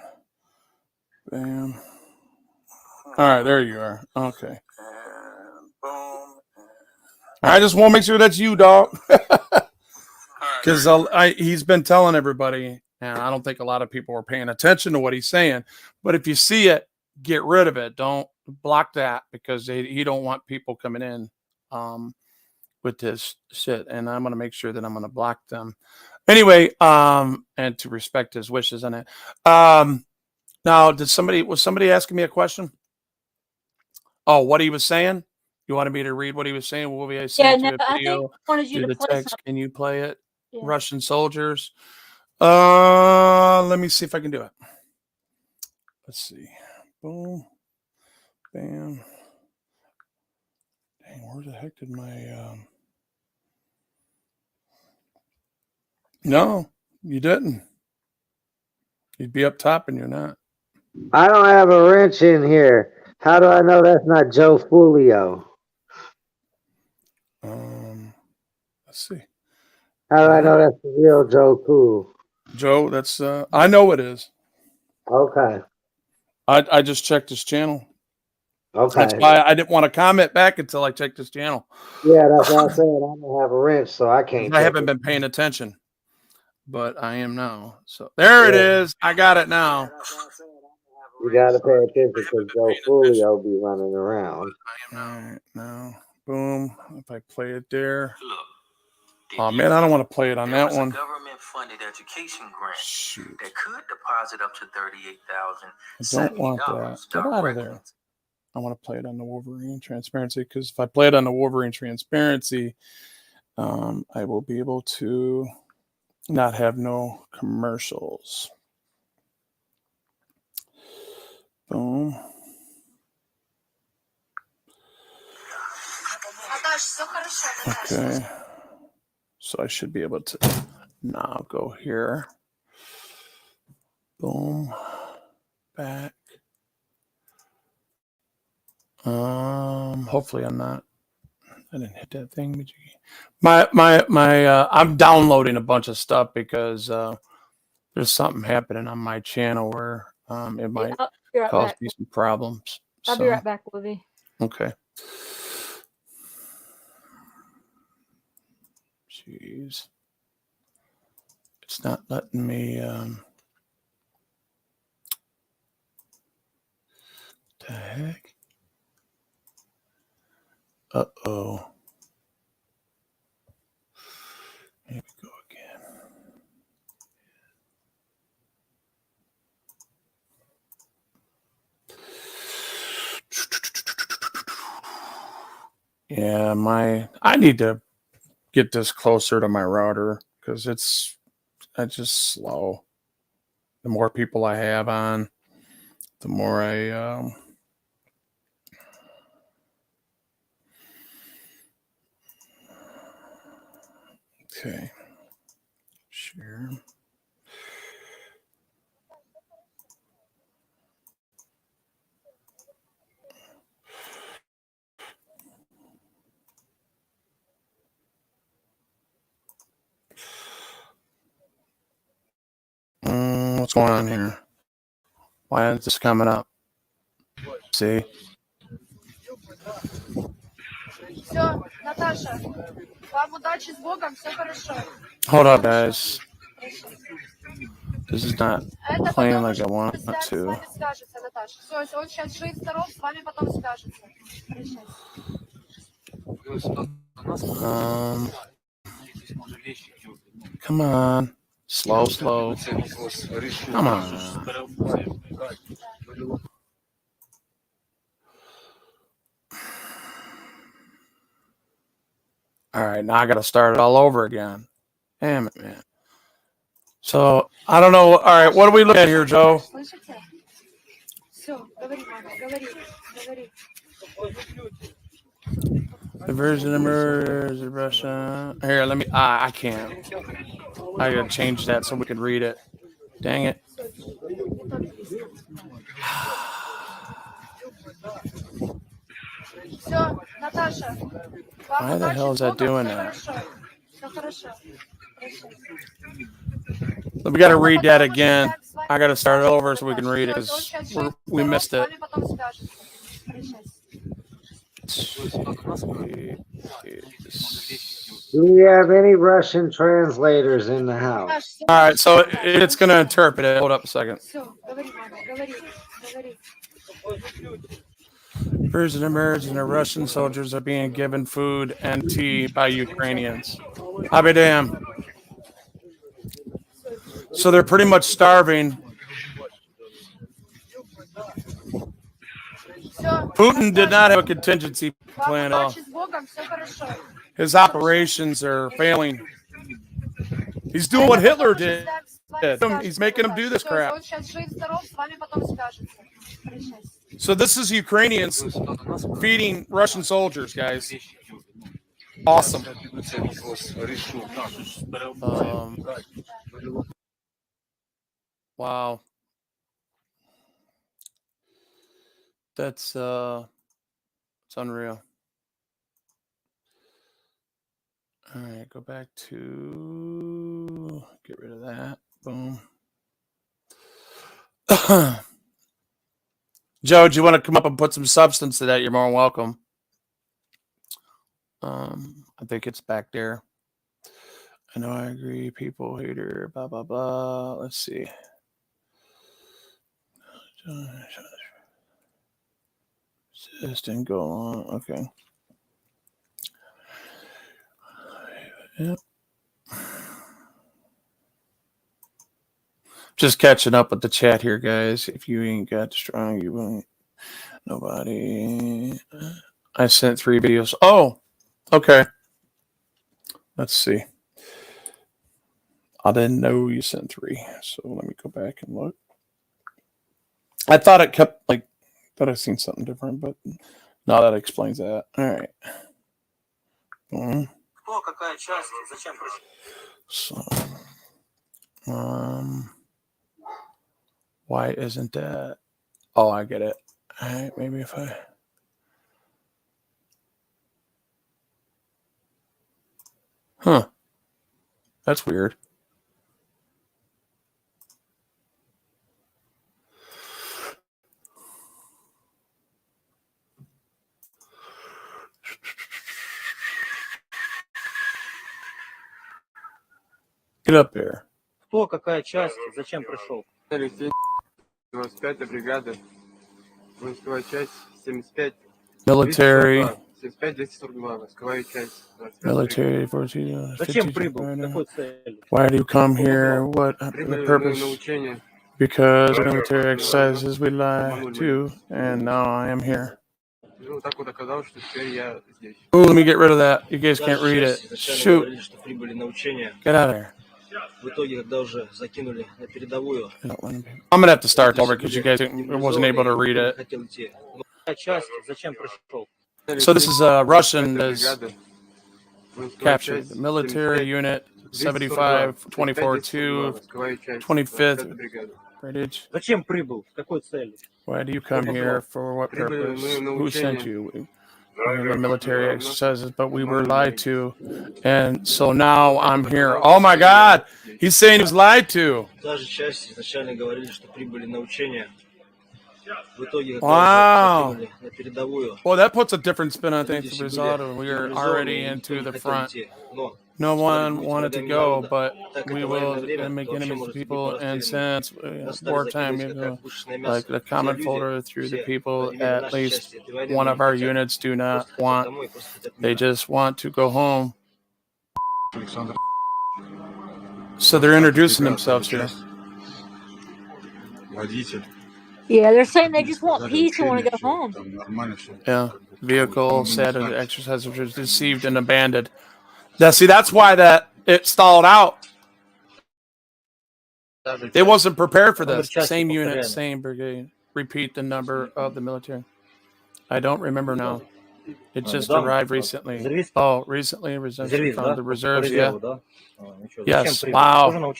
bam. All right, there you are. Okay. And boom. I just want to make sure that's you, dog. Because he's been telling everybody, and I don't think a lot of people are paying attention to what he's saying. But if you see it, get rid of it. Don't block that, because he don't want people coming in with this shit. And I'm gonna make sure that I'm gonna block them anyway. And to respect his wishes on it. Now, was somebody asking me a question? Oh, what he was saying? You wanted me to read what he was saying? What was I saying to a I video? think I wanted you To to the play text, something. can you play it? Yeah. Russian soldiers. Let me see if I can do it. Let's see. Boom. Bam. Dang, where the heck did my No, you didn't. You'd be up top and you're not. I don't have a wrench in here. How do I know that's not Joe Fulio? Let's see. How do I know that's the real Joe Cool? Joe, that's I know it is. Okay. I just checked his channel. Okay. That's why I didn't want to comment back until I checked his channel. Yeah, that's what I said. I don't have a wrench, so I can't. I haven't been paying attention, but I am now. So there it is. I got it now. You got to pay attention because Joe Fulio be running around. All right, now, boom. If I play it there. Oh man, I don't want to play it on that one. Government-funded education grant Shoot. that could deposit up to $38,000. I don't want that. Get out of there. I want to play it on the Wolverine Transparency, because if I play it on the Wolverine Transparency, I will be able to not have no commercials. Boom. Okay. So I should be able to now go here. Boom. Back. Hopefully I'm not. I didn't hit that thing. I'm downloading a bunch of stuff because there's something happening on my channel where it might cause me some problems. I'll be right back, Livy. Okay. Jeez. It's not letting me the heck? Uh-oh. Here we go again. Yeah, I need to get this closer to my router because it's just slow. The more people I have on, the more I okay. Share. What's going on here? Why is this coming up? See? Все, Наташа, вам удачи с Богом, все хорошо. Hold up, guys. This is not playing like I want it С to. вами свяжется, Наташа. Все, он сейчас жив, здоров, с вами потом свяжется. Come on. Slow. Come on. All right, now I got to start it all over again. Damn it, man. So I don't know. All right, what are we looking at here, Joe? Слышите? Все, говори, мама, говори, говори. The version of murder is Russia. Here, let me. I can't. I gotta change that so we can read it. Dang it. Все, Наташа. Why the hell is that doing that? Все хорошо. We got to read that again. I got to start it over so we can read it because we missed it. Do we have any Russian translators in the house? All right, so it's going to interpret it. Hold up a second. Prison emerged and the Russian soldiers are being given food and tea by Ukrainians. I'll be damned. So they're pretty much starving. Putin did not have a contingency plan at all. His operations are failing. He's doing what Hitler did. He's making them do this crap. So this is Ukrainians feeding Russian soldiers, guys. Awesome. Wow. That's it's unreal. All right, go back to get rid of that. Boom. Joe, do you want to come up and put some substance to that? You're more than welcome. I think it's back there. I know I agree. People hater, blah, blah, blah. Let's see. This didn't go on. Okay. Yep. Just catching up with the chat here, guys. If you ain't got strong, you won't. Nobody. I sent 3 videos. Oh, okay. Let's see. I didn't know you sent 3. So let me go back and look. I thought it kept thought I'd seen something different, but no, that explains that. All right. So, why isn't that? Oh, I get it. All right, maybe if I. Huh. That's weird. Get up there. Кто, какая часть, зачем пришел? 25-я бригада, войсковая часть 75. Military. 75-242, войсковая часть 25. Military 14. Зачем прибыл? Какой целью? Why do you come here? What the Прибыли purpose? на учение. Because military exercises we lie to, and now I am here. Ну, так вот оказалось, что теперь я здесь. Oh, let me get rid of that. You guys can't read it. Shoot. Get out of there. В итоге, когда уже закинули на передовую, I'm gonna have to start over because you guys wasn't able to read it. хотел идти. Но часть, зачем пришел? So this is a Russian that's Бригада, войсковая captured. часть The military 75, unit 75, 24-2, войсковая часть 25th 25-я бригада. British. Зачем прибыл? С какой целью? Why do you come here? For what purpose? Who sent you? The military exercises, but we were lied to, and so now I'm here. Oh my God, he's saying he was lied to. Та же часть изначально говорили, что прибыли на учение. В итоге, когда Wow. уже закинули на передовую, Well, that puts a different spin on things. The result of we are already into the front. Но No one wanted to go, but we will make enemies of people. And since wartime, like the common folder through the people, at least one of our units do not want. They just want to go home. So they're introducing themselves here. Yeah, they're saying they just want peace and want to go home. Yeah, vehicle, sad exercise was deceived and abandoned. Now, see, that's why it stalled out. They wasn't prepared for this. Same unit, same brigade. Repeat the number of the military. I don't remember now. It just arrived recently. Oh, recently resumption from the reserves. Yeah. Yes. Wow.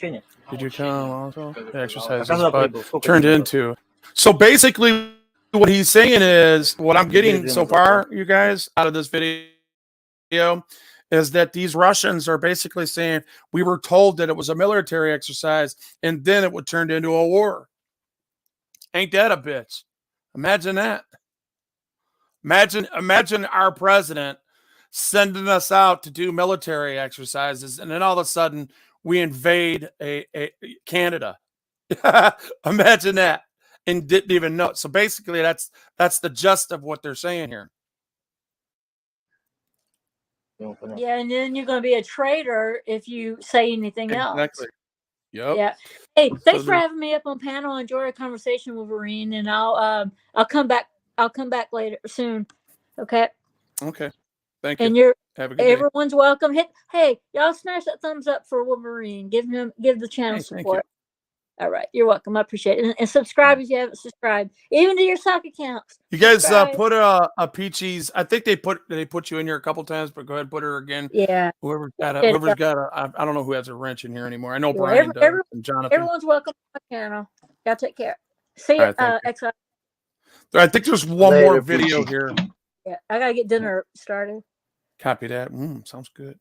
Did you come also? The exercises, but turned into. So basically, what he's saying is, what I'm getting so far, you guys, out of this video, is that these Russians are basically saying we were told that it was a military exercise, and then it would turn into a war. Ain't that a bitch? Imagine that. Imagine our president sending us out to do military exercises, and then all of a sudden we invade a Canada. Imagine that, and didn't even know. So basically, that's the gist of what they're saying here. Yeah, and then you're going to be a traitor if you say anything else. Exactly. Yep. Yeah. Hey, thanks for having me up on panel. I enjoyed our conversation, Wolverine, and I'll come back. I'll come back later soon. Okay. Okay. Thank you. And you're have a good day. Everyone's welcome. Hey, y'all smash that thumbs up for Wolverine. Give the channel support. All right, you're welcome. I appreciate it. And subscribe if you haven't subscribed, even to your sock accounts. You guys put a Peachy's. I think they put you in here a couple times, but go ahead and put her again. Yeah. Whoever's got a I don't know who has a wrench in here anymore. I know Brian does. And Jonathan. Everyone's welcome to my channel. Y'all take care. See you. Exile. I think there's one more video here. Yeah, I gotta get dinner started. Copy that. Sounds good.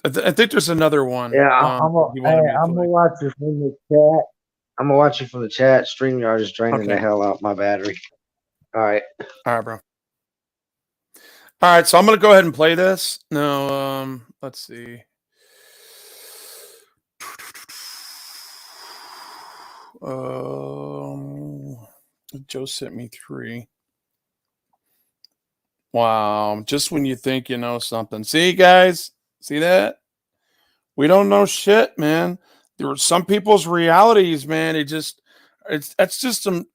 I think there's another one. Yeah, I'm gonna watch it from the chat. I'm gonna watch it from the chat. StreamYard is draining the hell out my battery. All right, bro. All right, so I'm gonna go ahead and play this. Now, let's see. Joe sent me 3. Wow, just when you think you know something. See, guys? See that? We don't know shit, man. There were some people's realities, man. That's some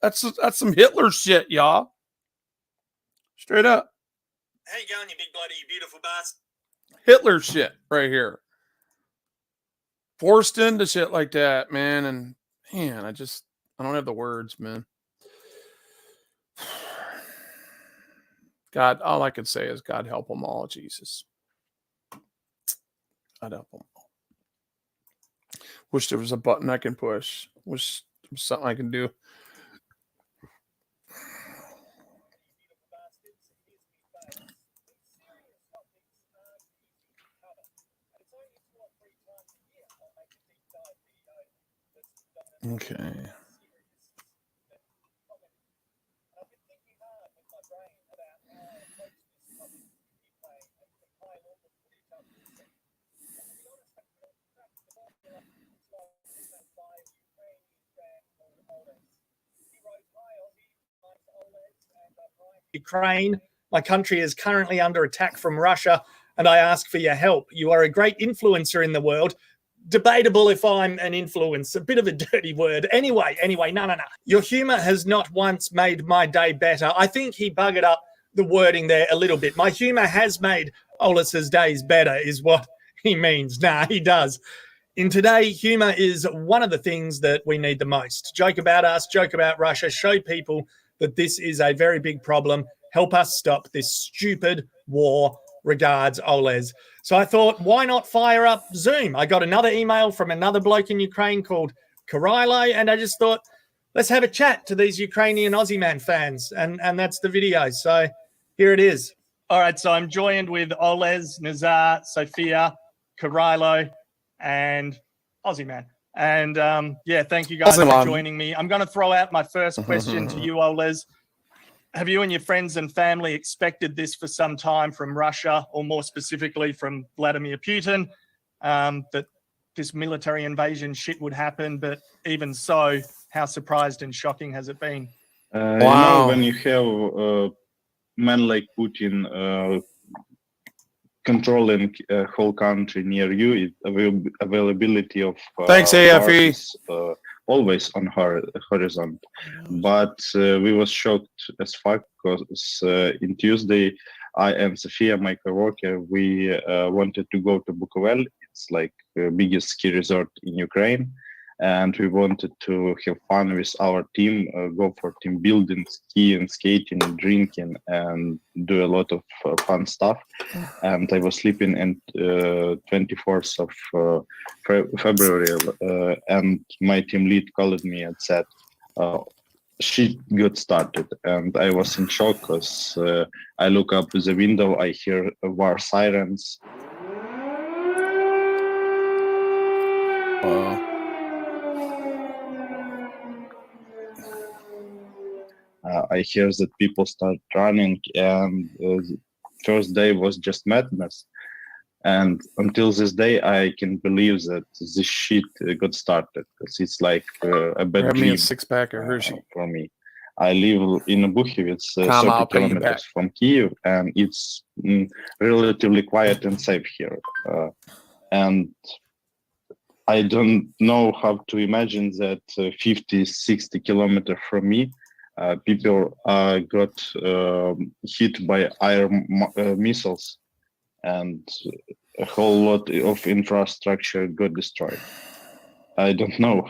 Hitler shit, y'all. Straight up. How you going, you big bloody beautiful bastard? Hitler shit right here. Forced into shit like that, man. And man, I don't have the words, man. God, all I can say is God help them all, Jesus. God help them all. Wish there was a button I can push. Wish there was something I can do. Okay. Ukraine. My country is currently under attack from Russia, and I ask for your help. You are a great influencer in the world. Debatable if I'm an influencer, a bit of a dirty word. Anyway, no. Your humor has not once made my day better. I think he buggered up the wording there a little bit. My humor has made Olis's days better is what he means. Nah, he does. In today, humor is one of the things that we need the most. Joke about us, joke about Russia, show people that this is a very big problem. Help us stop this stupid war. Regards, Oles. So I thought, why not fire up Zoom? I got another email from another bloke in Ukraine called Karilo, and I just thought, let's have a chat to these Ukrainian Aussie Man fans. And that's the video. So here it is. All right, so I'm joined with Oles, Nazar, Sophia, Karilo, and Aussie Man. And yeah, thank you guys for joining me. I'm going to throw out my first question to you, Oles. Have you and your friends and family expected this for some time from Russia, or more specifically from Vladimir Putin, that this military invasion shit would happen? But even so, how surprised and shocking has it been? Wow. You know, when you have a man like Putin controlling a whole country near you, availability of thanks, AFE. Always on horizon, but we was shocked as fuck because in Tuesday I and Sofia, my coworker, we wanted to go to Bukovel. It's like the biggest ski resort in Ukraine. And we wanted to have fun with our team, go for team building, skiing, skating, drinking, and do a lot of fun stuff. And I was sleeping on 24th of February, and my team lead called me and said, shit got started. And I was in shock because I look up the window, I hear war sirens. I hear that people start running, and the first day was just madness. And until this day, I can believe that this shit got started, because it's like a bad Grab me a dream 6-pack of Hershey. for me. I live in Bukhivets, 30 kilometers from Kiev, and it's relatively quiet and safe here. And I don't know how to imagine that 50, 60 kilometers from me, people got hit by air missiles, and a whole lot of infrastructure got destroyed. I don't know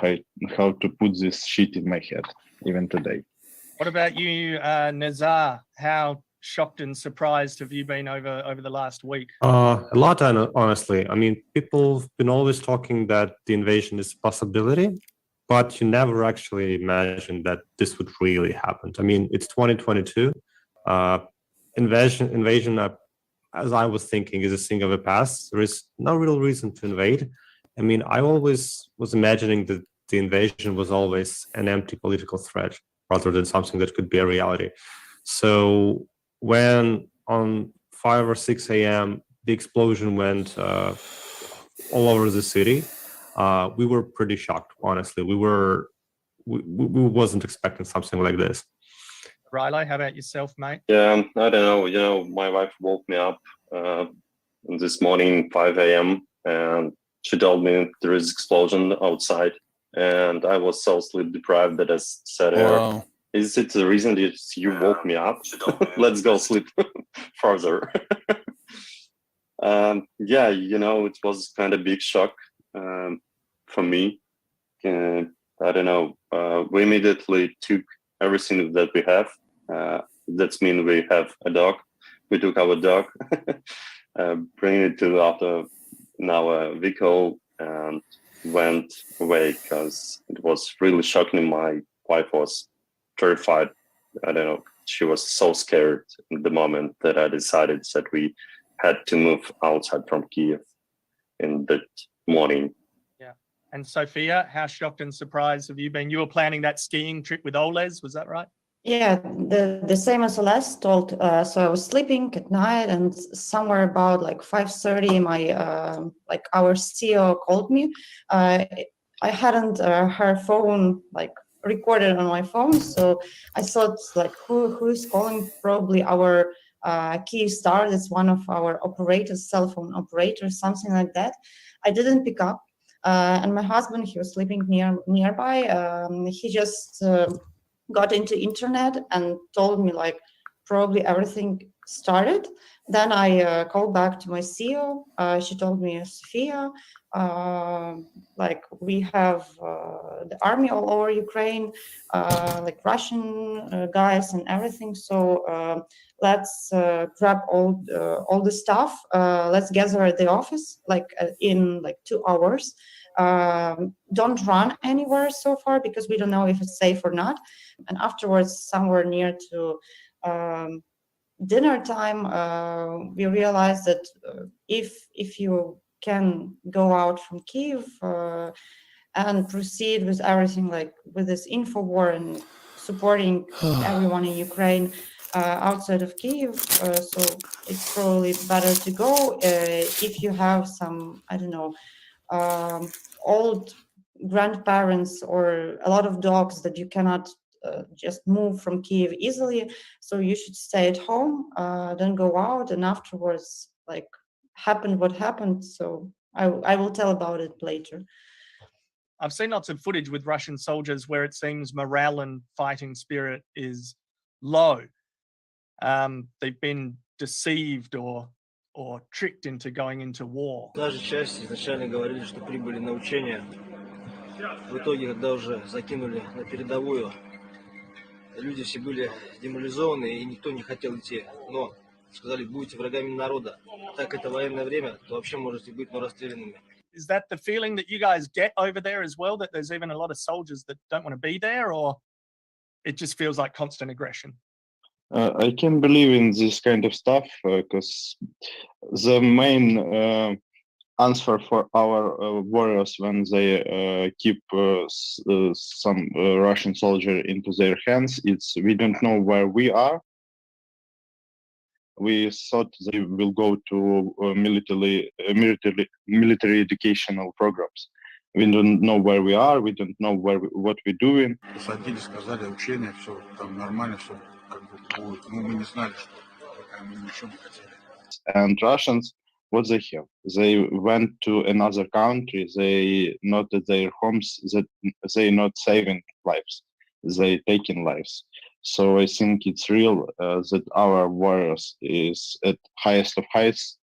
how to put this shit in my head, even today. What about you, Nazar? How shocked and surprised have you been over the last week? A lot, honestly. I mean, people have been always talking that the invasion is a possibility, but you never actually imagined that this would really happen. I mean, it's 2022. Invasion, as I was thinking, is a thing of the past. There is no real reason to invade. I mean, I always was imagining that the invasion was always an empty political threat rather than something that could be a reality. So when on 5 or 6 a.m. the explosion went all over the city, we were pretty shocked, honestly. We wasn't expecting something like this. Rilo, how about yourself, mate? Yeah, I don't know. You know, my wife woke me up this morning, 5 a.m., and she told me there is explosion outside, and I was so sleep deprived that I said, her, is it the reason that you woke me up? Let's go sleep further. Yeah, you know, it was kind of big shock for me. I don't know. We immediately took everything that we have. That means we have a dog. We took our dog, bring it to our vehicle, and went away because it was really shocking. My wife was terrified. I don't know. She was so scared in the moment that I decided that we had to move outside from Kiev in that morning. Yeah. And Sophia, how shocked and surprised have you been? You were planning that skiing trip with Oles, was that right? Yeah, the same as Celeste told. So I was sleeping at night, and somewhere about like 5:30, my our CEO called me. I hadn't her phone like recorded on my phone, so I thought like who is calling? Probably our Kyivstar. It's one of our operators, cell phone operators, something like that. I didn't pick up, and my husband, he was sleeping nearby. He just got into internet and told me like probably everything started. Then I called back to my CEO. She told me, Sophia, like we have the army all over Ukraine, like Russian guys and everything. So let's grab all the stuff. Let's gather at the office like in like 2 hours. Don't run anywhere so far because we don't know if it's safe or not. And afterwards, somewhere near to dinner time, we realized that if you can go out from Kiev and proceed with everything, like with this info war and supporting everyone in Ukraine outside of Kiev, so it's probably better to go if you have some, I don't know, old grandparents or a lot of dogs that you cannot just move from Kiev easily. So you should stay at home, then go out, and afterwards, like, happened what happened. So I will tell about it later. I've seen lots of footage with Russian soldiers where it seems morale and fighting spirit is low. They've been deceived or tricked into going into war. Наша часть изначально говорили, что прибыли на учения. В итоге, когда уже закинули на передовую, люди все были деморализованы и никто не хотел идти. Но сказали, будете врагами народа. Так это военное время, то вообще можете быть, но расстрелянными. Is that the feeling that you guys get over there as well, that there's even a lot of soldiers that don't want to be there, or it just feels like constant aggression? I can believe in this kind of stuff because the main answer for our warriors when they keep some Russian soldier into their hands, it's we don't know where we are. We thought they will go to military educational programs. We don't know where we are. We don't know what we're doing. Посадили, сказали, учения, все там нормально, все как бы будет. Ну, мы не знали, что пока мы ничего не хотели. And Russians, what they have? They went to another country. They not at their homes. That they not saving lives. They taking lives. So I think it's real that our warriors is at highest of heights,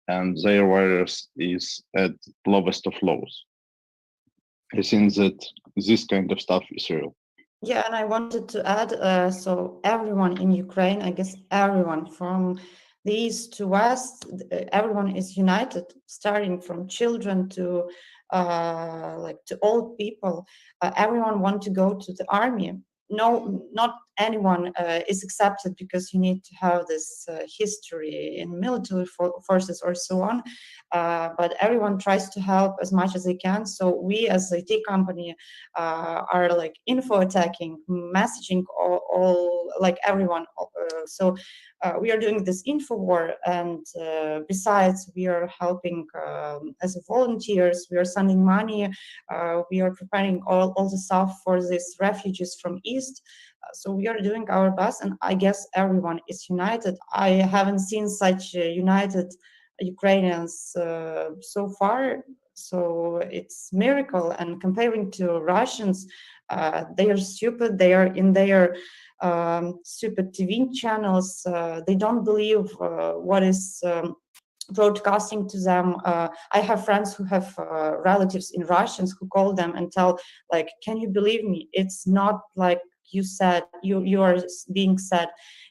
and their warriors is at lowest of lows. I think that this kind of stuff is real. Yeah, and I wanted to add, so everyone in Ukraine, I guess everyone from the east to west, everyone is united, starting from children to to old people. Everyone want to go to the army. No, not anyone is accepted because you need to have this history in military forces or so on. But everyone tries to help as much as they can. So we as a IT company are like info attacking, messaging all like everyone. So we are doing this info war, and besides we are helping as volunteers, we are sending money, we are preparing all the stuff for these refugees from East. So we are doing our best, and I guess everyone is united. I haven't seen such united Ukrainians so far, so it's miracle. And comparing to Russians, they are stupid. They are in their stupid TV channels. They don't believe what is broadcasting to them. I have friends who have relatives in Russians who call them and tell, like, can you believe me? It's not like you said, you are being said,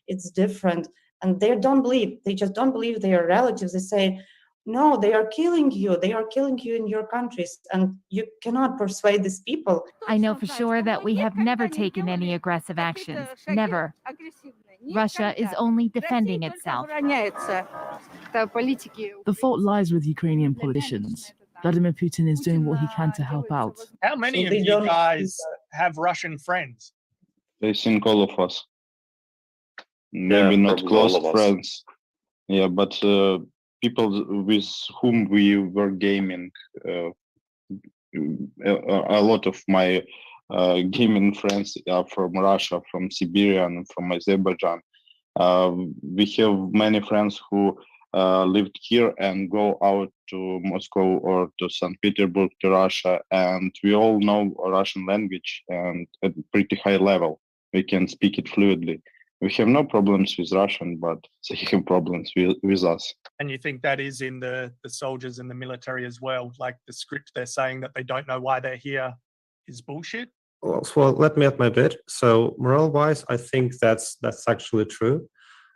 it's different. And they don't believe, they just don't believe their relatives. They say, no, they are killing you. They are killing you in your countries, and you cannot persuade these people. I know for sure that we have never taken any aggressive actions. Never. Russia is only defending itself. The fault lies with Ukrainian politicians. Vladimir Putin is doing what he can to help out. How many of you guys have Russian friends? I think all of us. Maybe not probably all close of us. friends. Yeah, but people with whom we were gaming. A lot of my gaming friends are from Russia, from Siberia, and from Azerbaijan. We have many friends who lived here and go out to Moscow or to St. Petersburg to Russia, and we all know Russian language and at a pretty high level. We can speak it fluidly. We have no problems with Russian, but they have problems with us. And you think that is in the soldiers and the military as well? Like the script they're saying that they don't know why they're here is bullshit? Well, let me add my bit. So morale-wise, I think that's actually true.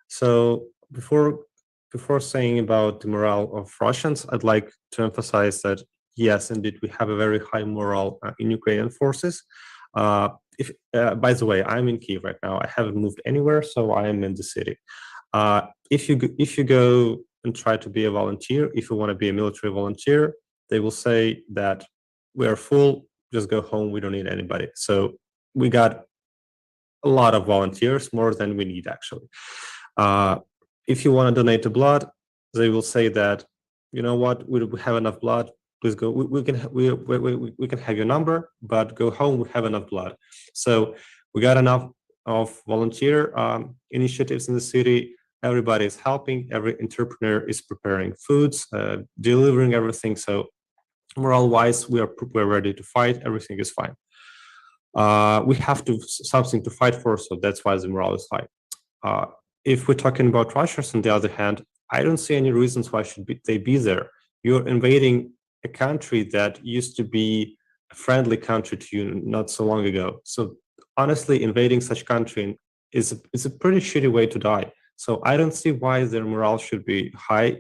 So before saying about the morale of Russians, I'd like to emphasize that yes, indeed, we have a very high morale in Ukrainian forces. By the way, I'm in Kyiv right now. I haven't moved anywhere, so I am in the city. If you go and try to be a volunteer, if you want to be a military volunteer, they will say that we are full. Just go home. We don't need anybody. So we got a lot of volunteers, more than we need actually. If you want to donate to blood, they will say that, you know what, we have enough blood. Please go. We can have your number, but go home. We have enough blood. So we got enough of volunteer initiatives in the city. Everybody is helping. Every entrepreneur is preparing foods, delivering everything. So morale-wise, we're ready to fight. Everything is fine. We have something to fight for, so that's why the morale is high. if we're talking about Russians, on the other hand, I don't see any reasons why they be there. You're invading a country that used to be a friendly country to you not so long ago. So honestly, invading such country is a pretty shitty way to die. So I don't see why their morale should be high.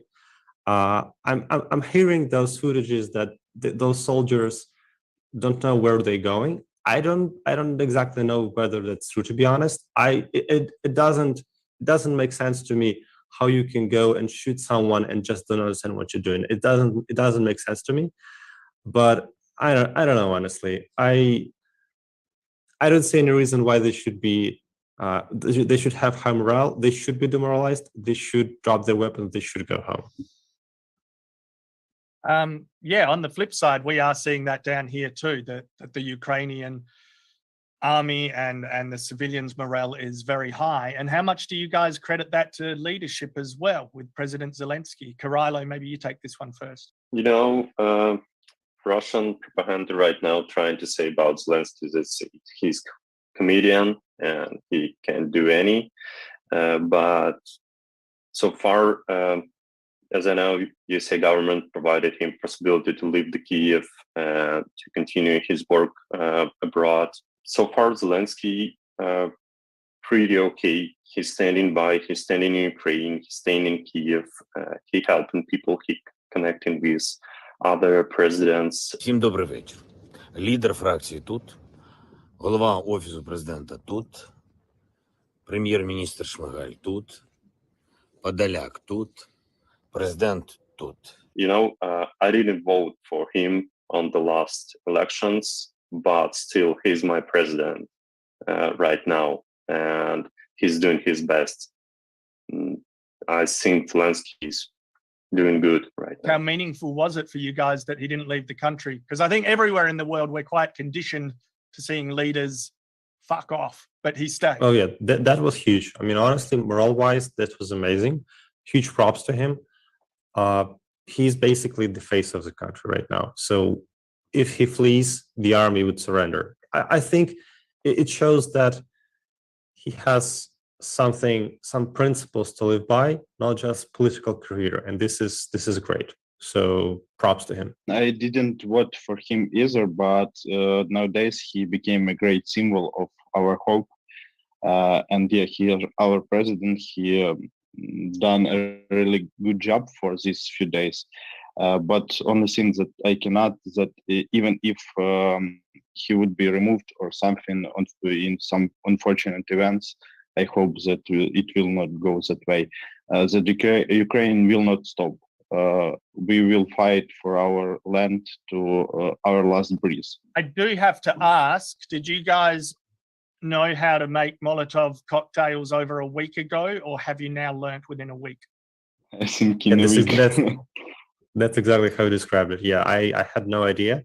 I'm hearing those footages that those soldiers don't know where they're going. I don't exactly know whether that's true, to be honest. It doesn't make sense to me how you can go and shoot someone and just don't understand what you're doing. It doesn't make sense to me. But I don't know, honestly. I don't see any reason why they should be they should have high morale. They should be demoralized. They should drop their weapons. They should go home. Yeah, on the flip side, we are seeing that down here too, that the Ukrainian army and the civilians' morale is very high. And how much do you guys credit that to leadership as well with President Zelensky? Karailo, maybe you take this one first. You know, Russian propaganda right now trying to say about Zelensky that he's comedian and he can't do any. But so far, as I know, USA government provided him possibility to leave the Kiev to continue his work abroad. So far, Zelensky pretty okay. He's standing by. He's standing in Ukraine. He's staying in Kiev. He helping people. He connecting with other presidents. Всім добрий вечір. Лідер фракції тут, голова Офісу президента тут, прем'єр-міністр Шмигаль тут, Подоляк тут, президент тут. You know, I didn't vote for him on the last elections, but still he's my president right now, and he's doing his best. I think Zelensky is doing good right now. How meaningful was it for you guys that he didn't leave the country? Because I think everywhere in the world we're quite conditioned to seeing leaders fuck off, but he stayed. Oh yeah, that was huge. I mean, honestly, morale-wise, that was amazing. Huge props to him. He's basically the face of the country right now. So if he flees, the army would surrender. I think it shows that he has some principles to live by, not just political career. And this is great. So props to him. I didn't vote for him either, but nowadays he became a great symbol of our hope. And yeah, he, our president, he done a really good job for these few days. But only thing that I cannot that even if he would be removed or something in some unfortunate events, I hope that it will not go that way. That Ukraine will not stop. We will fight for our land to our last breath. I do have to ask, did you guys know how to make Molotov cocktails over a week ago, or have you now learnt within a week? I think in a week. That's exactly how you described it. Yeah, I had no idea.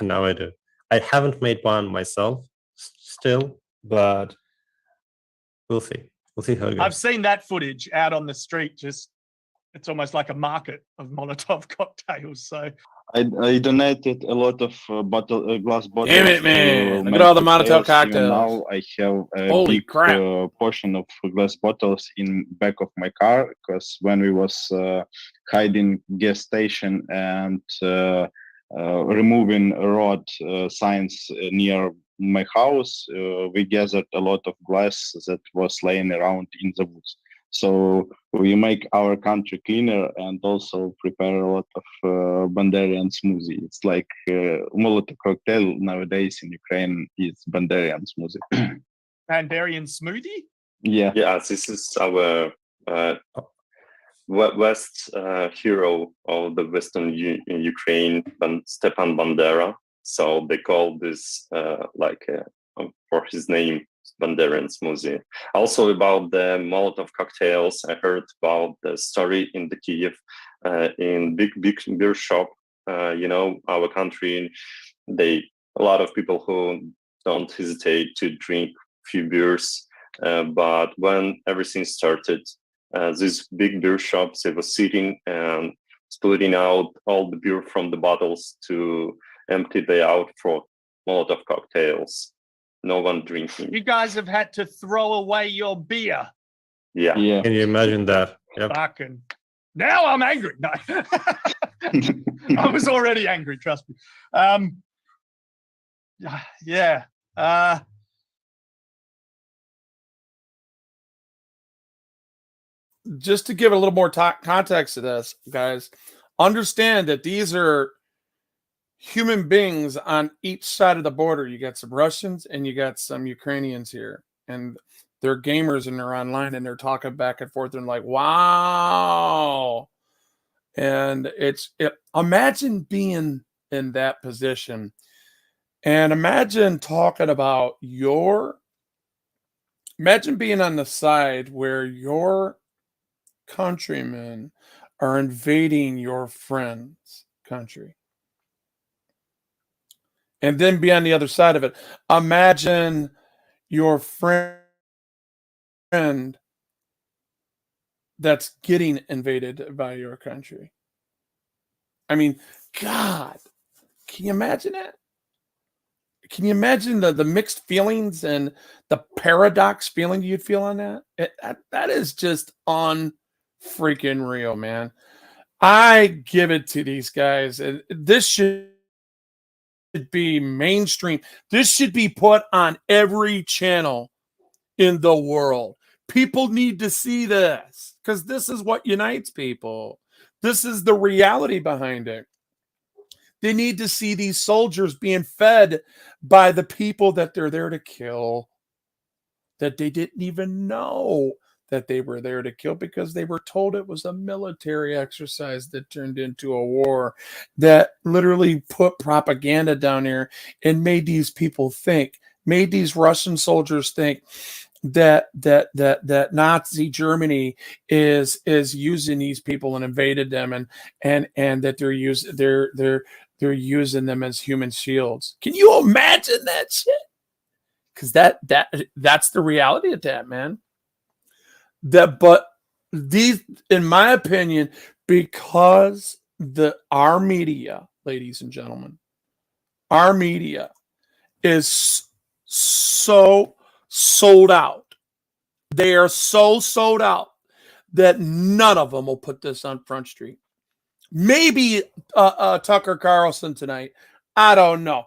Now I do. I haven't made one myself still, but we'll see. We'll see how it goes. I've seen that footage out on the street. Just it's almost like a market of Molotov cocktails. So I donated a lot of glass bottles. Damn it, man! Look at all the Molotov cocktails. Even now I have a Holy big crap. portion of glass bottles in back of my car, because when we was hiding gas station and removing road signs near my house, we gathered a lot of glass that was laying around in the woods. So we make our country cleaner and also prepare a lot of Banderian smoothie. It's like Molotov cocktail nowadays in Ukraine is Banderian smoothie. Banderian smoothie? Yeah. Yeah, this is our West hero of the Western Ukraine, Stepan Bandera. So they call this for his name, Banderian smoothie. Also about the Molotov cocktails, I heard about the story in the Kiev, in big beer shop. Our country, a lot of people who don't hesitate to drink few beers. But when everything started, these big beer shops, they were sitting and splitting out all the beer from the bottles to empty they out for Molotov cocktails. No one drinking. You guys have had to throw away your beer Yeah. Can you imagine that? Yep. Fucking. Now I'm angry. No. I was already angry, trust me. Yeah. Just to give a little more context to this, guys, understand that these are human beings on each side of the border. You got some Russians and you got some Ukrainians here, and they're gamers and they're online and they're talking back and forth and like, wow. And imagine being in that position and imagine talking about imagine being on the side where your countrymen are invading your friend's country. And then be on the other side of it. Imagine your friend that's getting invaded by your country. I mean, God, can you imagine it? Can you imagine the mixed feelings and the paradox feeling you'd feel on that? That is just freaking real, man. I give it to these guys. This should be mainstream. This should be put on every channel in the world. People need to see this because this is what unites people. This is the reality behind it. They need to see these soldiers being fed by the people that they're there to kill, that they didn't even know that they were there to kill because they were told it was a military exercise that turned into a war, that literally put propaganda down here and made these people think, made these Russian soldiers think that Nazi Germany is using these people and invaded them, and that they're using them as human shields. Can you imagine that shit? Because that's the reality of that, man. But these, in my opinion, because our media, ladies and gentlemen, our media is so sold out. They are so sold out that none of them will put this on Front Street. Maybe Tucker Carlson tonight. I don't know.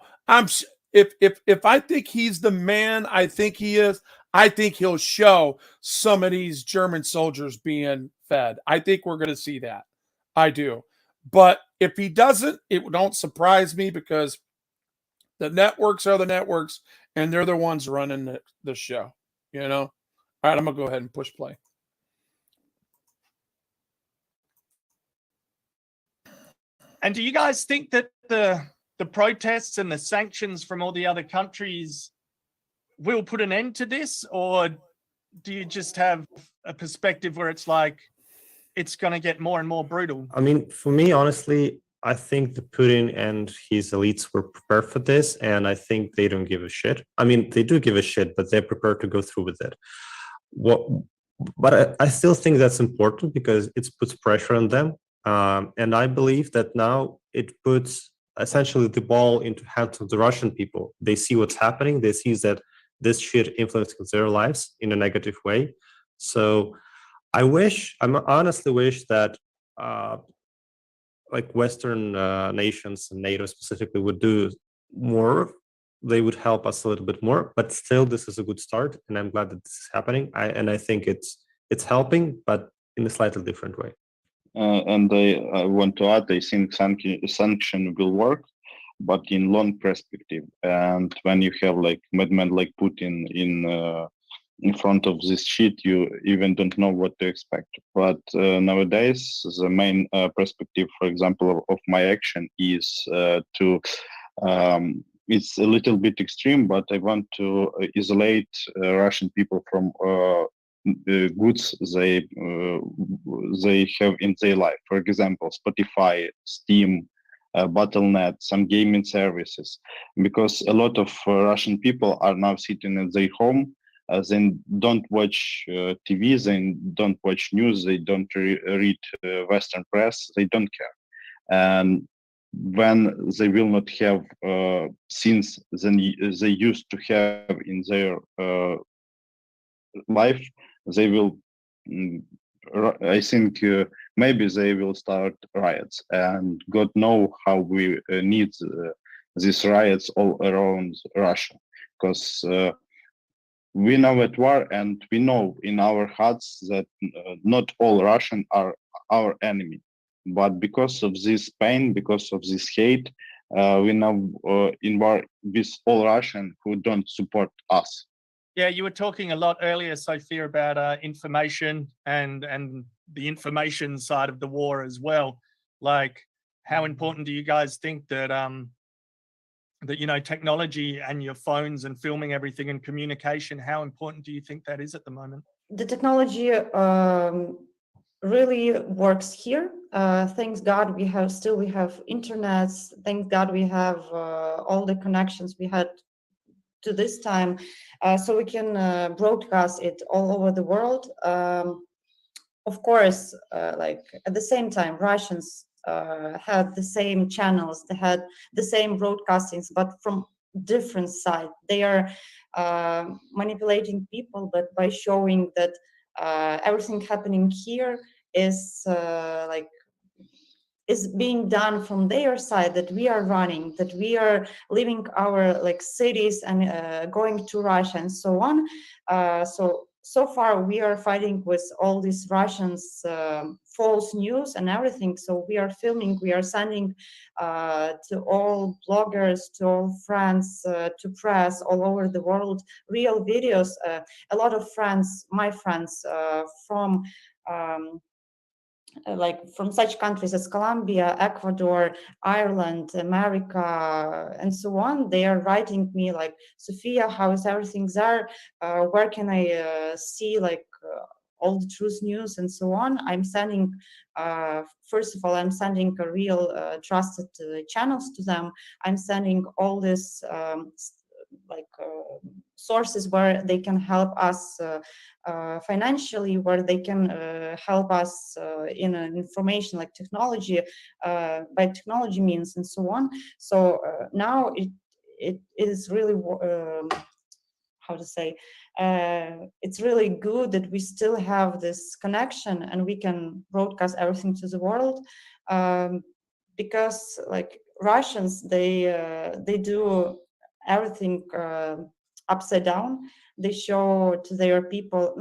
If I think he's the man I think he is, I think he'll show some of these German soldiers being fed. I think we're going to see that. I do. But if he doesn't, it don't surprise me because the networks are the networks and they're the ones running the show. You know? All right, I'm going to go ahead and push play. And do you guys think that the protests and the sanctions from all the other countries will put an end to this? Or do you just have a perspective where it's like, it's going to get more and more brutal? I mean, for me, honestly, I think the Putin and his elites were prepared for this, and I think they don't give a shit. I mean, they do give a shit, but they're prepared to go through with it. But I still think that's important because it puts pressure on them. And I believe that now it puts essentially the ball into hands of the Russian people. They see what's happening. They see that this shit influences their lives in a negative way. So I honestly wish that like Western nations and NATO specifically would do more. They would help us a little bit more, but still this is a good start. And I'm glad that this is happening. I think it's helping, but in a slightly different way. And I want to add, I think sanction will work, but in long perspective. And when you have like madman like Putin in front of this shit, you even don't know what to expect. But nowadays, the main perspective, for example, of my action is to. It's a little bit extreme, but I want to isolate Russian people from goods they have in their life. For example, Spotify, Steam, Battle.net, some gaming services, because a lot of Russian people are now sitting at their home. They don't watch TV, they don't watch news, they don't read Western press, they don't care. And when they will not have things they used to have in their life, they will mm, I think maybe they will start riots, and God know how we need these riots all around Russia, because we know at war, and we know in our hearts that not all Russian are our enemy, but because of this pain, because of this hate, we now in war with all Russian who don't support us. Yeah, you were talking a lot earlier, Sophia, about information and the information side of the war as well. Like, how important do you guys think that that technology and your phones and filming everything and communication? How important do you think that is at the moment? The technology really works here. Thanks God we have internet. Thank God we have all the connections we had to this time, so we can broadcast it all over the world. Of course, like at the same time, Russians had the same channels, they had the same broadcastings, but from different side. They are manipulating people, but by showing that everything happening here is is being done from their side, that we are running, that we are leaving our cities and going to Russia and so on. So far we are fighting with all these Russians false news and everything. So we are filming, we are sending to all bloggers, to all friends, to press all over the world, real videos. A lot of friends, my friends from from such countries as Colombia, Ecuador, Ireland, America, and so on, they are writing me like, Sophia, how is everything there? Where can I see all the truth news and so on? I'm sending, first of all, I'm sending a real trusted channels to them. I'm sending all this sources where they can help us financially, where they can help us in information like technology, by technology means and so on. So now it is really how to say, it's really good that we still have this connection and we can broadcast everything to the world, because Russians, they do everything upside down. They show to their people,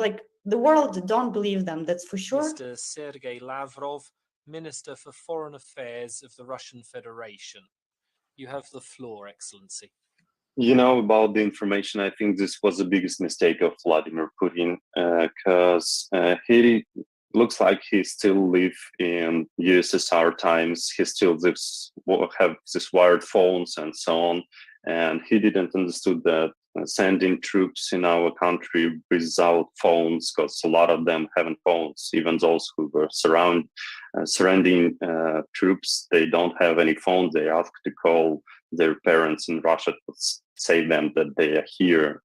the world don't believe them, that's for sure. Mr. Sergei Lavrov, Minister for Foreign Affairs of the Russian Federation. You have the floor, Excellency. About the information, I think this was the biggest mistake of Vladimir Putin, because he looks like he still live in USSR times. He still have these wired phones and so on, and he didn't understood that sending troops in our country without phones, because a lot of them haven't phones. Even those who were surrounding troops, they don't have any phones. They ask to call their parents in Russia to say them that they are here.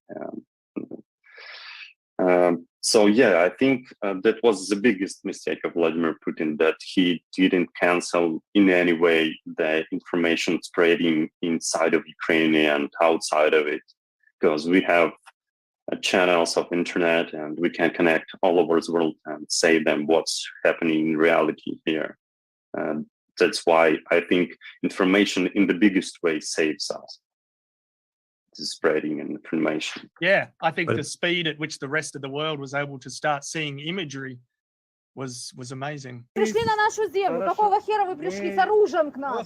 So yeah, I think that was the biggest mistake of Vladimir Putin, that he didn't cancel in any way the information spreading inside of Ukraine and outside of it, because we have channels of internet and we can connect all over the world and say them what's happening in reality here. That's why I think information in the biggest way saves us. The spreading information. Yeah, I think the speed at which the rest of the world was able to start seeing imagery was amazing. Пришли на нашу землю. Какого хера вы пришли с оружием к нам?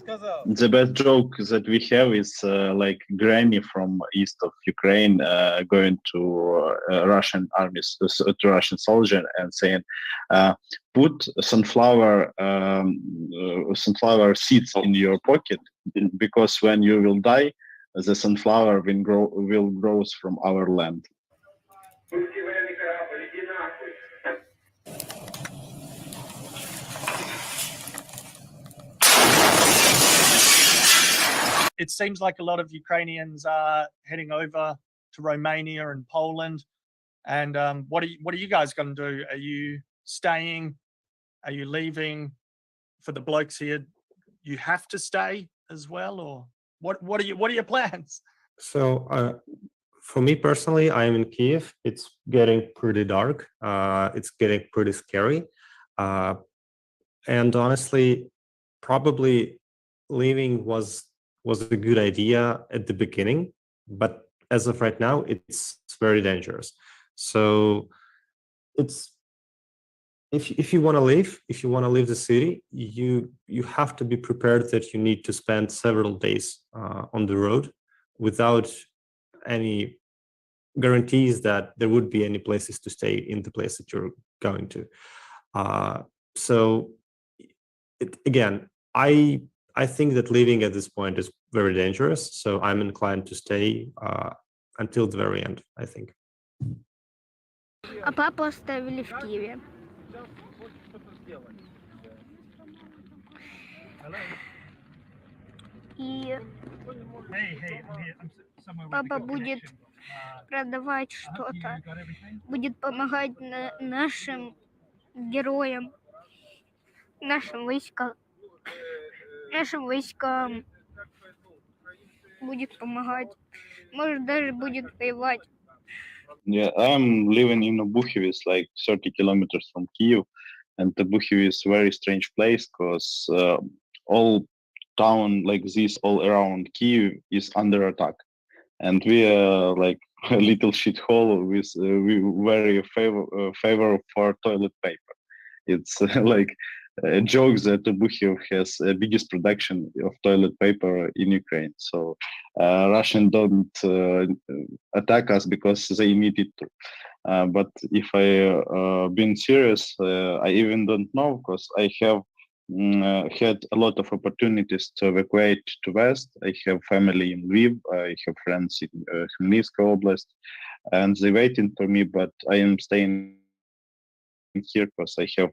The best joke that we have is like Granny from east of Ukraine going to Russian armies, to Russian soldier, and saying, "Put sunflower seeds in your pocket, because when you will die, the sunflower will grow from our land." It seems like a lot of Ukrainians are heading over to Romania and Poland. And what are you guys going to do? Are you staying? Are you leaving? For the blokes here, you have to stay as well, or what are your plans? So for me personally, I'm in Kiev. It's getting pretty dark. It's getting pretty scary. And honestly, probably leaving was a good idea at the beginning, but as of right now, it's very dangerous. So it's if you want to leave, the city, you have to be prepared that you need to spend several days on the road without any guarantees that there would be any places to stay in the place that you're going to. So again, I think that leaving at this point is very dangerous. So I'm inclined to stay until the very end, I think. А папу оставили в Киеве. И папа будет продавать что-то, будет помогать нашим героям, нашим войскам будет помогать, может даже будет воевать. Yeah, I'm living in Obuchiv, it's like 30 kilometers from Kiev, and Obuchiv is a very strange place because all town like this all around Kiev is under attack, and we are like a little shithole with very favor for toilet paper. It's like a joke that Obuchiv has the biggest production of toilet paper in Ukraine. So Russian don't attack us because they need it to. But if I been serious, I even don't know because I have had a lot of opportunities to evacuate to West. I have family in Lviv. I have friends in Khmelnytskyi Oblast, and they're waiting for me. But I am staying here because I have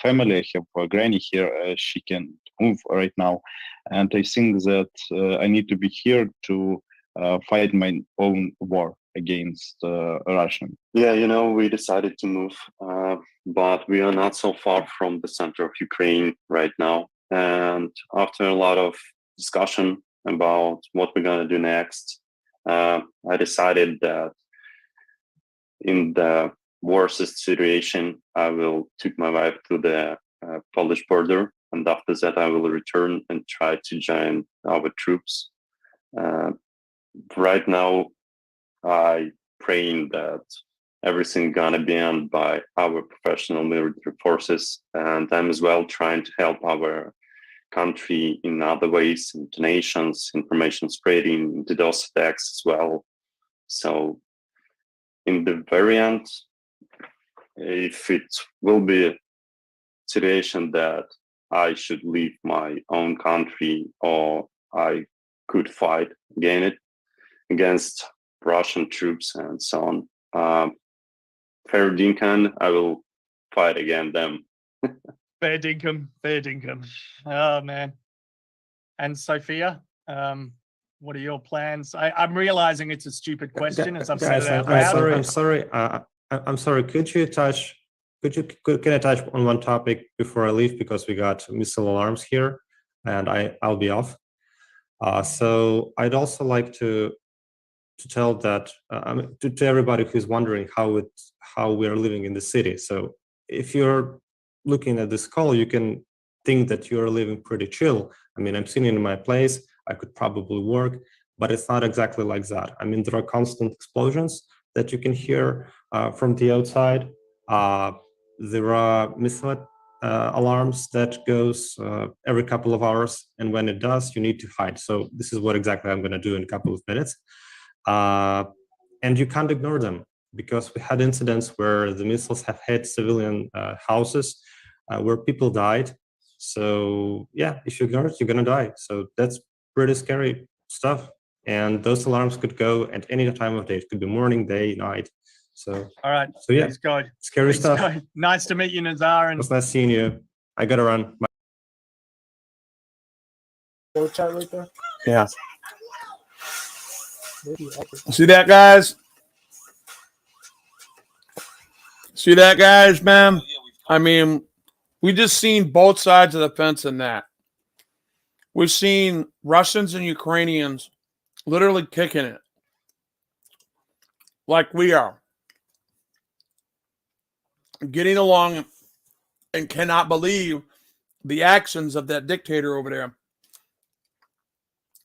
family. I have a granny here. She can move right now, and I think that I need to be here to fight my own war against Russia. Yeah, you know, we decided to move, but we are not so far from the center of Ukraine right now. And after a lot of discussion about what we're gonna do next, I decided that in the worst situation, I will take my wife to the Polish border, and after that, I will return and try to join our troops. Right now, I praying that everything gonna be done by our professional military forces, and I'm as well trying to help our country in other ways, donations, information spreading, DDoS attacks as well. So in the very end, if it will be a situation that I should leave my own country or I could fight against Russian troops and so on, fair dinkum, I will fight against them. Fair dinkum, fair dinkum. Oh man. And Sophia, what are your plans? I'm realizing it's a stupid question as I've said it out loud. I'm sorry. Can I touch on one topic before I leave, because we got missile alarms here, and I'll be off. So I'd also like to tell that to everybody who's wondering how we're living in the city. So if you're looking at this call, you can think that you're living pretty chill. I mean, I'm sitting in my place. I could probably work, but it's not exactly like that. I mean, there are constant explosions that you can hear from the outside. There are missile alarms that goes every couple of hours, and when it does, you need to hide. So this is what exactly I'm going to do in a couple of minutes. And you can't ignore them, because we had incidents where the missiles have hit civilian houses where people died. So yeah, if you ignore it, you're going to die. So that's pretty scary stuff. And those alarms could go at any time of day. It could be morning, day, night. So all right. So yeah, Thanks, God. scary Thanks, stuff. God. Nice to meet you, Nazar. And It was nice seeing you. I gotta run. Bye. Yeah. See that, guys? See that, guys, man? I mean, we just seen both sides of the fence in that. We've seen Russians and Ukrainians literally kicking it. like we are, getting along and cannot believe the actions of that dictator over there.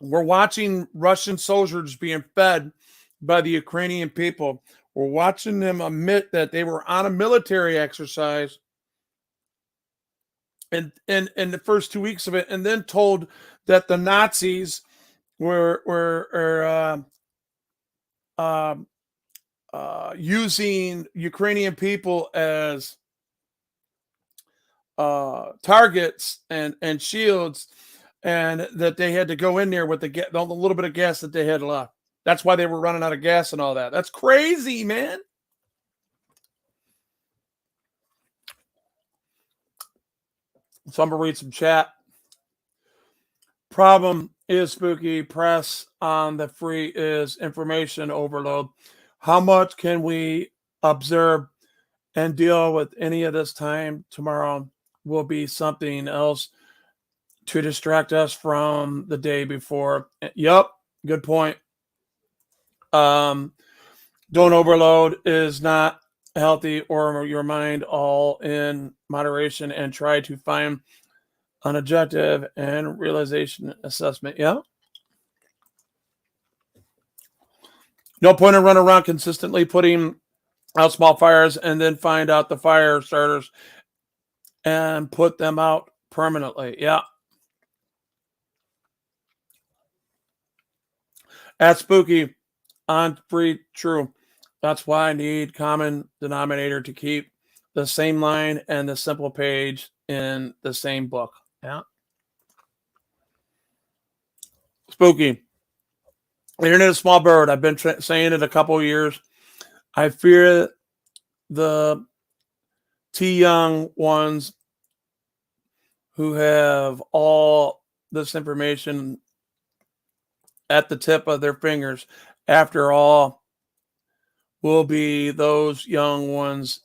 We're watching Russian soldiers being fed by the Ukrainian people. We're watching them admit that they were on a military exercise in the first 2 weeks of it, and then told that the Nazis were using Ukrainian people as targets and shields, and that they had to go in there with the little bit of gas that they had left. That's why they were running out of gas and all that. That's crazy, man. So I'm going to read some chat. Problem is, Spooky, press on the free is information overload. How much can we observe and deal with any of this time? Tomorrow will be something else to distract us from the day before. Yep, good point. Don't overload is not healthy, or your mind all in moderation, and try to find an objective and realization assessment. Yeah. No point in running around consistently putting out small fires and then find out the fire starters and put them out permanently. Yeah. At Spooky on free, true. That's why I need common denominator to keep the same line and the simple page in the same book. Yeah. Spooky. Internet is a small bird. I've been saying it a couple of years. I fear the young ones who have all this information at the tip of their fingers. After all, will be those young ones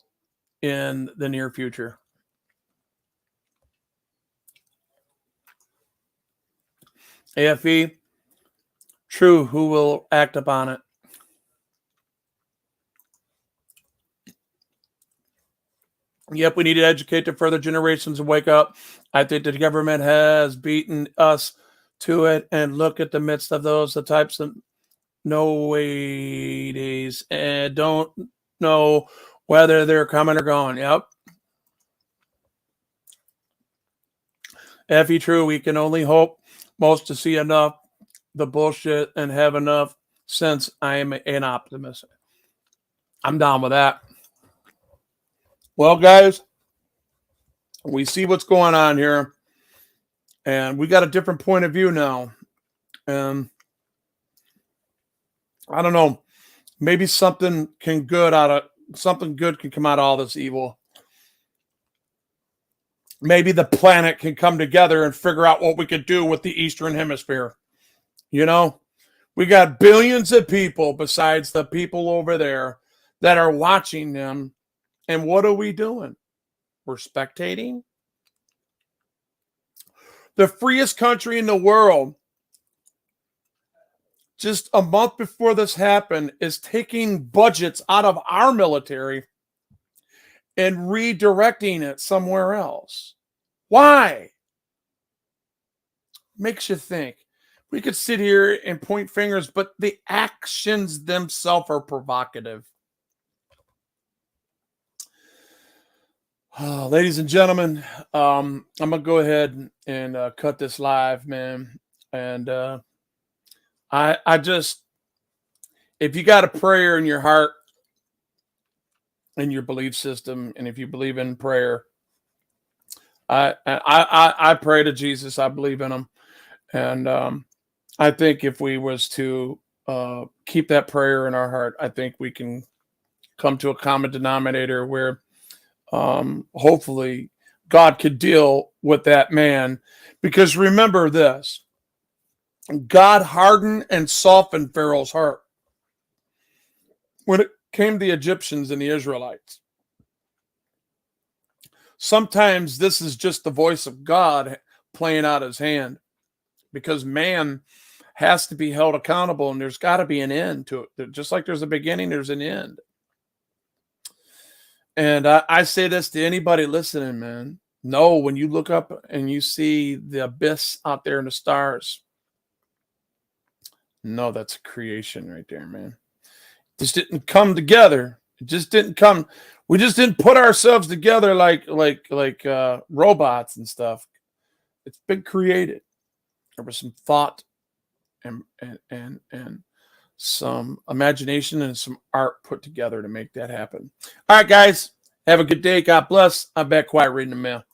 in the near future. AFE, true, who will act upon it? Yep, we need to educate the further generations and wake up. I think the government has beaten us to it, and look at the midst of those, the types of no ways and don't know whether they're coming or going. Yep. Effie, true, we can only hope most to see enough the bullshit and have enough sense. I am an optimist. I'm down with that. Well, guys, we see what's going on here, and we got a different point of view now. And I don't know, maybe something good can come out of all this evil. Maybe the planet can come together and figure out what we could do with the Eastern Hemisphere. You know, we got billions of people besides the people over there that are watching them. And what are we doing? We're spectating. The freest country in the world, just a month before this happened, is taking budgets out of our military and redirecting it somewhere else. Why? Makes you think. We could sit here and point fingers, but the actions themselves are provocative. Ladies and gentlemen, I'm going to go ahead and cut this live, man. And I just, if you got a prayer in your heart, in your belief system, and if you believe in prayer, I pray to Jesus. I believe in him. And I think if we was to keep that prayer in our heart, I think we can come to a common denominator where hopefully God could deal with that man. Because remember this, God hardened and softened Pharaoh's heart when it came to the Egyptians and the Israelites. Sometimes this is just the voice of God playing out his hand, because man has to be held accountable, and there's got to be an end to it. Just like there's a beginning, there's an end. And I say this to anybody listening, man. No, when you look up and you see the abyss out there in the stars, no, that's a creation right there, man. Just didn't come together. It just didn't come. We just didn't put ourselves together like robots and stuff. It's been created. There was some thought and some imagination and some art put together to make that happen. All right, guys. Have a good day. God bless. I'm back quiet reading the mail.